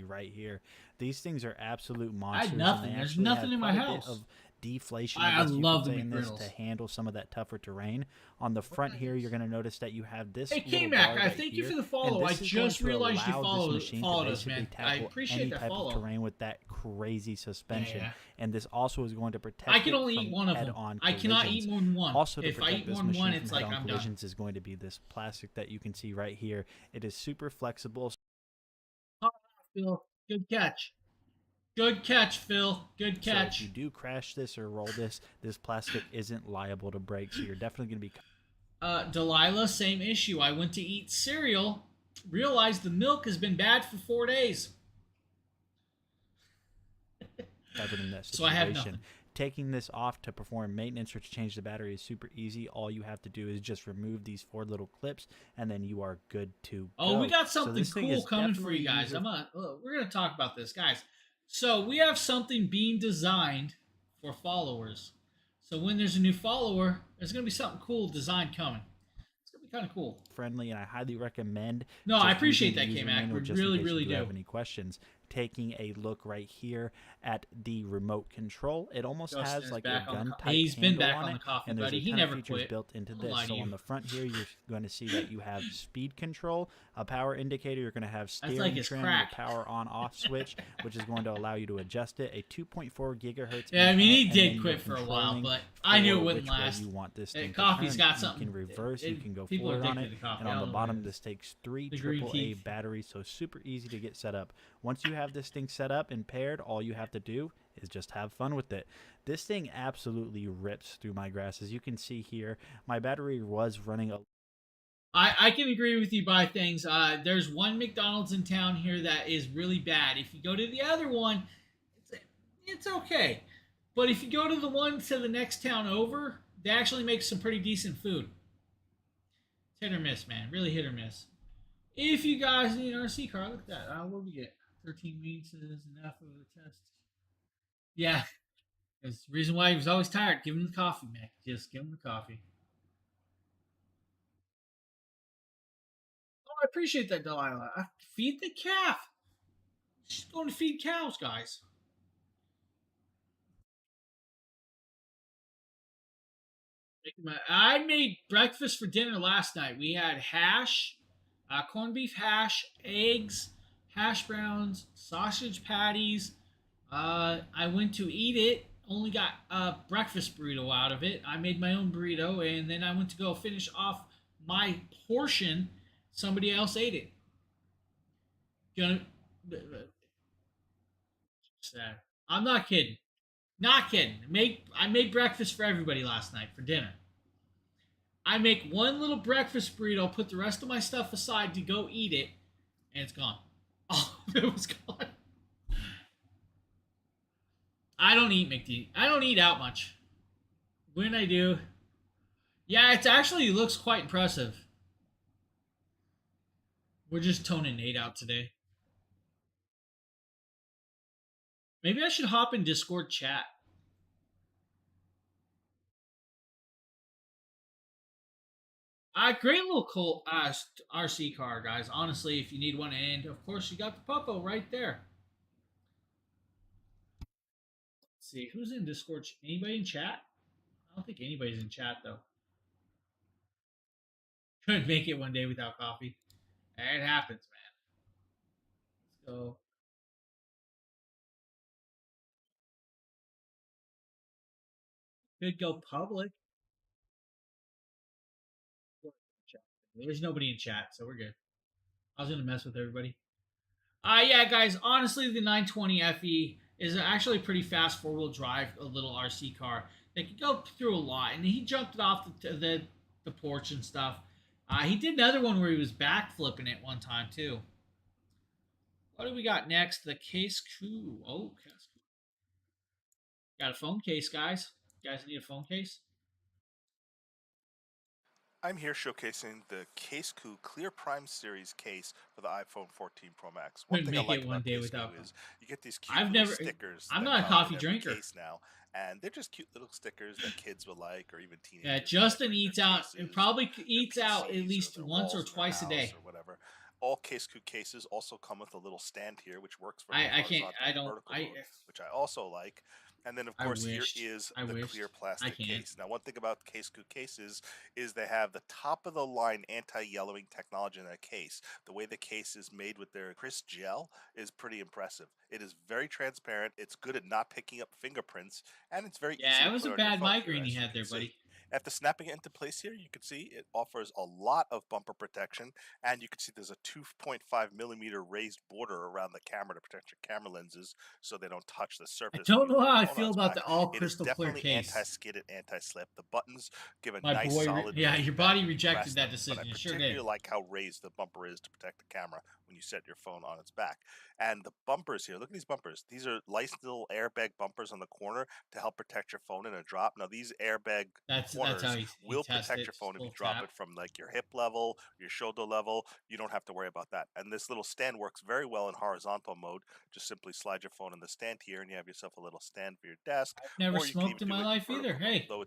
Right here, these things are absolute monsters. I had nothing. There's nothing in my house. Of deflation. I love the McGriddles to handle some of that tougher terrain. On the front here, you're going to notice that you have this. Hey, K-Mac, I thank you for the follow. I just realized you followed us, man. I appreciate that follow. Of terrain with that crazy suspension, and this also is going to protect. I can only eat one of them. I cannot eat more than one. Also, if I eat more than one, it's like I'm done. Is going to be this plastic that you can see right here. It is super flexible. Phil, good catch. Good catch, Phil. Good catch. So if you do crash this or roll this plastic isn't liable to break, so you're definitely going to be... Delilah, same issue. I went to eat cereal, realized the milk has been bad for 4 days. So I have nothing. Taking this off to perform maintenance or to change the battery is super easy. All you have to do is just remove these 4 little clips, and then you are good to go. We got something cool coming for you guys. We're going to talk about this, guys. So we have something being designed for followers. So when there's a new follower, there's going to be something cool designed coming. It's going to be kind of cool. Friendly, and I highly recommend. No, I appreciate that, K-Mac. We really do. Have any questions? Taking a look right here at the remote control, it almost has like a gun type. He's been back on the coffee, and there's buddy. a He ton never of features quit. built into this. So on the front here, you're going to see that you have speed control, a power indicator. You're going to have steering trim, a power on/off switch, which is going to allow you to adjust it. A 2.4 gigahertz. Yeah, I mean he did quit for a while, but I knew it wouldn't last. You want this coffee's got something. You can reverse. You can go forward on it. And on the bottom, this takes 3 AAA batteries, so super easy to get set up. Once you have this thing set up and paired, all you have to do is just have fun with it. This thing absolutely rips through my grass. As you can see here, my battery was running I can agree with you by things. There's one McDonald's in town here that is really bad. If you go to the other one, it's okay. But if you go to the one to the next town over, they actually make some pretty decent food. It's hit or miss, man. Really hit or miss. If you guys need an RC car, look at that. What do we get? 13 weeks is enough of a test. Yeah. That's the reason why he was always tired. Give him the coffee, man. Just give him the coffee. I appreciate that, Delilah. Feed the calf. She's going to feed cows, guys. I made breakfast for dinner last night. We had hash, corned beef hash, eggs, hash browns, sausage patties. I went to eat it. Only got a breakfast burrito out of it. I made my own burrito, and then I went to go finish off my portion. Somebody else ate it. Sad. I'm not kidding. Not kidding. I made breakfast for everybody last night for dinner. I make one little breakfast burrito, put the rest of my stuff aside to go eat it, and it's gone. Oh, it was gone. I don't eat McD. I don't eat out much. When I do, yeah, it actually looks quite impressive. We're just toning Nate out today. Maybe I should hop in Discord chat. Great little cool RC car, guys. Honestly, if you need one, and of course you got the Puppo right there. Let's see, who's in Discord? Anybody in chat? I don't think anybody's in chat though. Couldn't make it one day without coffee. It happens, man. Let's go. Could go public. There's nobody in chat, so we're good. I was gonna mess with everybody. Yeah, guys. Honestly, the 920 FE is actually a pretty fast four-wheel drive, a little RC car that can go through a lot. And he jumped it off the porch and stuff. He did another one where he was back flipping it one time too. What do we got next? The Case Coup. Oh, Case Coup. Got a phone case, guys. You guys need a phone case? I'm here showcasing the Case Coup Clear Prime Series case for the iPhone 14 Pro Max. One thing I like about Case Coup is you get these cute stickers. I'm not a coffee drinker. Case now, and they're just cute little stickers that kids will like, or even teenagers. Yeah, Justin eats out. It probably eats out at least once or twice a day. Or whatever. All Case Coup cases also come with a little stand here, which works for vertical mode, which I also like. And then, of course, here is the clear plastic case. Now, one thing about the Case Coup cases is they have the top-of-the-line anti-yellowing technology in that case. The way the case is made with their crisp gel is pretty impressive. It is very transparent. It's good at not picking up fingerprints, and it's very easy to put on your phone. Yeah, it was a bad migraine you had there, buddy. After snapping it into place here, you can see it offers a lot of bumper protection, and you can see there's a 2.5 millimeter raised border around the camera to protect your camera lenses so they don't touch the surface. I don't know how I feel about the all crystal clear case. It is definitely anti-skid and anti-slip. The buttons give a nice solid. Yeah, your body rejected that decision. But I sure did. particularly like how raised the bumper is to protect the camera when you set your phone on its back. And the bumpers here, look at these bumpers. These are nice little airbag bumpers on the corner to help protect your phone in a drop. Now, these airbag corners will protect your phone if you drop it from like your hip level, your shoulder level. You don't have to worry about that. And this little stand works very well in horizontal mode. Just simply slide your phone in the stand here, and you have yourself a little stand for your desk. I've never smoked in my life either. Hey, though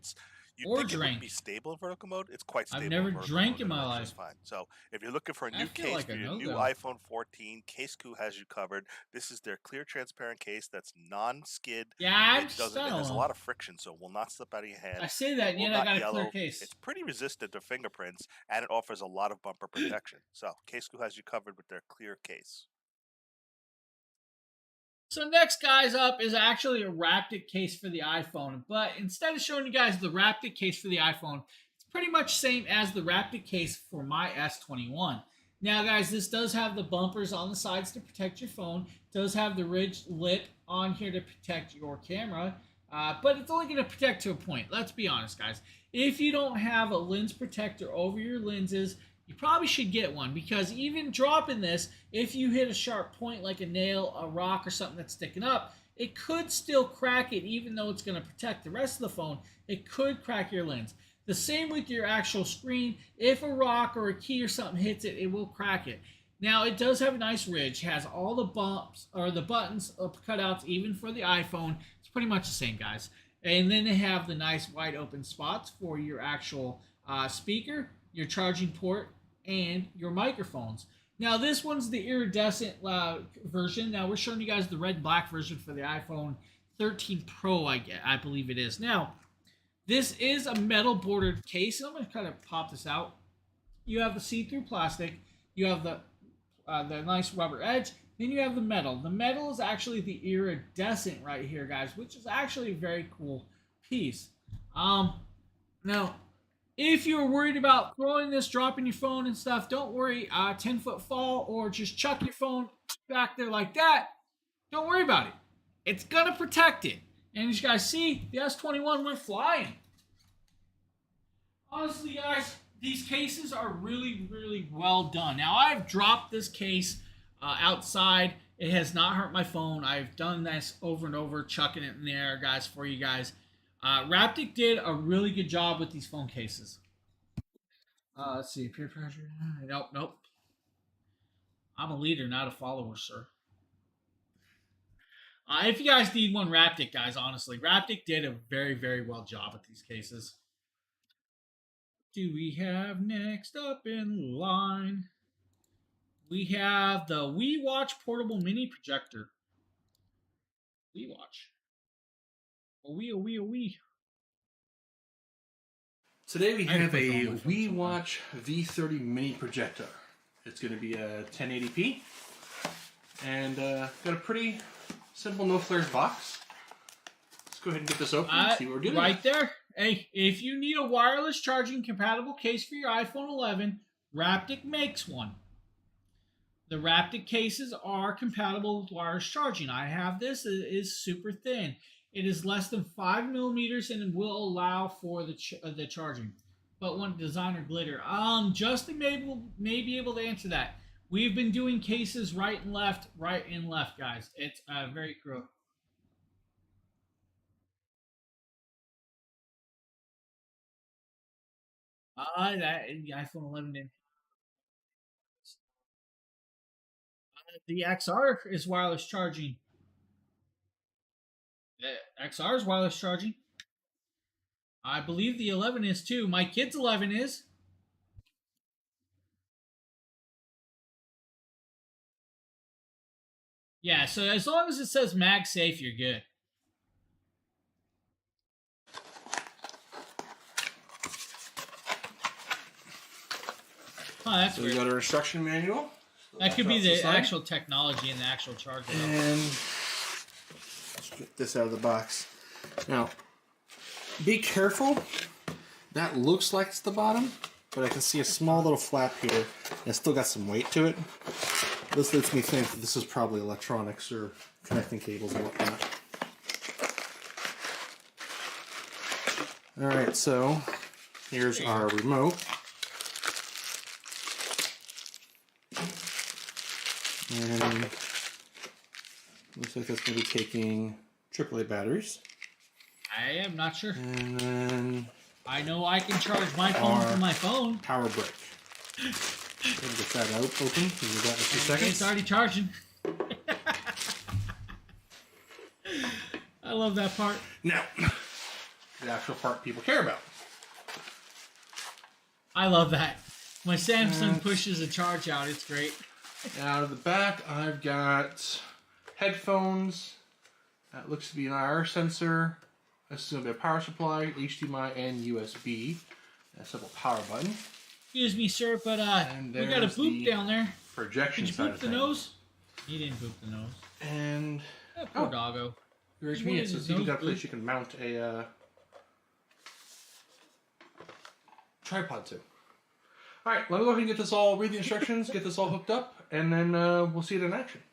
you think it would be stable in vertical mode, it's quite stable. I've never drank in my life. Fine. So if you're looking for a new case for your new iPhone 14, Case Coup has you covered. This is their clear, transparent case that's non-skid. Yeah, it has a lot of friction, so it will not slip out of your hand. I say that, and yet I got a clear case. It's pretty resistant to fingerprints, and it offers a lot of bumper protection. So Case Coup has you covered with their clear case. So next, guys, up is actually a Raptic case for the iPhone. But instead of showing you guys the Raptic case for the iPhone, it's pretty much same as the Raptic case for my S21. Now, guys, this does have the bumpers on the sides to protect your phone. It does have the ridged lip on here to protect your camera. But it's only going to protect to a point. Let's be honest, guys. If you don't have a lens protector over your lenses, you probably should get one, because even dropping this, if you hit a sharp point like a nail, a rock, or something that's sticking up, it could still crack it. Even though it's going to protect the rest of the phone, it could crack your lens. The same with your actual screen. If a rock or a key or something hits it, it will crack it. Now, it does have a nice ridge. It has all the bumps or the buttons cutouts, even for the iPhone. It's pretty much the same, guys. And then they have the nice wide open spots for your actual speaker, your charging port, and your microphones. Now this one's the iridescent version. Now we're showing you guys the red and black version for the iPhone 13 Pro, I believe it is. Now, this is a metal bordered case. I'm going to kind of pop this out. You have the see-through plastic. You have the nice rubber edge. Then you have the metal. The metal is actually the iridescent right here, guys, which is actually a very cool piece. Now, if you're worried about throwing this, dropping your phone and stuff, don't worry. 10-foot fall or just chuck your phone back there like that. Don't worry about it. It's going to protect it. And as you guys see, the S21 went flying. Honestly, guys, these cases are really, really well done. Now, I've dropped this case outside. It has not hurt my phone. I've done this over and over, chucking it in the air, guys, for you guys. Raptic did a really good job with these phone cases. Let's see, peer pressure. Nope. I'm a leader, not a follower, sir. If you guys need one, Raptic, guys, honestly. Raptic did a very, very well job with these cases. Do we have next up in line? We have the WeWatch Portable Mini Projector. WeWatch. We. Today we have a WeWatch V30 Mini Projector. It's going to be a 1080p. And got a pretty simple no flares box. Let's go ahead and get this open and see what we're doing. Right there. Hey, if you need a wireless charging compatible case for your iPhone 11, Raptic makes one. The Raptic cases are compatible with wireless charging. I have this. It is super thin. It is less than 5 millimeters and it will allow for the charging. But one designer glitter. Justin may be able to answer that. We've been doing cases right and left, guys. It's very cool. The iPhone 11 didn't. The XR is wireless charging. The XR is wireless charging. I believe the 11 is too. My kid's 11 is. Yeah, so as long as it says MagSafe, you're good. Oh, that's weird. We got our instruction manual. So that could be the actual technology and the actual charger. And let's get this out of the box. Now, be careful. That looks like it's the bottom, but I can see a small little flap here. And it's still got some weight to it. This lets me think that this is probably electronics or connecting cables and whatnot. Alright, so here's our remote. And looks like that's going to be taking AAA batteries. I am not sure. And then I know I can charge my phone from my phone. Power brick. Get that out open. Give me that in a few seconds. It's already charging. I love that part. Now, the actual part people care about. I love that. My Samsung pushes a charge out. It's great. Out of the back, I've got headphones. That looks to be an IR sensor. This is going to be a power supply, HDMI, and USB. A simple power button. Excuse me, sir, but we got a boop down there. Projection side of things. Did you boop the nose? He didn't boop the nose. And poor doggo. Very convenient. So you got a place you can mount a tripod to. All right, let me go ahead and get this all. Read the instructions. Get this all hooked up, and then we'll see it in action.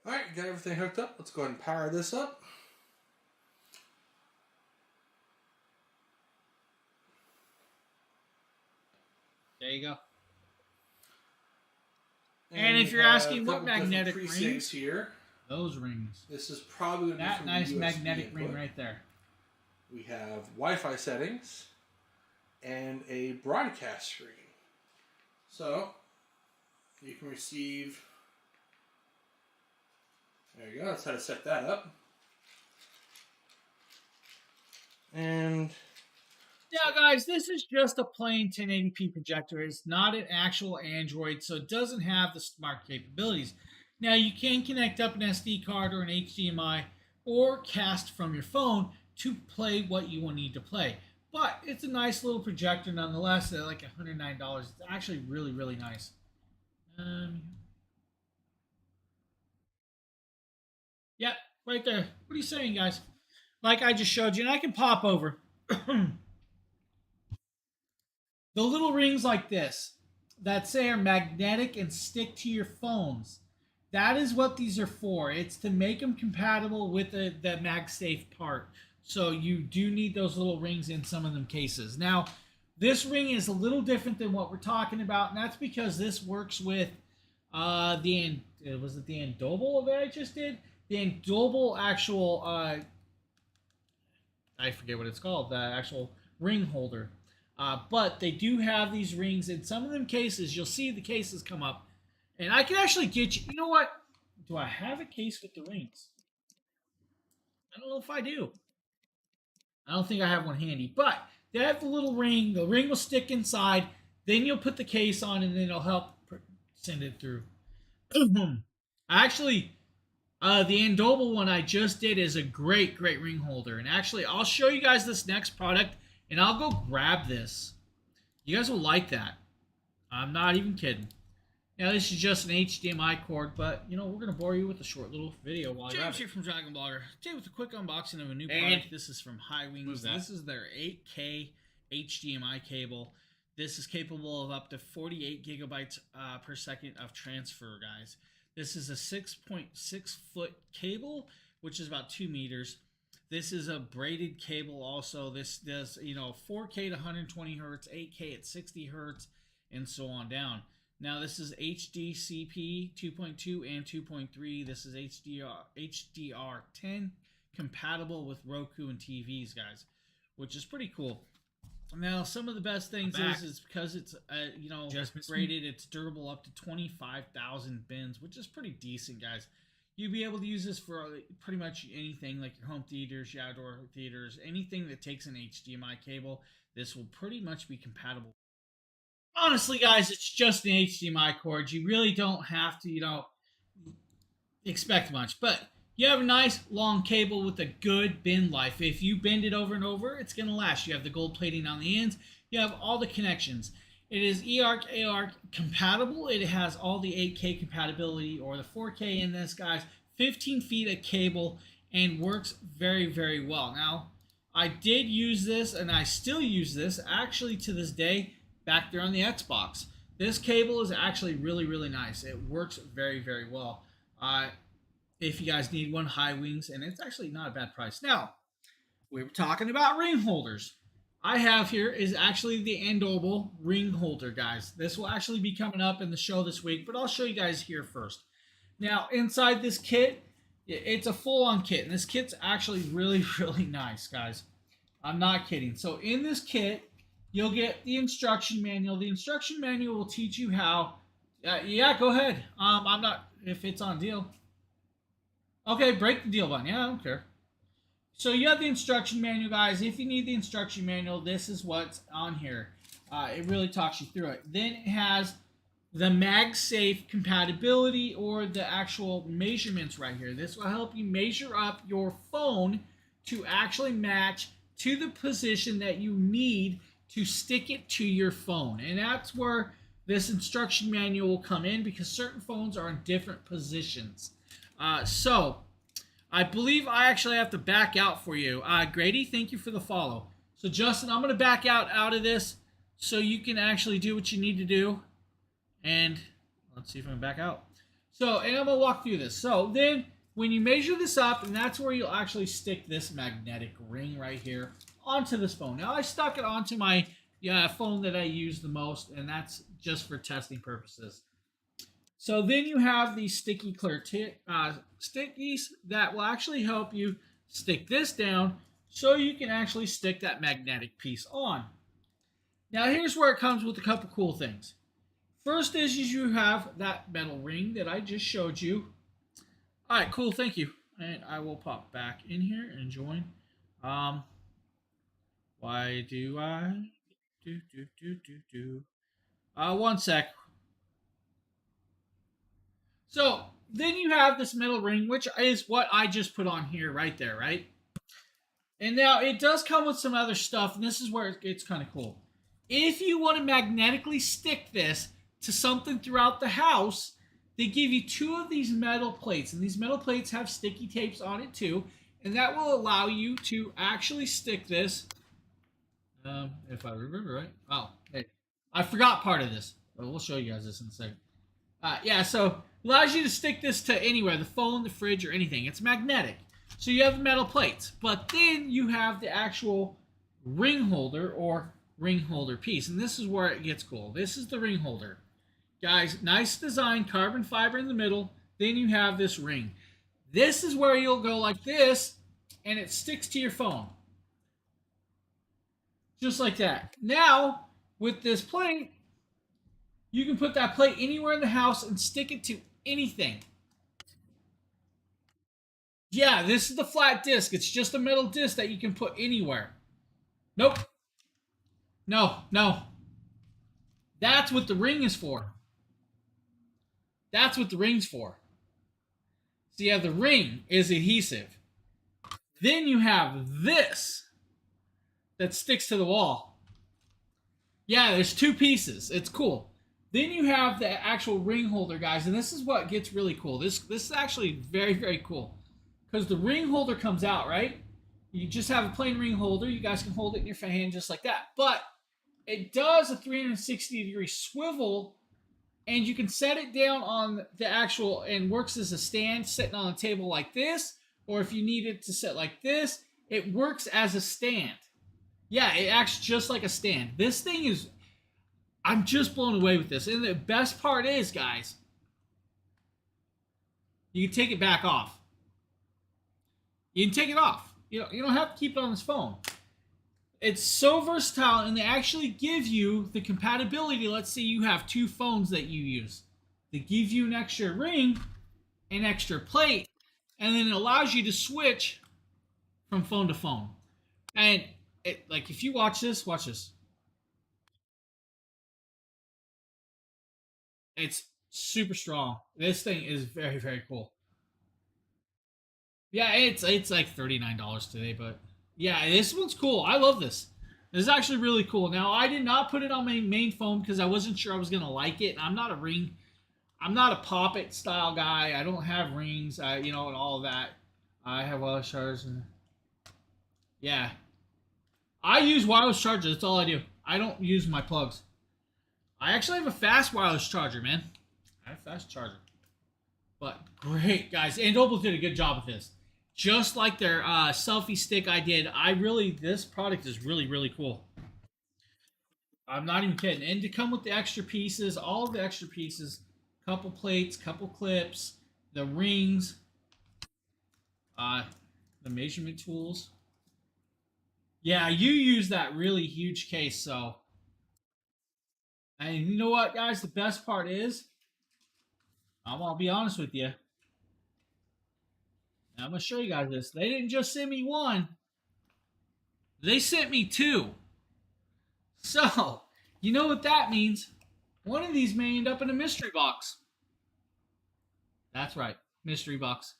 All right, got everything hooked up. Let's go ahead and power this up. There you go. And if you're asking what magnetic rings here, those rings. This is probably going to be that nice magnetic ring right there. We have Wi-Fi settings and a broadcast screen. So you can receive. There you go. That's how to set that up. And Now, guys, this is just a plain 1080p projector. It's not an actual Android, so it doesn't have the smart capabilities. Now, you can connect up an SD card or an HDMI or cast from your phone to play what you will need to play. But it's a nice little projector nonetheless at like $109. It's actually really, really nice. Yeah, right there. What are you saying, guys? Like I just showed you, and I can pop over. The little rings like this that say are magnetic and stick to your phones. That is what these are for. It's to make them compatible with the MagSafe part. So you do need those little rings in some of them cases. Now, this ring is a little different than what we're talking about, and that's because this works with was it the Andobel that I just did? The Andobel actual, I forget what it's called, the actual ring holder. But they do have these rings. In some of them cases, you'll see the cases come up. And I can actually get you... You know what? Do I have a case with the rings? I don't know if I do. I don't think I have one handy. But they have the little ring. The ring will stick inside. Then you'll put the case on, and then it'll help send it through. Actually, the Andobel one I just did is a great, great ring holder. And actually, I'll show you guys this next product. And I'll go grab this. You guys will like that. I'm not even kidding. Now, this is just an HDMI cord, but, you know, we're going to bore you with a short little video while you're James here from Dragon Blogger. Today with a quick unboxing of a new product. This is from Hiwings. This is their 8K HDMI cable. This is capable of up to 48 gigabytes per second of transfer, guys. This is a 6.6 foot cable, which is about 2 meters. This is a braided cable also. This does, 4K to 120 hertz, 8K at 60 hertz, and so on down. Now, this is HDCP 2.2 and 2.3. This is HDR10, compatible with Roku and TVs, guys, which is pretty cool. Now, some of the best things is because it's, braided, it's durable up to 25,000 bins, which is pretty decent, guys. You'll be able to use this for pretty much anything, like your home theaters, your outdoor theaters, anything that takes an HDMI cable. This will pretty much be compatible. Honestly, guys, it's just an HDMI cord. You really don't have to, expect much. But you have a nice long cable with a good bend life. If you bend it over and over, it's going to last. You have the gold plating on the ends. You have all the connections. It is eARC, ARC compatible. It has all the 8K compatibility or the 4K in this, guys. 15 feet of cable and works very, very well. Now, I did use this and I still use this actually to this day back there on the Xbox. This cable is actually really, really nice. It works very, very well. If you guys need one, Hiwings, and it's actually not a bad price. Now, we were talking about ring holders. I have here is actually the Andobel ring holder, guys. This will actually be coming up in the show this week, but I'll show you guys here first. Now, inside this kit, it's a full-on kit, and this kit's actually really, really nice, guys. I'm not kidding. So in this kit, you'll get the instruction manual. The instruction manual will teach you how... yeah, go ahead. I'm not... If it's on deal. Okay, break the deal button. Yeah, I don't care. So you have the instruction manual, guys. If you need the instruction manual, this is what's on here. It really talks you through it. Then it has the MagSafe compatibility or the actual measurements right here. This will help you measure up your phone to actually match to the position that you need to stick it to your phone. And that's where this instruction manual will come in because certain phones are in different positions. So I believe I actually have to back out for you. Grady, thank you for the follow. So, Justin, I'm going to back out of this so you can actually do what you need to do. And let's see if I can back out. So, and I'm going to walk through this. So, then when you measure this up, and that's where you'll actually stick this magnetic ring right here onto this phone. Now, I stuck it onto my phone that I use the most, and that's just for testing purposes. So then you have these sticky clear stickies that will actually help you stick this down so you can actually stick that magnetic piece on. Now here's where it comes with a couple cool things. First is you have that metal ring that I just showed you. All right, cool, thank you. And I will pop back in here and join. Why do I do? One sec. So then you have this metal ring, which is what I just put on here right there, right? And now it does come with some other stuff, and this is where it gets kind of cool. If you want to magnetically stick this to something throughout the house, they give you 2 of these metal plates, and these metal plates have sticky tapes on it too, and that will allow you to actually stick this, if I remember right. Oh, hey, I forgot part of this. Well, we'll show you guys this in a second. Yeah, so allows you to stick this to anywhere, the phone, the fridge, or anything. It's magnetic. So you have metal plates, but then you have the actual ring holder or ring holder piece, and this is where it gets cool. This is the ring holder. Guys, nice design, carbon fiber in the middle, then you have this ring. This is where you'll go like this, and it sticks to your phone. Just like that. Now, with this plate, you can put that plate anywhere in the house and stick it to anything. Yeah, this is the flat disc. It's just a metal disc that you can put anywhere. Nope. No. That's what the ring is for. That's what the ring's for. So you have the ring is adhesive. Then you have this that sticks to the wall. Yeah, there's 2 pieces. It's cool. Then you have the actual ring holder, guys, and this is what gets really cool. This is actually very, very cool. Because the ring holder comes out, right? You just have a plain ring holder. You guys can hold it in your hand just like that. But it does a 360-degree swivel, and you can set it down on the actual, and works as a stand sitting on a table like this, or if you need it to sit like this, it works as a stand. Yeah, it acts just like a stand. This thing is, I'm just blown away with this. And the best part is, guys, you can take it back off. You can take it off. You don't have to keep it on this phone. It's so versatile, and they actually give you the compatibility. Let's say you have 2 phones that you use. They give you an extra ring, an extra plate, and then it allows you to switch from phone to phone. And like if you watch this. It's super strong. This thing is very, very cool. Yeah, it's like $39 today, but yeah, this one's cool. I love this. This is actually really cool. Now, I did not put it on my main phone because I wasn't sure I was gonna like it. I'm not a pop-it style guy. I don't have rings, and all of that. I have wireless chargers. Yeah, I use wireless charger. That's all I do. I don't use my plugs. I actually have a fast wireless charger, man. I have a fast charger. But great, guys. And Opal did a good job with this. Just like their selfie stick I did. This product is really, really cool. I'm not even kidding. And to come with the extra pieces, all of the extra pieces, couple plates, couple clips, the rings, the measurement tools. Yeah, you use that really huge case, so. And you know what, guys? The best part is, I'm going to be honest with you. I'm going to show you guys this. They didn't just send me 1. They sent me 2. So, you know what that means? One of these may end up in a mystery box. That's right. Mystery box.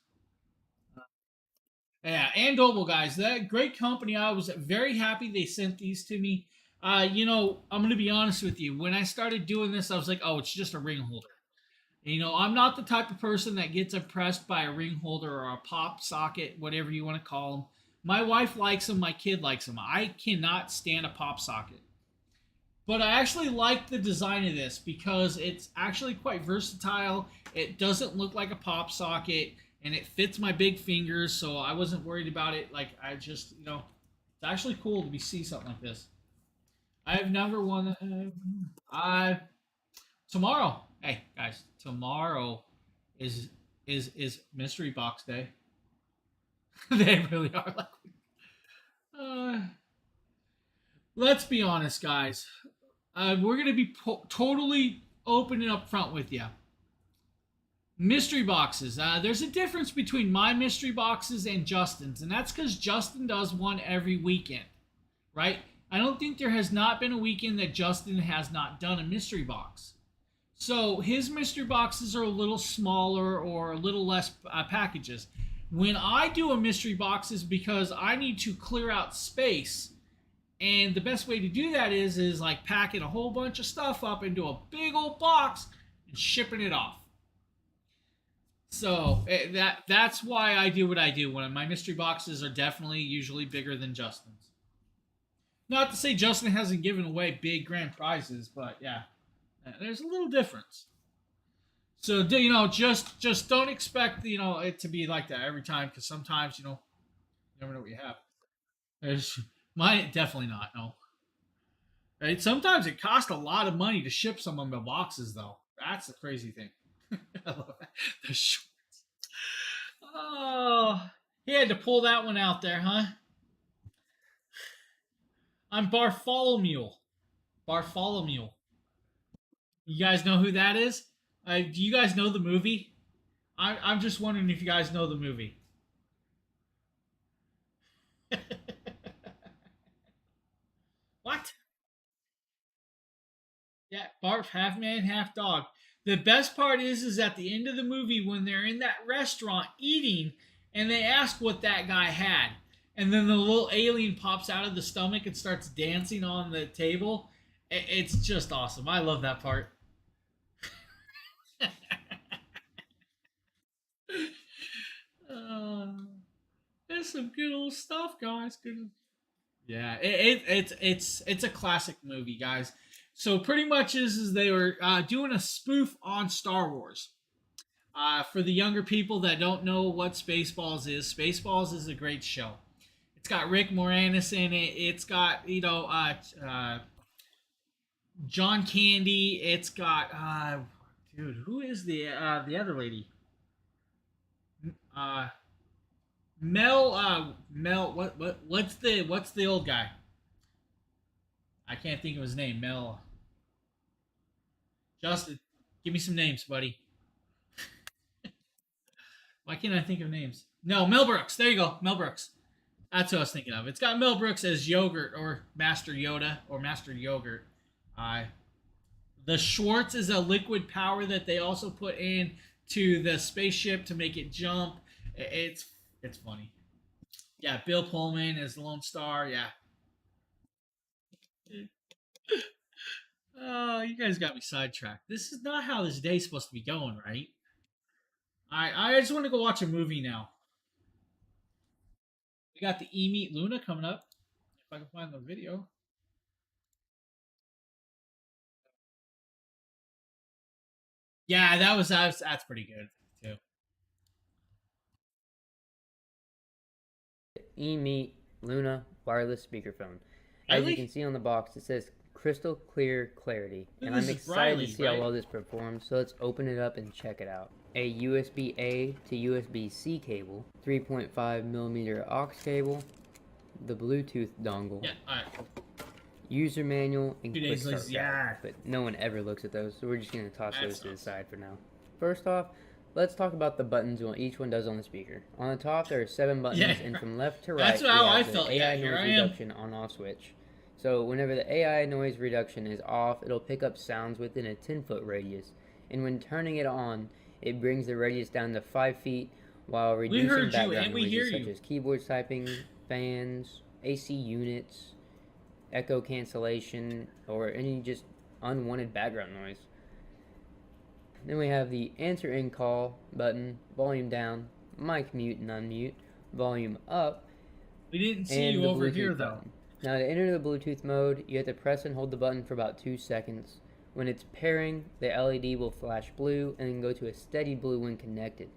Yeah, and Opal, guys. That great company. I was very happy they sent these to me. I'm going to be honest with you. When I started doing this, I was like, oh, it's just a ring holder. I'm not the type of person that gets impressed by a ring holder or a pop socket, whatever you want to call them. My wife likes them. My kid likes them. I cannot stand a pop socket. But I actually like the design of this because it's actually quite versatile. It doesn't look like a pop socket, and it fits my big fingers, so I wasn't worried about it. Like, I just, it's actually cool to see something like this. I've never won. Tomorrow. Hey, guys, tomorrow is mystery box day. They really are. Let's be honest, guys. We're going to be totally open and upfront with you. Mystery boxes. There's a difference between my mystery boxes and Justin's, and that's because Justin does one every weekend. right? I don't think there has not been a weekend that Justin has not done a mystery box. So his mystery boxes are a little smaller or a little less packages. When I do a mystery box is because I need to clear out space. And the best way to do that is like packing a whole bunch of stuff up into a big old box and shipping it off. So that's why I do what I do. When my mystery boxes are definitely usually bigger than Justin's. Not to say Justin hasn't given away big grand prizes, but yeah, there's a little difference. So just don't expect it to be like that every time, because sometimes you never know what you have. There's mine definitely not, no. Right? Sometimes it costs a lot of money to ship some of my boxes, though. That's the crazy thing. I love that. The shorts. Oh, he had to pull that one out there, huh? I'm Bartholomew. Bartholomew. You guys know who that is? Do you guys know the movie? I'm just wondering if you guys know the movie. What? Yeah, Barf, half man, half dog. The best part is at the end of the movie when they're in that restaurant eating and they ask what that guy had. And then the little alien pops out of the stomach and starts dancing on the table. It's just awesome. I love that part. There's some good old stuff, guys. Good. Yeah, it's a classic movie, guys. So pretty much is they were doing a spoof on Star Wars. For the younger people that don't know what Spaceballs is a great show. It's got Rick Moranis in it. It's got John Candy. It's got dude, who is the other lady? Mel. What's the old guy? I can't think of his name. Mel. Justin, give me some names, buddy. Why can't I think of names? No, Mel Brooks. There you go, Mel Brooks. That's what I was thinking of. It's got Mel Brooks as Yogurt or Master Yoda or Master Yogurt. The Schwartz is a liquid power that they also put in to the spaceship to make it jump. It's funny. Yeah, Bill Pullman as the Lone Star. Yeah. Oh, you guys got me sidetracked. This is not how this day's supposed to be going, right? I just want to go watch a movie now. We got the Meet Luna coming up. If I can find the video. Yeah, that's pretty good too. Meet Luna wireless speakerphone. As you can see on the box, it says crystal clear clarity, and I'm excited to see how well this performs. So let's open it up and check it out. A USB-A to USB-C cable, 3.5mm aux cable, the Bluetooth dongle, user manual, and quick start guide. But no one ever looks at those, so we're just going to toss those to the side for now. First off, let's talk about the buttons and what each one does on the speaker. On the top, there are 7 buttons, and from left to right, we have the AI noise reduction on-off switch. So whenever the AI noise reduction is off, it'll pick up sounds within a 10-foot radius, and when turning it on, it brings the radius down to 5 feet while reducing background noises such as keyboard typing, fans, AC units, echo cancellation, or any just unwanted background noise. Then we have the answer in call button, volume down, mic mute and unmute, volume up. We didn't see you over here though. Now to enter the Bluetooth mode, you have to press and hold the button for about 2 seconds. When it's pairing, the LED will flash blue and then go to a steady blue when connected.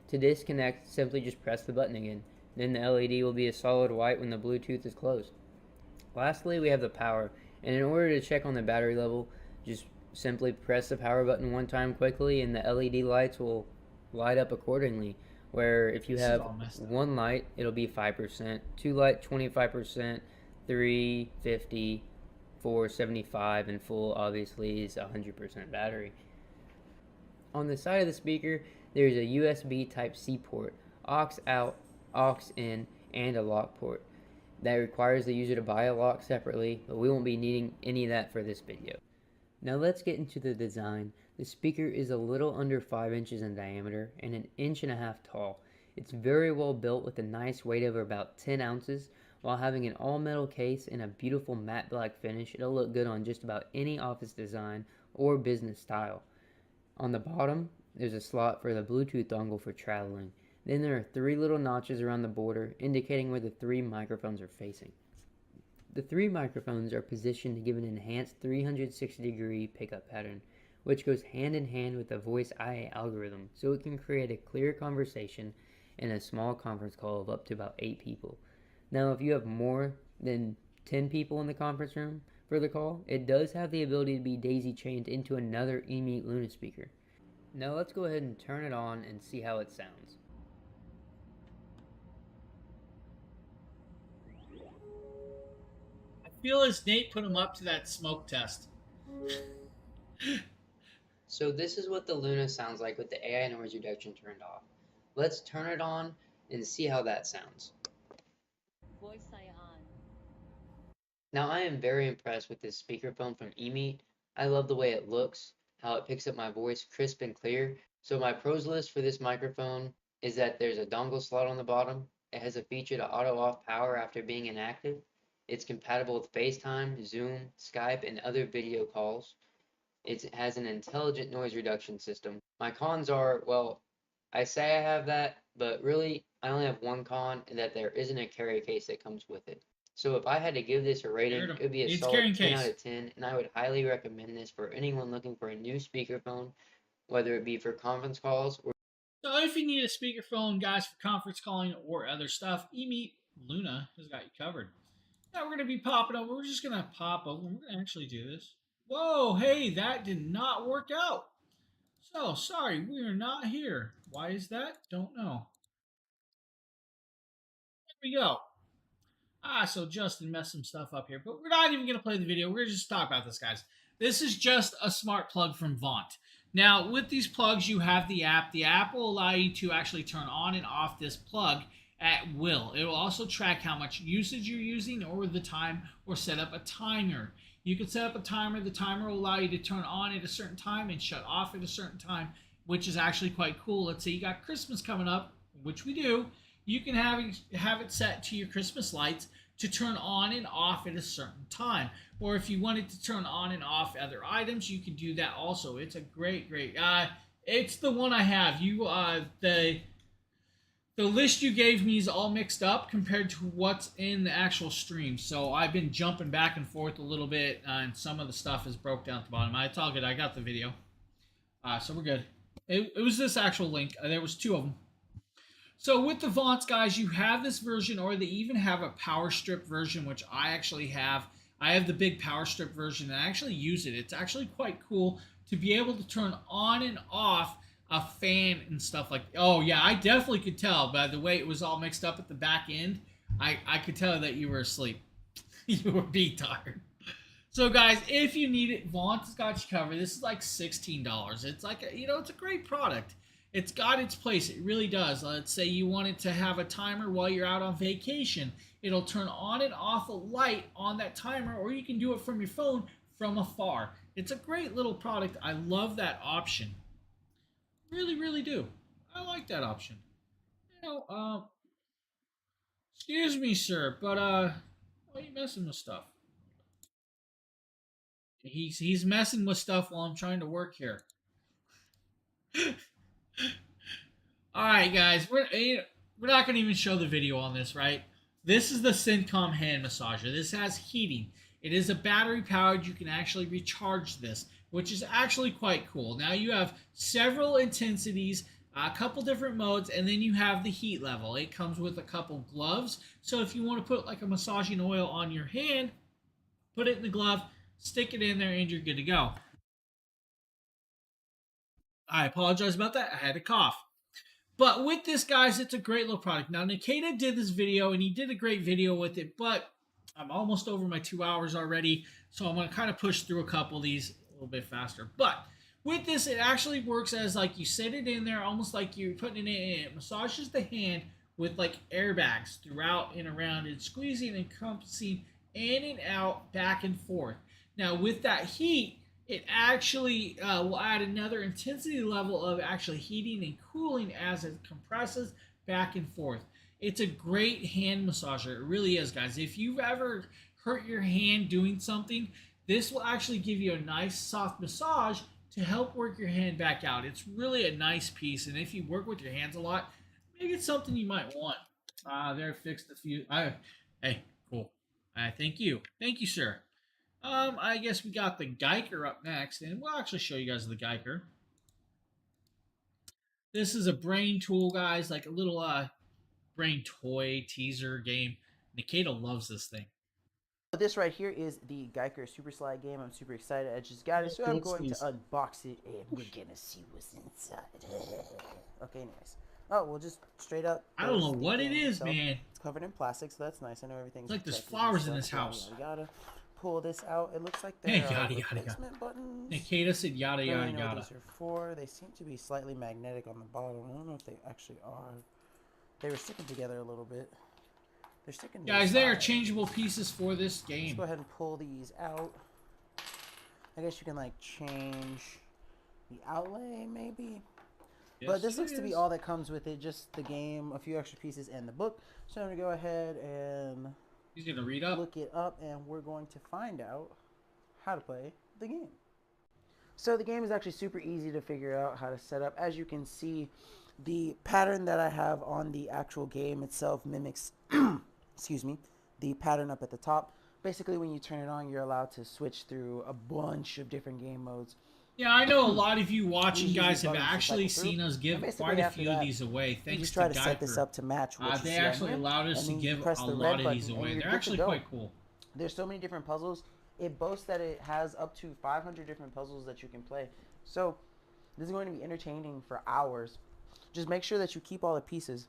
To disconnect, simply just press the button again. Then the LED will be a solid white when the Bluetooth is closed. Lastly, we have the power, and in order to check on the battery level, just simply press the power button one time quickly and the LED lights will light up accordingly. Where if you have one light, it'll be 5%, 2 light, 25%, 3, 50, 4, 75, and full obviously is 100% battery. On the side of the speaker, there's a USB Type-C port, aux out, aux in, and a lock port. That requires the user to buy a lock separately, but we won't be needing any of that for this video. Now let's get into the design. The speaker is a little under 5 inches in diameter and 1.5 inches tall. It's very well built with a nice weight of about 10 ounces. While having an all metal case and a beautiful matte black finish, it'll look good on just about any office design or business style. On the bottom, there's a slot for the Bluetooth dongle for traveling. Then there are 3 little notches around the border indicating where the 3 microphones are facing. The 3 microphones are positioned to give an enhanced 360-degree pickup pattern, which goes hand in hand with the voice IA algorithm, so it can create a clear conversation in a small conference call of up to about 8 people. Now, if you have more than 10 people in the conference room for the call, it does have the ability to be daisy-chained into another eMeet Luna speaker. Now let's go ahead and turn it on and see how it sounds. I feel as Nate put him up to that smoke test. So this is what the Luna sounds like with the AI noise reduction turned off. Let's turn it on and see how that sounds. Voice IA on. Now I am very impressed with this speakerphone from eMeet. I love the way it looks, how it picks up my voice crisp and clear. So my pros list for this microphone is that there's a dongle slot on the bottom. It has a feature to auto off power after being inactive. It's compatible with FaceTime, Zoom, Skype, and other video calls. It has an intelligent noise reduction system. My cons are, well, I say I have that, but really I only have one con, and that there isn't a carry case that comes with it. So if I had to give this a rating, it would be a solid 10 out of 10, and I would highly recommend this for anyone looking for a new speakerphone, whether it be for conference calls or... So if you need a speakerphone, guys, for conference calling or other stuff, eMeet Luna has got you covered. Now we're going to be popping over. We're just going to pop over. We're going to actually do this. Whoa, hey, that did not work out. So, sorry, we are not here. Why is that? Don't know. There we go. So Justin messed some stuff up here, but we're not even going to play the video. We're going to just talk about this, guys. This is just a smart plug from Vaunt. Now, with these plugs, you have the app. The app will allow you to actually turn on and off this plug at will. It will also track how much usage you're using over the time, or set up a timer. You can set up a timer. The timer will allow you to turn on at a certain time and shut off at a certain time, which is actually quite cool. Let's say you got Christmas coming up, which we do. You can have it set to your Christmas lights to turn on and off at a certain time. Or if you wanted to turn on and off other items, you can do that also. It's a great, it's the one I have. The list you gave me is all mixed up compared to what's in the actual stream. So I've been jumping back and forth a little bit, and some of the stuff is broke down at the bottom. It's all good. I got the video. So we're good. It was this actual link. There was 2 of them. So with the Vaunts, guys, you have this version, or they even have a power strip version, which I actually have. I have the big power strip version, and I actually use it. It's actually quite cool to be able to turn on and off a fan and stuff like that. Oh yeah, I definitely could tell by the way it was all mixed up at the back end. I could tell that you were asleep. You were beat tired. So guys, if you need it, Vaught's got you covered. This is like $16. It's like it's a great product. It's got its place. It really does. Let's say you wanted to have a timer while you're out on vacation. It'll turn on and off a light on that timer, or you can do it from your phone from afar. It's a great little product. I love that option. Really, really do. I like that option. Excuse me, sir, but why are you messing with stuff? He's messing with stuff while I'm trying to work here. All right, guys, we're not going to even show the video on this, right? This is the Syncom hand massager. This has heating. It is a battery powered. You can actually recharge this, which is actually quite cool. Now you have several intensities, a couple different modes, and then you have the heat level. It comes with a couple gloves. So if you want to put like a massaging oil on your hand, put it in the glove, stick it in there, and you're good to go. I apologize about that. I had a cough. But with this, guys, it's a great little product. Now, Nikita did this video, and he did a great video with it, but I'm almost over my 2 hours already, so I'm going to kind of push through a couple of these a little bit faster. But with this, it actually works as like you set it in there, almost like you're putting it in. It massages the hand with like airbags throughout and around and squeezing and encompassing in and out, back and forth. Now with that heat, it actually will add another intensity level of actually heating and cooling as it compresses back and forth. It's a great hand massager. It really is, guys. If you've ever hurt your hand doing something, this will actually give you a nice soft massage to help work your hand back out. It's really a nice piece, and if you work with your hands a lot, maybe it's something you might want. There, fixed a few. Hey, cool. Thank you, sir. I guess we got the Geiger up next, and we'll actually show you guys the Geiger. This is a brain tool, guys, like a little brain toy teaser game. Nikita loves this thing. This right here is the Geiger Super Slide game. I'm super excited. I just got it, so I'm going to unbox it, and we're gonna see what's inside. Okay, anyways. Oh, we'll just straight up. I don't know what it is, man. It's covered in plastic, so that's nice. I know everything's like there's flowers in this house. Yada. Pull this out. It looks like there are replacement buttons. Nikita said yada yada yada. These are for. They seem to be slightly magnetic on the bottom. I don't know if they actually are. They were sticking together a little bit. They're sticking. Guys, they are changeable pieces for this game. Let's go ahead and pull these out. I guess you can like change the outlay, maybe. Yes, but this looks to be all that comes with it. Just the game, a few extra pieces, and the book. So I'm gonna go ahead and he's gonna read up. Look it up, and we're going to find out how to play the game. So the game is actually super easy to figure out how to set up. As you can see, the pattern that I have on the actual game itself mimics, excuse me, the pattern up at the top. Basically, when you turn it on, you're allowed to switch through a bunch of different game modes. Yeah, I know a lot of you watching guys have actually seen us give quite a few of these away. Thanks to Geiger. Try to set this up to match what you they actually allowed us to give a lot of these away. They're actually quite cool. There's so many different puzzles. It boasts that it has up to 500 different puzzles that you can play. So this is going to be entertaining for hours. Just make sure that you keep all the pieces.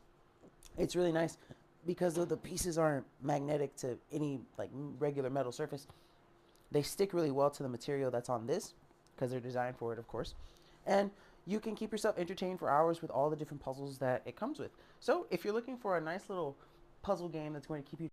It's really nice because though the pieces aren't magnetic to any like regular metal surface, they stick really well to the material that's on this because they're designed for it, of course. And you can keep yourself entertained for hours with all the different puzzles that it comes with. So if you're looking for a nice little puzzle game that's going to keep you...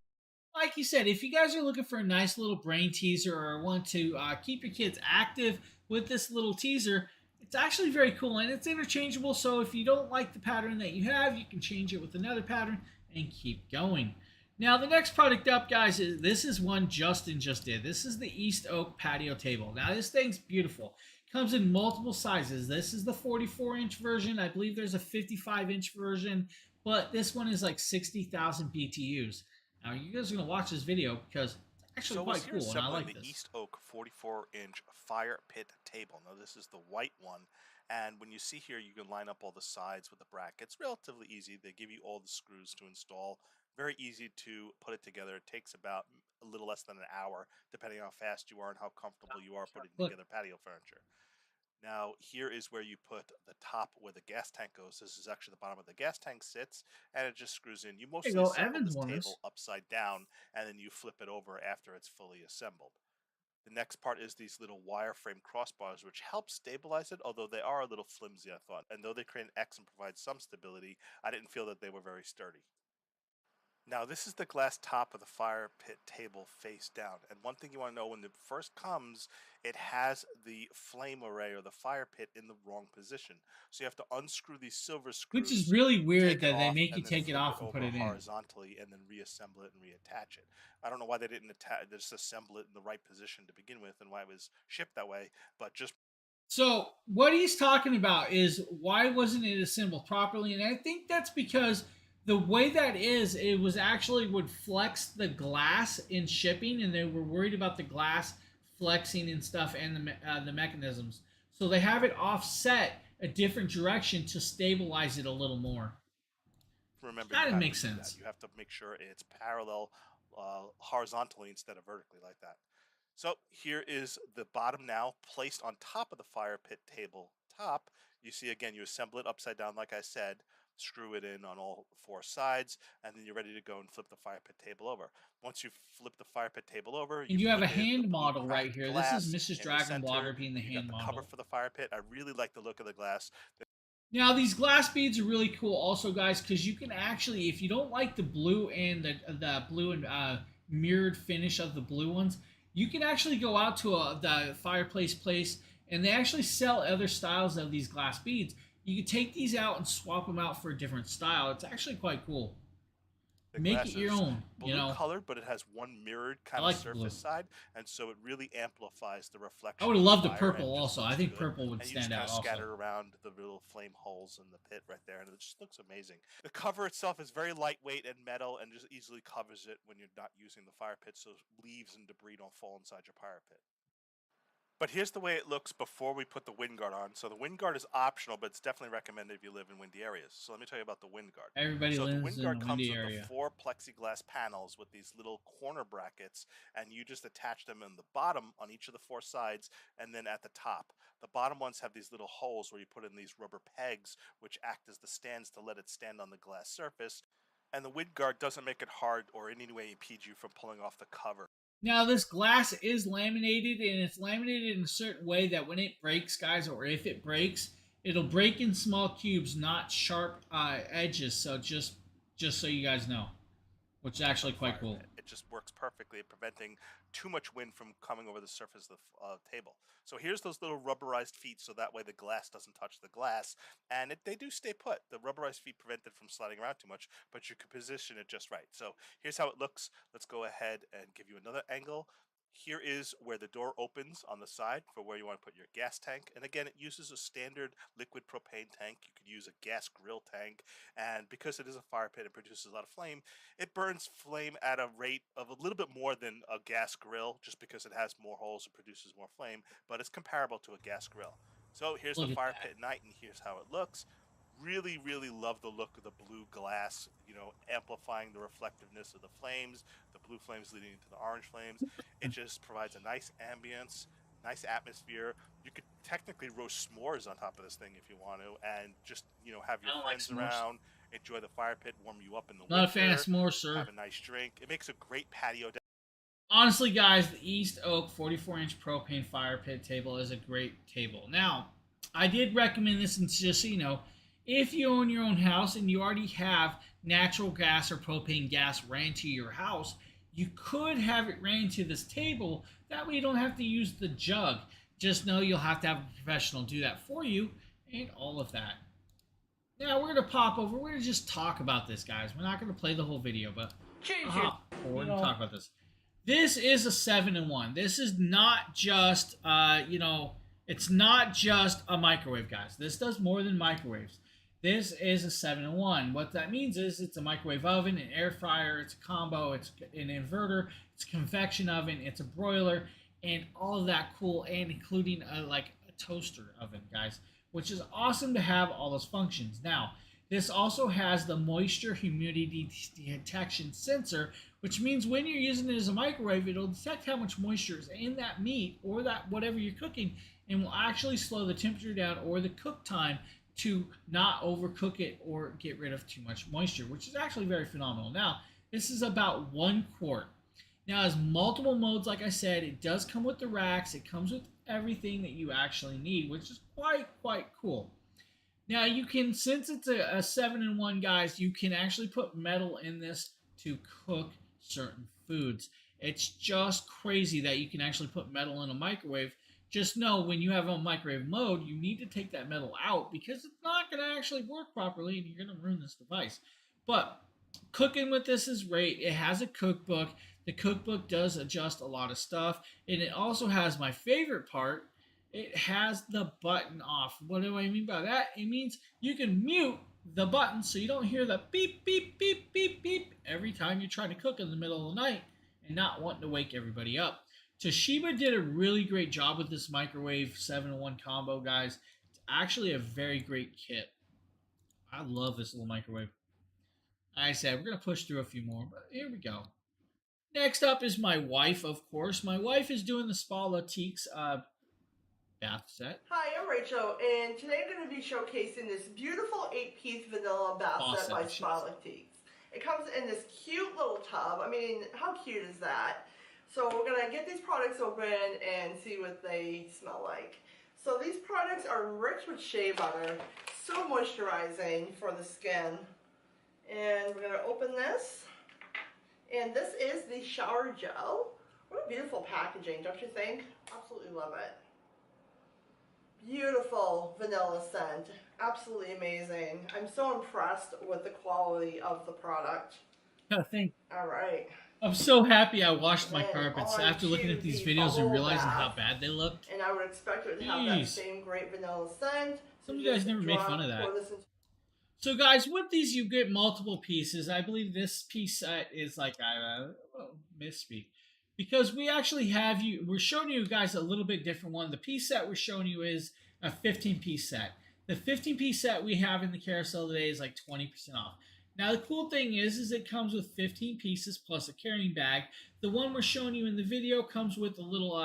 Like you said, if you guys are looking for a nice little brain teaser or want to keep your kids active with this little teaser, it's actually very cool and it's interchangeable. So if you don't like the pattern that you have, you can change it with another pattern and keep going. Now the next product up, guys, this is one Justin just did. This is the East Oak patio table. Now this thing's beautiful. It comes in multiple sizes. This is the 44-inch version. I believe there's a 55-inch version, but this one is like 60,000 BTUs. Now you guys are gonna watch this video because it's actually quite cool, and I like this. The East Oak 44-inch fire pit table. Now this is the white one, and when you see here, you can line up all the sides with the brackets. Relatively easy. They give you all the screws to install. Very easy to put it together. It takes about a little less than an hour, depending on how fast you are and how comfortable you are putting together patio furniture. Now, here is where you put the top where the gas tank goes. This is actually the bottom of the gas tank sits, and it just screws in. You mostly assemble this table upside down, and then you flip it over after it's fully assembled. The next part is these little wireframe crossbars, which help stabilize it, although they are a little flimsy, I thought. And though they create an X and provide some stability, I didn't feel that they were very sturdy. Now, this is the glass top of the fire pit table face down. And one thing you want to know, when it first comes, it has the flame array or the fire pit in the wrong position. So you have to unscrew these silver screws. Which is really weird that they make you take it off and put it in. Horizontally and then reassemble it and reattach it. I don't know why they didn't just assemble it in the right position to begin with and why it was shipped that way, but just... So what he's talking about is why wasn't it assembled properly? And I think that's because... the way that is, it was actually would flex the glass in shipping, and they were worried about the glass flexing and stuff and the mechanisms. So they have it offset a different direction to stabilize it a little more. Remember, that makes sense. You have to make sure it's parallel horizontally instead of vertically like that. So here is the bottom now placed on top of the fire pit table top. You see, again, you assemble it upside down like I said. Screw it in on all four sides, and then you're ready to go and flip the fire pit table over. Once you flip the fire pit table over, you have a hand model right here. This is Mrs. Dragonwater being the hand model. Cover for the fire pit. I really like the look of the glass. Now, these glass beads are really cool also, guys, because you can actually, if you don't like the blue and the blue and mirrored finish of the blue ones, you can actually go out to the fireplace place, and they actually sell other styles of these glass beads. You can take these out and swap them out for a different style. It's actually quite cool. Make it your own. Blue colored, but it has one mirrored kind of surface side, and so it really amplifies the reflection. I would have loved the purple also. I think purple would stand out also. Scatter around the little flame holes in the pit right there, and it just looks amazing. The cover itself is very lightweight and metal, and just easily covers it when you're not using the fire pit, so leaves and debris don't fall inside your fire pit. But here's the way it looks before we put the wind guard on. So the wind guard is optional, but it's definitely recommended if you live in windy areas. So let me tell you about the wind guard. Everybody lives in a windy area. So the wind guard comes with the 4 plexiglass panels with these little corner brackets, and you just attach them in the bottom on each of the 4 sides, and then at the top. The bottom ones have these little holes where you put in these rubber pegs, which act as the stands to let it stand on the glass surface. And the wind guard doesn't make it hard or in any way impede you from pulling off the cover. Now, this glass is laminated, and it's laminated in a certain way that when it breaks, guys, or if it breaks, it'll break in small cubes, not sharp edges. So just so you guys know, which is actually quite cool. It just works perfectly at preventing too much wind from coming over the surface of the table. So here's those little rubberized feet, so that way the glass doesn't touch the glass, and they do stay put. The rubberized feet prevent it from sliding around too much, but you can position it just right. So here's how it looks. Let's go ahead and give you another angle. Here is where the door opens on the side for where you want to put your gas tank. And again, it uses a standard liquid propane tank. You could use a gas grill tank. And because it is a fire pit and produces a lot of flame, it burns flame at a rate of a little bit more than a gas grill, just because it has more holes and produces more flame. But it's comparable to a gas grill. So here's the fire pit at night, and here's how it looks. Really, really love the look of the blue glass, amplifying the reflectiveness of the flames, the blue flames leading into the orange flames. It just provides a nice ambience, nice atmosphere. You could technically roast s'mores on top of this thing if you want to, and just, have your friends around, enjoy the fire pit, warm you up in the winter. Not a fan of s'mores, sir. Have a nice drink. It makes a great patio. Honestly, guys, the East Oak 44-inch propane fire pit table is a great table. Now, I did recommend this, and just so you know, if you own your own house and you already have natural gas or propane gas ran to your house, you could have it ran to this table. That way you don't have to use the jug. Just know you'll have to have a professional do that for you and all of that. Now we're going to pop over. We're going to just talk about this, guys. We're not going to play the whole video, but we're going to talk about this. This is a 7-in-1. This is not just, it's not just a microwave, guys. This does more than microwaves. This is a 7-in-1. What that means is it's a microwave oven, an air fryer, it's a combo, it's an inverter, it's a convection oven, it's a broiler, and all of that cool, and including a toaster oven, guys, which is awesome to have all those functions. Now, this also has the moisture humidity detection sensor, which means when you're using it as a microwave, it'll detect how much moisture is in that meat or that whatever you're cooking, and will actually slow the temperature down or the cook time to not overcook it or get rid of too much moisture, which is actually very phenomenal. Now, this is about 1 quart. Now, it has multiple modes, like I said. It does come with the racks. It comes with everything that you actually need, which is quite cool. Now, you can, since it's a 7-in-1, guys, you can actually put metal in this to cook certain foods. It's just crazy that you can actually put metal in a microwave. Just know when you have a microwave mode, you need to take that metal out because it's not going to actually work properly and you're going to ruin this device. But cooking with this is great. It has a cookbook. The cookbook does adjust a lot of stuff. And it also has my favorite part. It has the button off. What do I mean by that? It means you can mute the button so you don't hear the beep, beep, beep, beep, beep every time you're trying to cook in the middle of the night and not wanting to wake everybody up. Toshiba did a really great job with this microwave 7-in-1 combo, guys. It's actually a very great kit. I love this little microwave. Like I said, we're going to push through a few more, but here we go. Next up is my wife, of course. My wife is doing the Spa Lautiques bath set. Hi, I'm Rachel, and today I'm going to be showcasing this beautiful 8-piece vanilla bath set by Spa Lautiques. It comes in this cute little tub. I mean, how cute is that? So we're going to get these products open and see what they smell like. So these products are rich with shea butter, so moisturizing for the skin. And we're going to open this. And this is the shower gel. What a beautiful packaging, don't you think? Absolutely love it. Beautiful vanilla scent. Absolutely amazing. I'm so impressed with the quality of the product. I think. All right. I'm so happy I washed my carpets after looking at these videos and realizing how bad they looked. And I would expect it to have that same great vanilla scent. Some of you guys never made fun of that. So guys, with these you get multiple pieces. I believe this piece set is like, I misspeak. Because we actually have we're showing you guys a little bit different one. The piece set we're showing you is a 15-piece set. The 15-piece set we have in the carousel today is like 20% off. Now the cool thing is it comes with 15 pieces plus a carrying bag. The one we're showing you in the video comes with a little,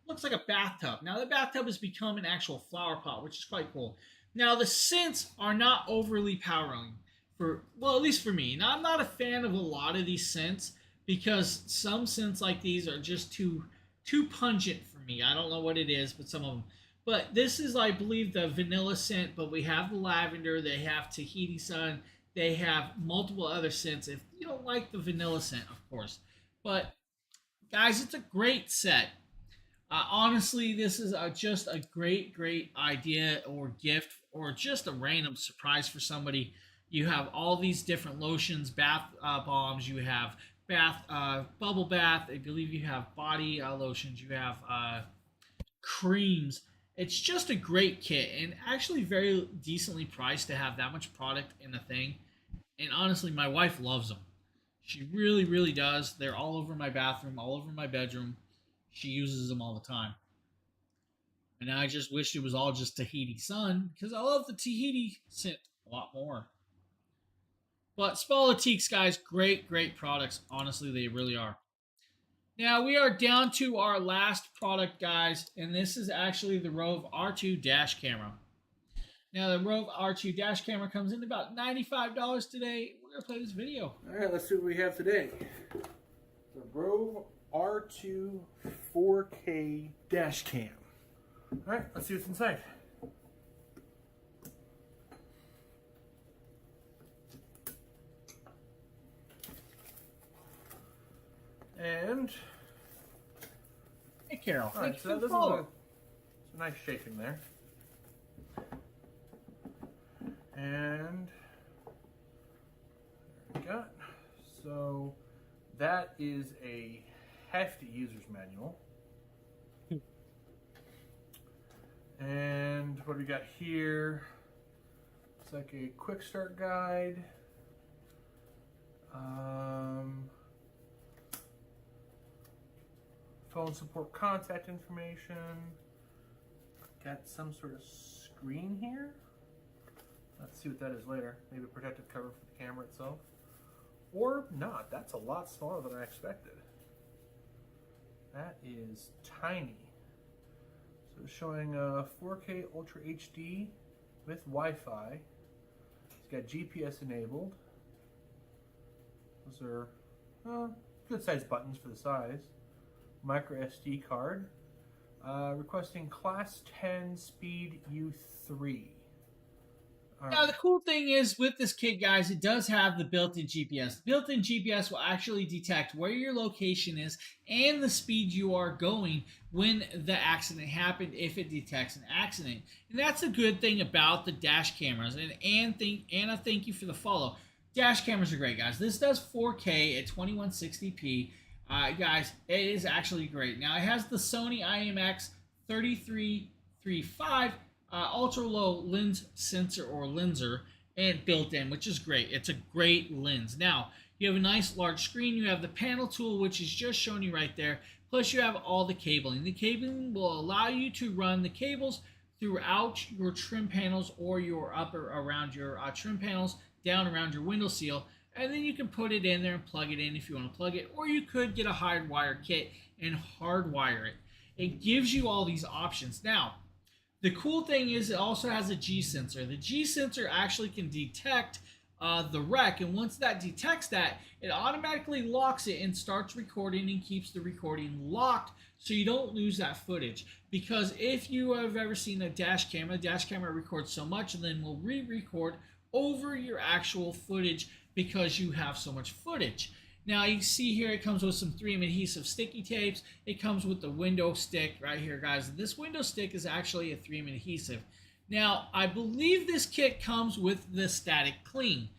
looks like a bathtub. Now the bathtub has become an actual flower pot, which is quite cool. Now the scents are not overly powering, well, at least for me. Now I'm not a fan of a lot of these scents because some scents like these are just too pungent for me. I don't know what it is, but some of them. But this is, I believe, the vanilla scent, but we have the lavender, they have Tahiti Sun, they have multiple other scents. If you don't like the vanilla scent, of course. But guys, it's a great set. Honestly, this is just a great idea or gift or just a random surprise for somebody. You have all these different lotions, bath bombs, you have bubble bath, I believe you have body lotions, you have creams. It's just a great kit and actually very decently priced to have that much product in a thing. And honestly, my wife loves them. She really does. They're all over my bathroom, all over my bedroom. She uses them all the time. And I just wish it was all just Tahiti Sun because I love the Tahiti scent a lot more. But Spolitiques, guys, great products. Honestly, they really are. Now, we are down to our last product, guys, and this is actually the Rove R2 dash camera. Now, the Rove R2 dash camera comes in about $95 today. We're going to play this video. All right, let's see what we have today. The Rove R2 4K dash cam. All right, let's see what's inside. And hey, Carol. All right, so this is a nice shaping there. And there we go. So that is a hefty user's manual. And what do we got here? It's like a quick start guide. Phone support contact information. Got some sort of screen here. Let's see what that is later. Maybe a protective cover for the camera itself. Or not. That's a lot smaller than I expected. That is tiny. So it's showing 4K Ultra HD with Wi-Fi. It's got GPS enabled. Those are good sized buttons for the size. Micro SD card. Requesting Class 10 Speed U3. Now, the cool thing is with this kit, guys, it does have the built-in GPS. The built-in GPS will actually detect where your location is and the speed you are going when the accident happened, if it detects an accident. And that's a good thing about the dash cameras. And Anna, thank you for the follow. Dash cameras are great, guys. This does 4K at 2160p. Guys, it is actually great. Now, it has the Sony IMX 3335 ultra low lens sensor or lenser and built in, which is great. It's a great lens. Now, you have a nice large screen. You have the panel tool, which is just showing you right there. Plus, you have all the cabling. The cabling will allow you to run the cables throughout your trim panels or your upper around your trim panels, down around your window seal. And then you can put it in there and plug it in if you want to plug it. Or you could get a hardwire kit and hardwire it. It gives you all these options. Now, the cool thing is it also has a G sensor. The G sensor actually can detect the wreck, and once that detects that, it automatically locks it and starts recording and keeps the recording locked so you don't lose that footage. Because if you have ever seen a dash camera records so much and then will re-record over your actual footage because you have so much footage. Now you see here it comes with some 3M adhesive sticky tapes. It comes with the window stick right here, guys. This window stick is actually a 3M adhesive. Now I believe this kit comes with the static cling,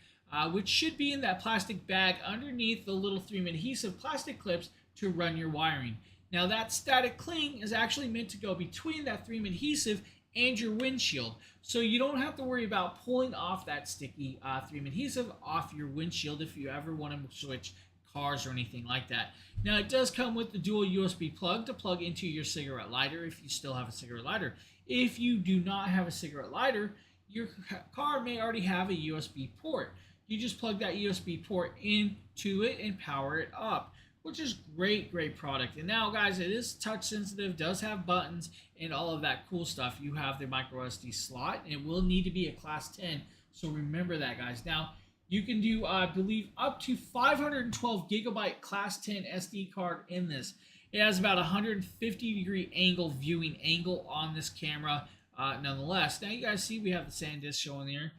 which should be in that plastic bag underneath the little 3M adhesive plastic clips to run your wiring. Now that static cling is actually meant to go between that 3M adhesive and your windshield. So you don't have to worry about pulling off that sticky 3M adhesive off your windshield if you ever want to switch cars or anything like that. Now it does come with the dual USB plug to plug into your cigarette lighter if you still have a cigarette lighter. If you do not have a cigarette lighter, your car may already have a USB port. You just plug that USB port into it and power it up, which is great product. And now guys, it is touch sensitive, does have buttons and all of that cool stuff. You have the micro SD slot, and it will need to be a class 10, so remember that, guys. Now you can do I believe up to 512 gigabyte class 10 SD card in this. It has about 150 degree viewing angle on this camera nonetheless. Now you guys see we have the SanDisk showing there,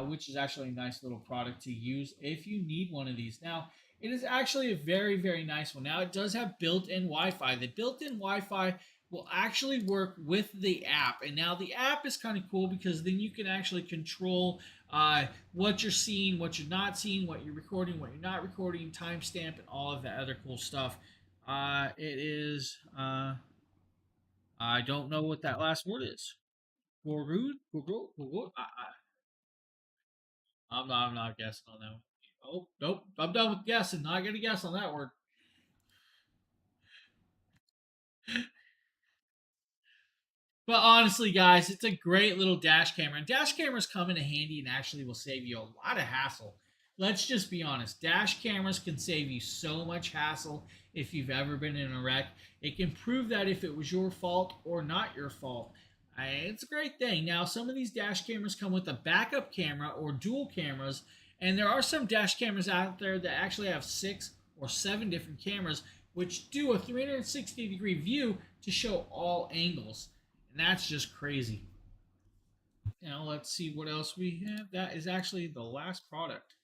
which is actually a nice little product to use if you need one of these. Now it is actually a very nice one. Now it does have built-in Wi-Fi. The built-in Wi-Fi will actually work with the app. And now the app is kind of cool because then you can actually control what you're seeing, what you're not seeing, what you're recording, what you're not recording, timestamp, and all of that other cool stuff. It is, I don't know what that last word is. I'm not guessing on that one. Oh, nope. I'm done with guessing. Not going to guess on that word. But honestly, guys, it's a great little dash camera. And dash cameras come in handy and actually will save you a lot of hassle. Let's just be honest. Dash cameras can save you so much hassle if you've ever been in a wreck. It can prove that if it was your fault or not your fault. It's a great thing. Now, some of these dash cameras come with a backup camera or dual cameras. And there are some dash cameras out there that actually have 6 or 7 different cameras, which do a 360 degree view to show all angles. And that's just crazy. Now let's see what else we have. That is actually the last product.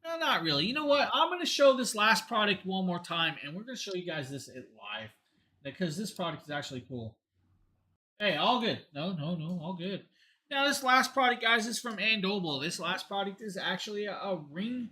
No, not really. You know what? I'm going to show this last product one more time, and we're going to show you guys this live because this product is actually cool. Hey, all good. No, all good. Now, this last product, guys, is from Andoble. This last product is actually a ring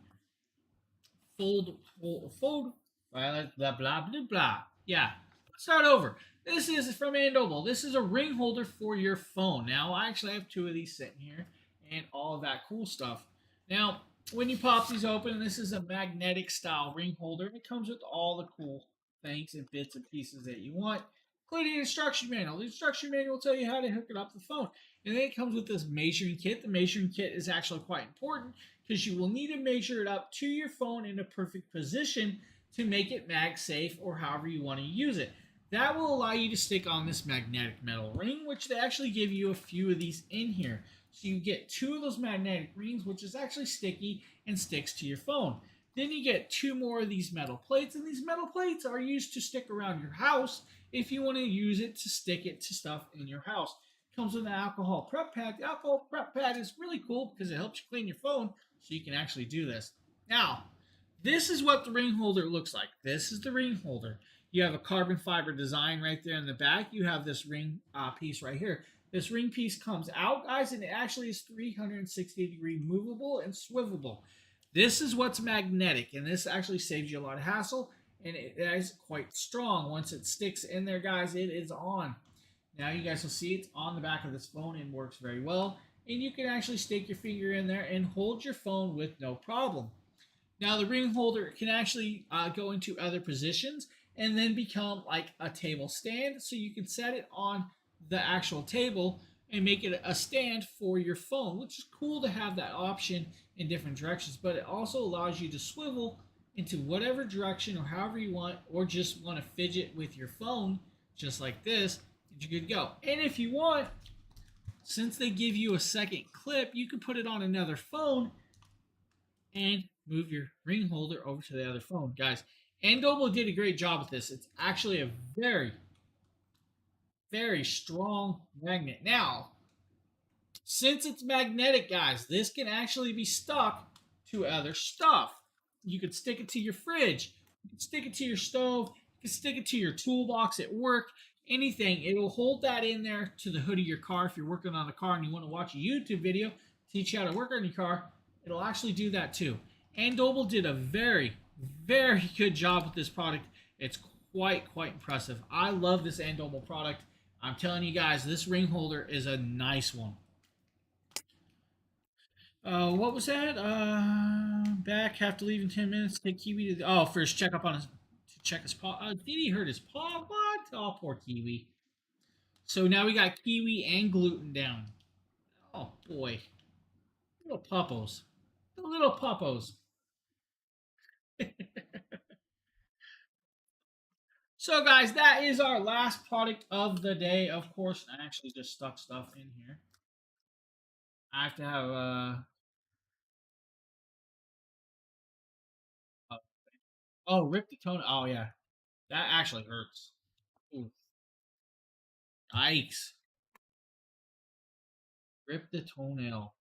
fold, blah, blah. Yeah, start over. This is from Andoble. This is a ring holder for your phone. Now, I actually have 2 of these sitting here and all of that cool stuff. Now, when you pop these open, this is a magnetic style ring holder. It comes with all the cool things and bits and pieces that you want, including an instruction manual. The instruction manual will tell you how to hook it up to the phone. And then it comes with this measuring kit. The measuring kit is actually quite important because you will need to measure it up to your phone in a perfect position to make it MagSafe or however you want to use it. That will allow you to stick on this magnetic metal ring, which they actually give you a few of these in here. So you get 2 of those magnetic rings, which is actually sticky and sticks to your phone. Then you get 2 more of these metal plates, and these metal plates are used to stick around your house if you want to use it to stick it to stuff in your house. It comes with an alcohol prep pad. The alcohol prep pad is really cool because it helps you clean your phone so you can actually do this. Now, this is what the ring holder looks like. This is the ring holder. You have a carbon fiber design right there in the back. You have this ring piece right here. This ring piece comes out, guys, and it actually is 360 degree movable and swivelable. This is what's magnetic, and this actually saves you a lot of hassle, and it is quite strong. Once it sticks in there, guys, it is on. Now you guys will see it's on the back of this phone and works very well, and you can actually stick your finger in there and hold your phone with no problem. Now the ring holder can actually go into other positions and then become like a table stand, so you can set it on the actual table and make it a stand for your phone, which is cool to have that option in different directions. But it also allows you to swivel into whatever direction or however you want, or just want to fidget with your phone just like this, and you're good to go. And if you want, since they give you a second clip, you can put it on another phone and move your ring holder over to the other phone. Guys, Andoble did a great job with this. It's actually a very, very strong magnet. Now, since it's magnetic, guys, this can actually be stuck to other stuff. You could stick it to your fridge. You can stick it to your stove. You can stick it to your toolbox at work. Anything. It will hold that in there to the hood of your car. If you're working on a car and you want to watch a YouTube video, teach you how to work on your car, it'll actually do that too. Andoble did a very, very good job with this product. It's quite impressive. I love this Andoble product. I'm telling you guys, this ring holder is a nice one. What was that? Back, have to leave in 10 minutes. Take Kiwi to first check up on his, to check his paw. Did he hurt his paw? What? Oh, poor Kiwi. So now we got Kiwi and Gluten down. Oh boy, little puppos, the little puppos. So guys, that is our last product of the day. Of course, I actually just stuck stuff in here. I have to have oh, rip the toenail. Oh yeah, that actually hurts. Ooh. Yikes. Rip the toenail.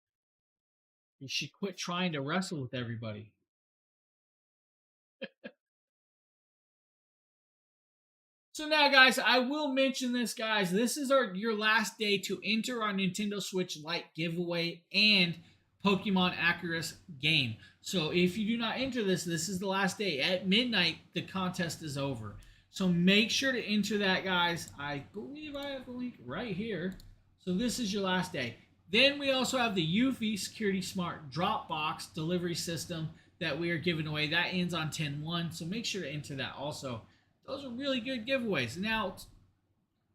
You should quit trying to wrestle with everybody. So now, guys, I will mention this, guys. This is your last day to enter our Nintendo Switch Lite giveaway and Pokemon Arceus game. So if you do not enter this, this is the last day. At midnight, the contest is over. So make sure to enter that, guys. I believe I have the link right here. So this is your last day. Then we also have the Eufy Security Smart Dropbox delivery system that we are giving away. That ends on 10/1. So make sure to enter that also. Those are really good giveaways. Now,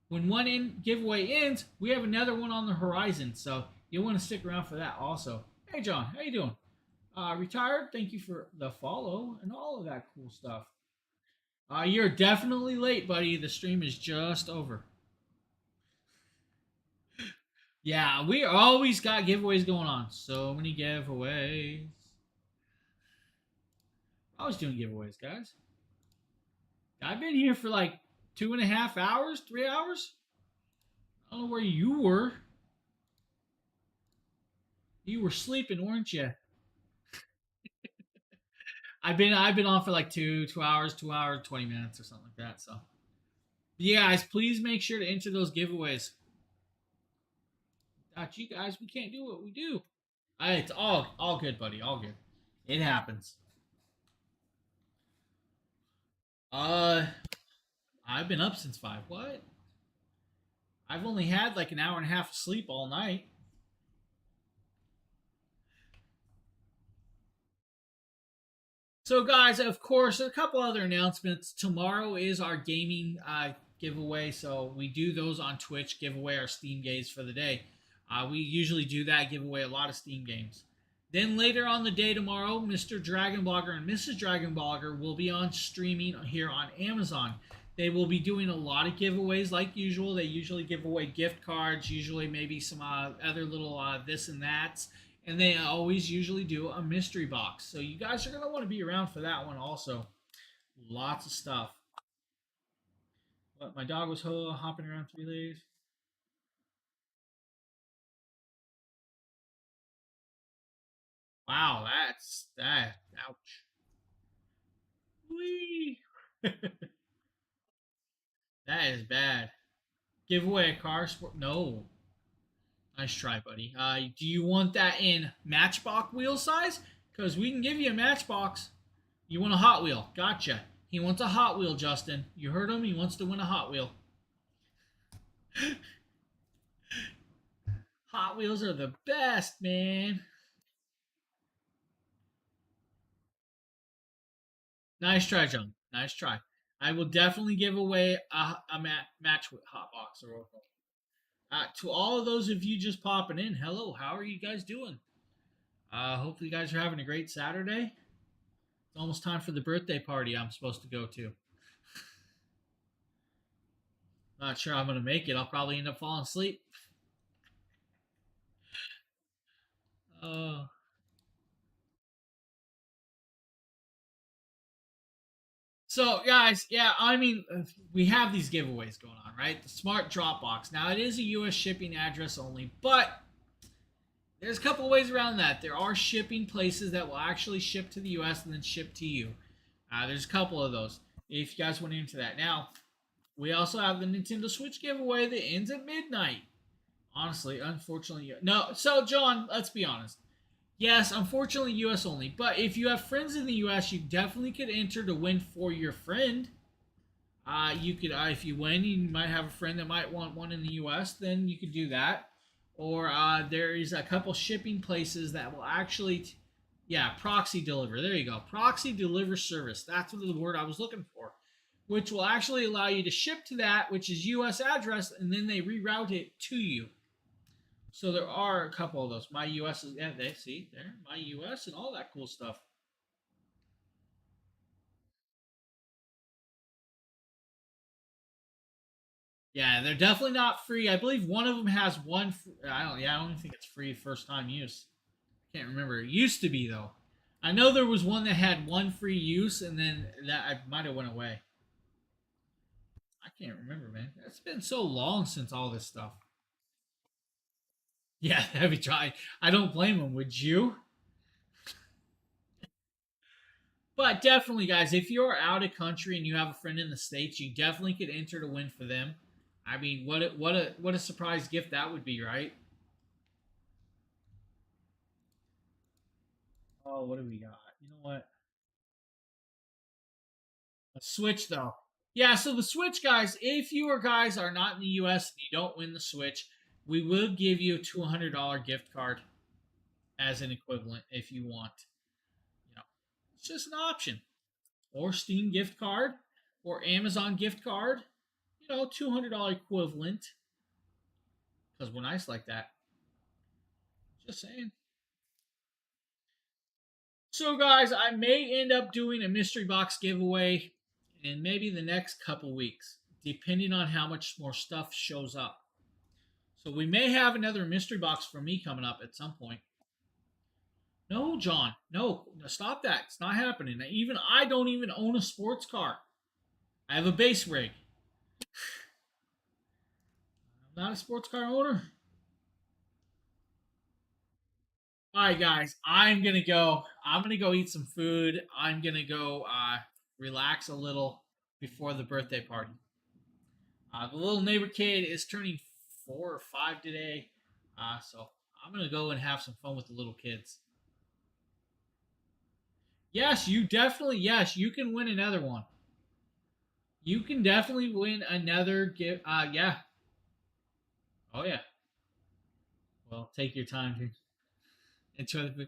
when one giveaway ends, we have another one on the horizon. So you'll want to stick around for that also. Hey, John, how you doing? Retired, thank you for the follow and all of that cool stuff. You're definitely late, buddy. The stream is just over. Yeah, we always got giveaways going on. So many giveaways. Always doing giveaways, guys. I've been here for like 2.5 hours, 3 hours. I don't know where you were. You were sleeping, weren't you? I've been on for like 2 hours, 2 hours, 20 minutes or something like that. So, yeah, guys, please make sure to enter those giveaways. Without you guys, we can't do what we do. It's all good, buddy. All good. It happens. I've been up since 5. What? I've only had like an hour and a half of sleep all night. So, guys, of course, a couple other announcements. Tomorrow is our gaming giveaway. So we do those on Twitch, give away our Steam games for the day. We usually do that, give away a lot of Steam games. Then later on the day tomorrow, Mr. Dragon Blogger and Mrs. Dragon Blogger will be on streaming here on Amazon. They will be doing a lot of giveaways like usual. They usually give away gift cards, usually maybe some other little this and that's. And they always usually do a mystery box. So you guys are going to want to be around for that one also. Lots of stuff. But my dog was hopping around 3 days. Wow, that's that. Ouch. Whee. That is bad. Give away a car sport? No. Nice try, buddy. Do you want that in Matchbox wheel size? Because we can give you a Matchbox. You want a Hot Wheel? Gotcha. He wants a Hot Wheel, Justin. You heard him? He wants to win a Hot Wheel. Hot Wheels are the best, man. Nice try, John. Nice try. I will definitely give away a match with Hotbox or Oracle. To all of those of you just popping in, hello. How are you guys doing? Hopefully you guys are having a great Saturday. It's almost time for the birthday party I'm supposed to go to. Not sure I'm going to make it. I'll probably end up falling asleep. Oh. So, guys, yeah, I mean, we have these giveaways going on, right? The Smart Drop Box. Now, it is a U.S. shipping address only, but there's a couple of ways around that. There are shipping places that will actually ship to the U.S. and then ship to you. There's a couple of those, if you guys want into that. Now, we also have the Nintendo Switch giveaway that ends at midnight. Honestly, unfortunately, no. So, John, let's be honest. Yes, unfortunately, U.S. only. But if you have friends in the U.S., you definitely could enter to win for your friend. You could, if you win, you might have a friend that might want one in the U.S. Then you could do that. Or there is a couple shipping places that will actually, proxy deliver. There you go, proxy deliver service. That's the word I was looking for, which will actually allow you to ship to that, which is U.S. address, and then they reroute it to you. So there are a couple of those. My US is, yeah, they see there, My US and all that cool stuff. Yeah, they're definitely not free. I believe one of them has one. I don't think it's free first time use. I can't remember. It used to be though. I know there was one that had one free use, and then that I might have went away. I can't remember, man. It's been so long since all this stuff. Yeah, heavy try. I don't blame him. Would you? But definitely, guys, if you're out of country and you have a friend in the States, you definitely could enter to win for them. I mean, what a surprise gift that would be, right? Oh, what do we got? You know what? A Switch, though. Yeah, so the Switch, guys, if you guys are not in the U.S. and you don't win the Switch, we will give you a $200 gift card as an equivalent if you want. You know, it's just an option. Or Steam gift card, or Amazon gift card. You know, $200 equivalent. Because we're nice like that. Just saying. So, guys, I may end up doing a mystery box giveaway in maybe the next couple weeks, depending on how much more stuff shows up. So we may have another mystery box for me coming up at some point. No, John. No, stop that. It's not happening. Even I don't even own a sports car. I have a base rig. I'm not a sports car owner. All right, guys. I'm going to go. I'm going to go eat some food. I'm going to go relax a little before the birthday party. The little neighbor kid is turning 4 or 5 today. So I'm going to go and have some fun with the little kids. Yes, you can win another one. You can definitely win another gift. Yeah. Oh, yeah. Well, take your time to enjoy the food.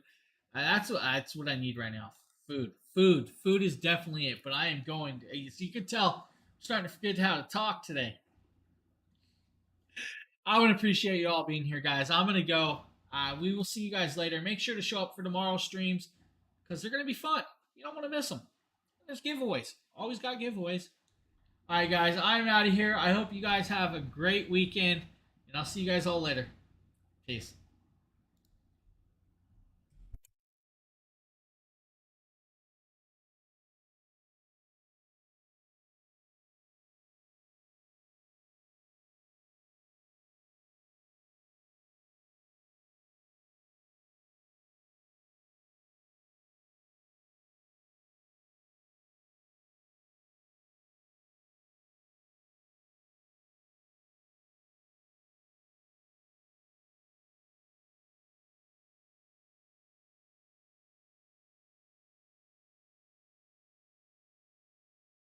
That's what I need right now. Food is definitely it. But I am going to, as you can tell, I'm starting to forget how to talk today. I would appreciate you all being here, guys. I'm going to go. We will see you guys later. Make sure to show up for tomorrow's streams because they're going to be fun. You don't want to miss them. There's giveaways. Always got giveaways. All right, guys. I'm out of here. I hope you guys have a great weekend, and I'll see you guys all later. Peace.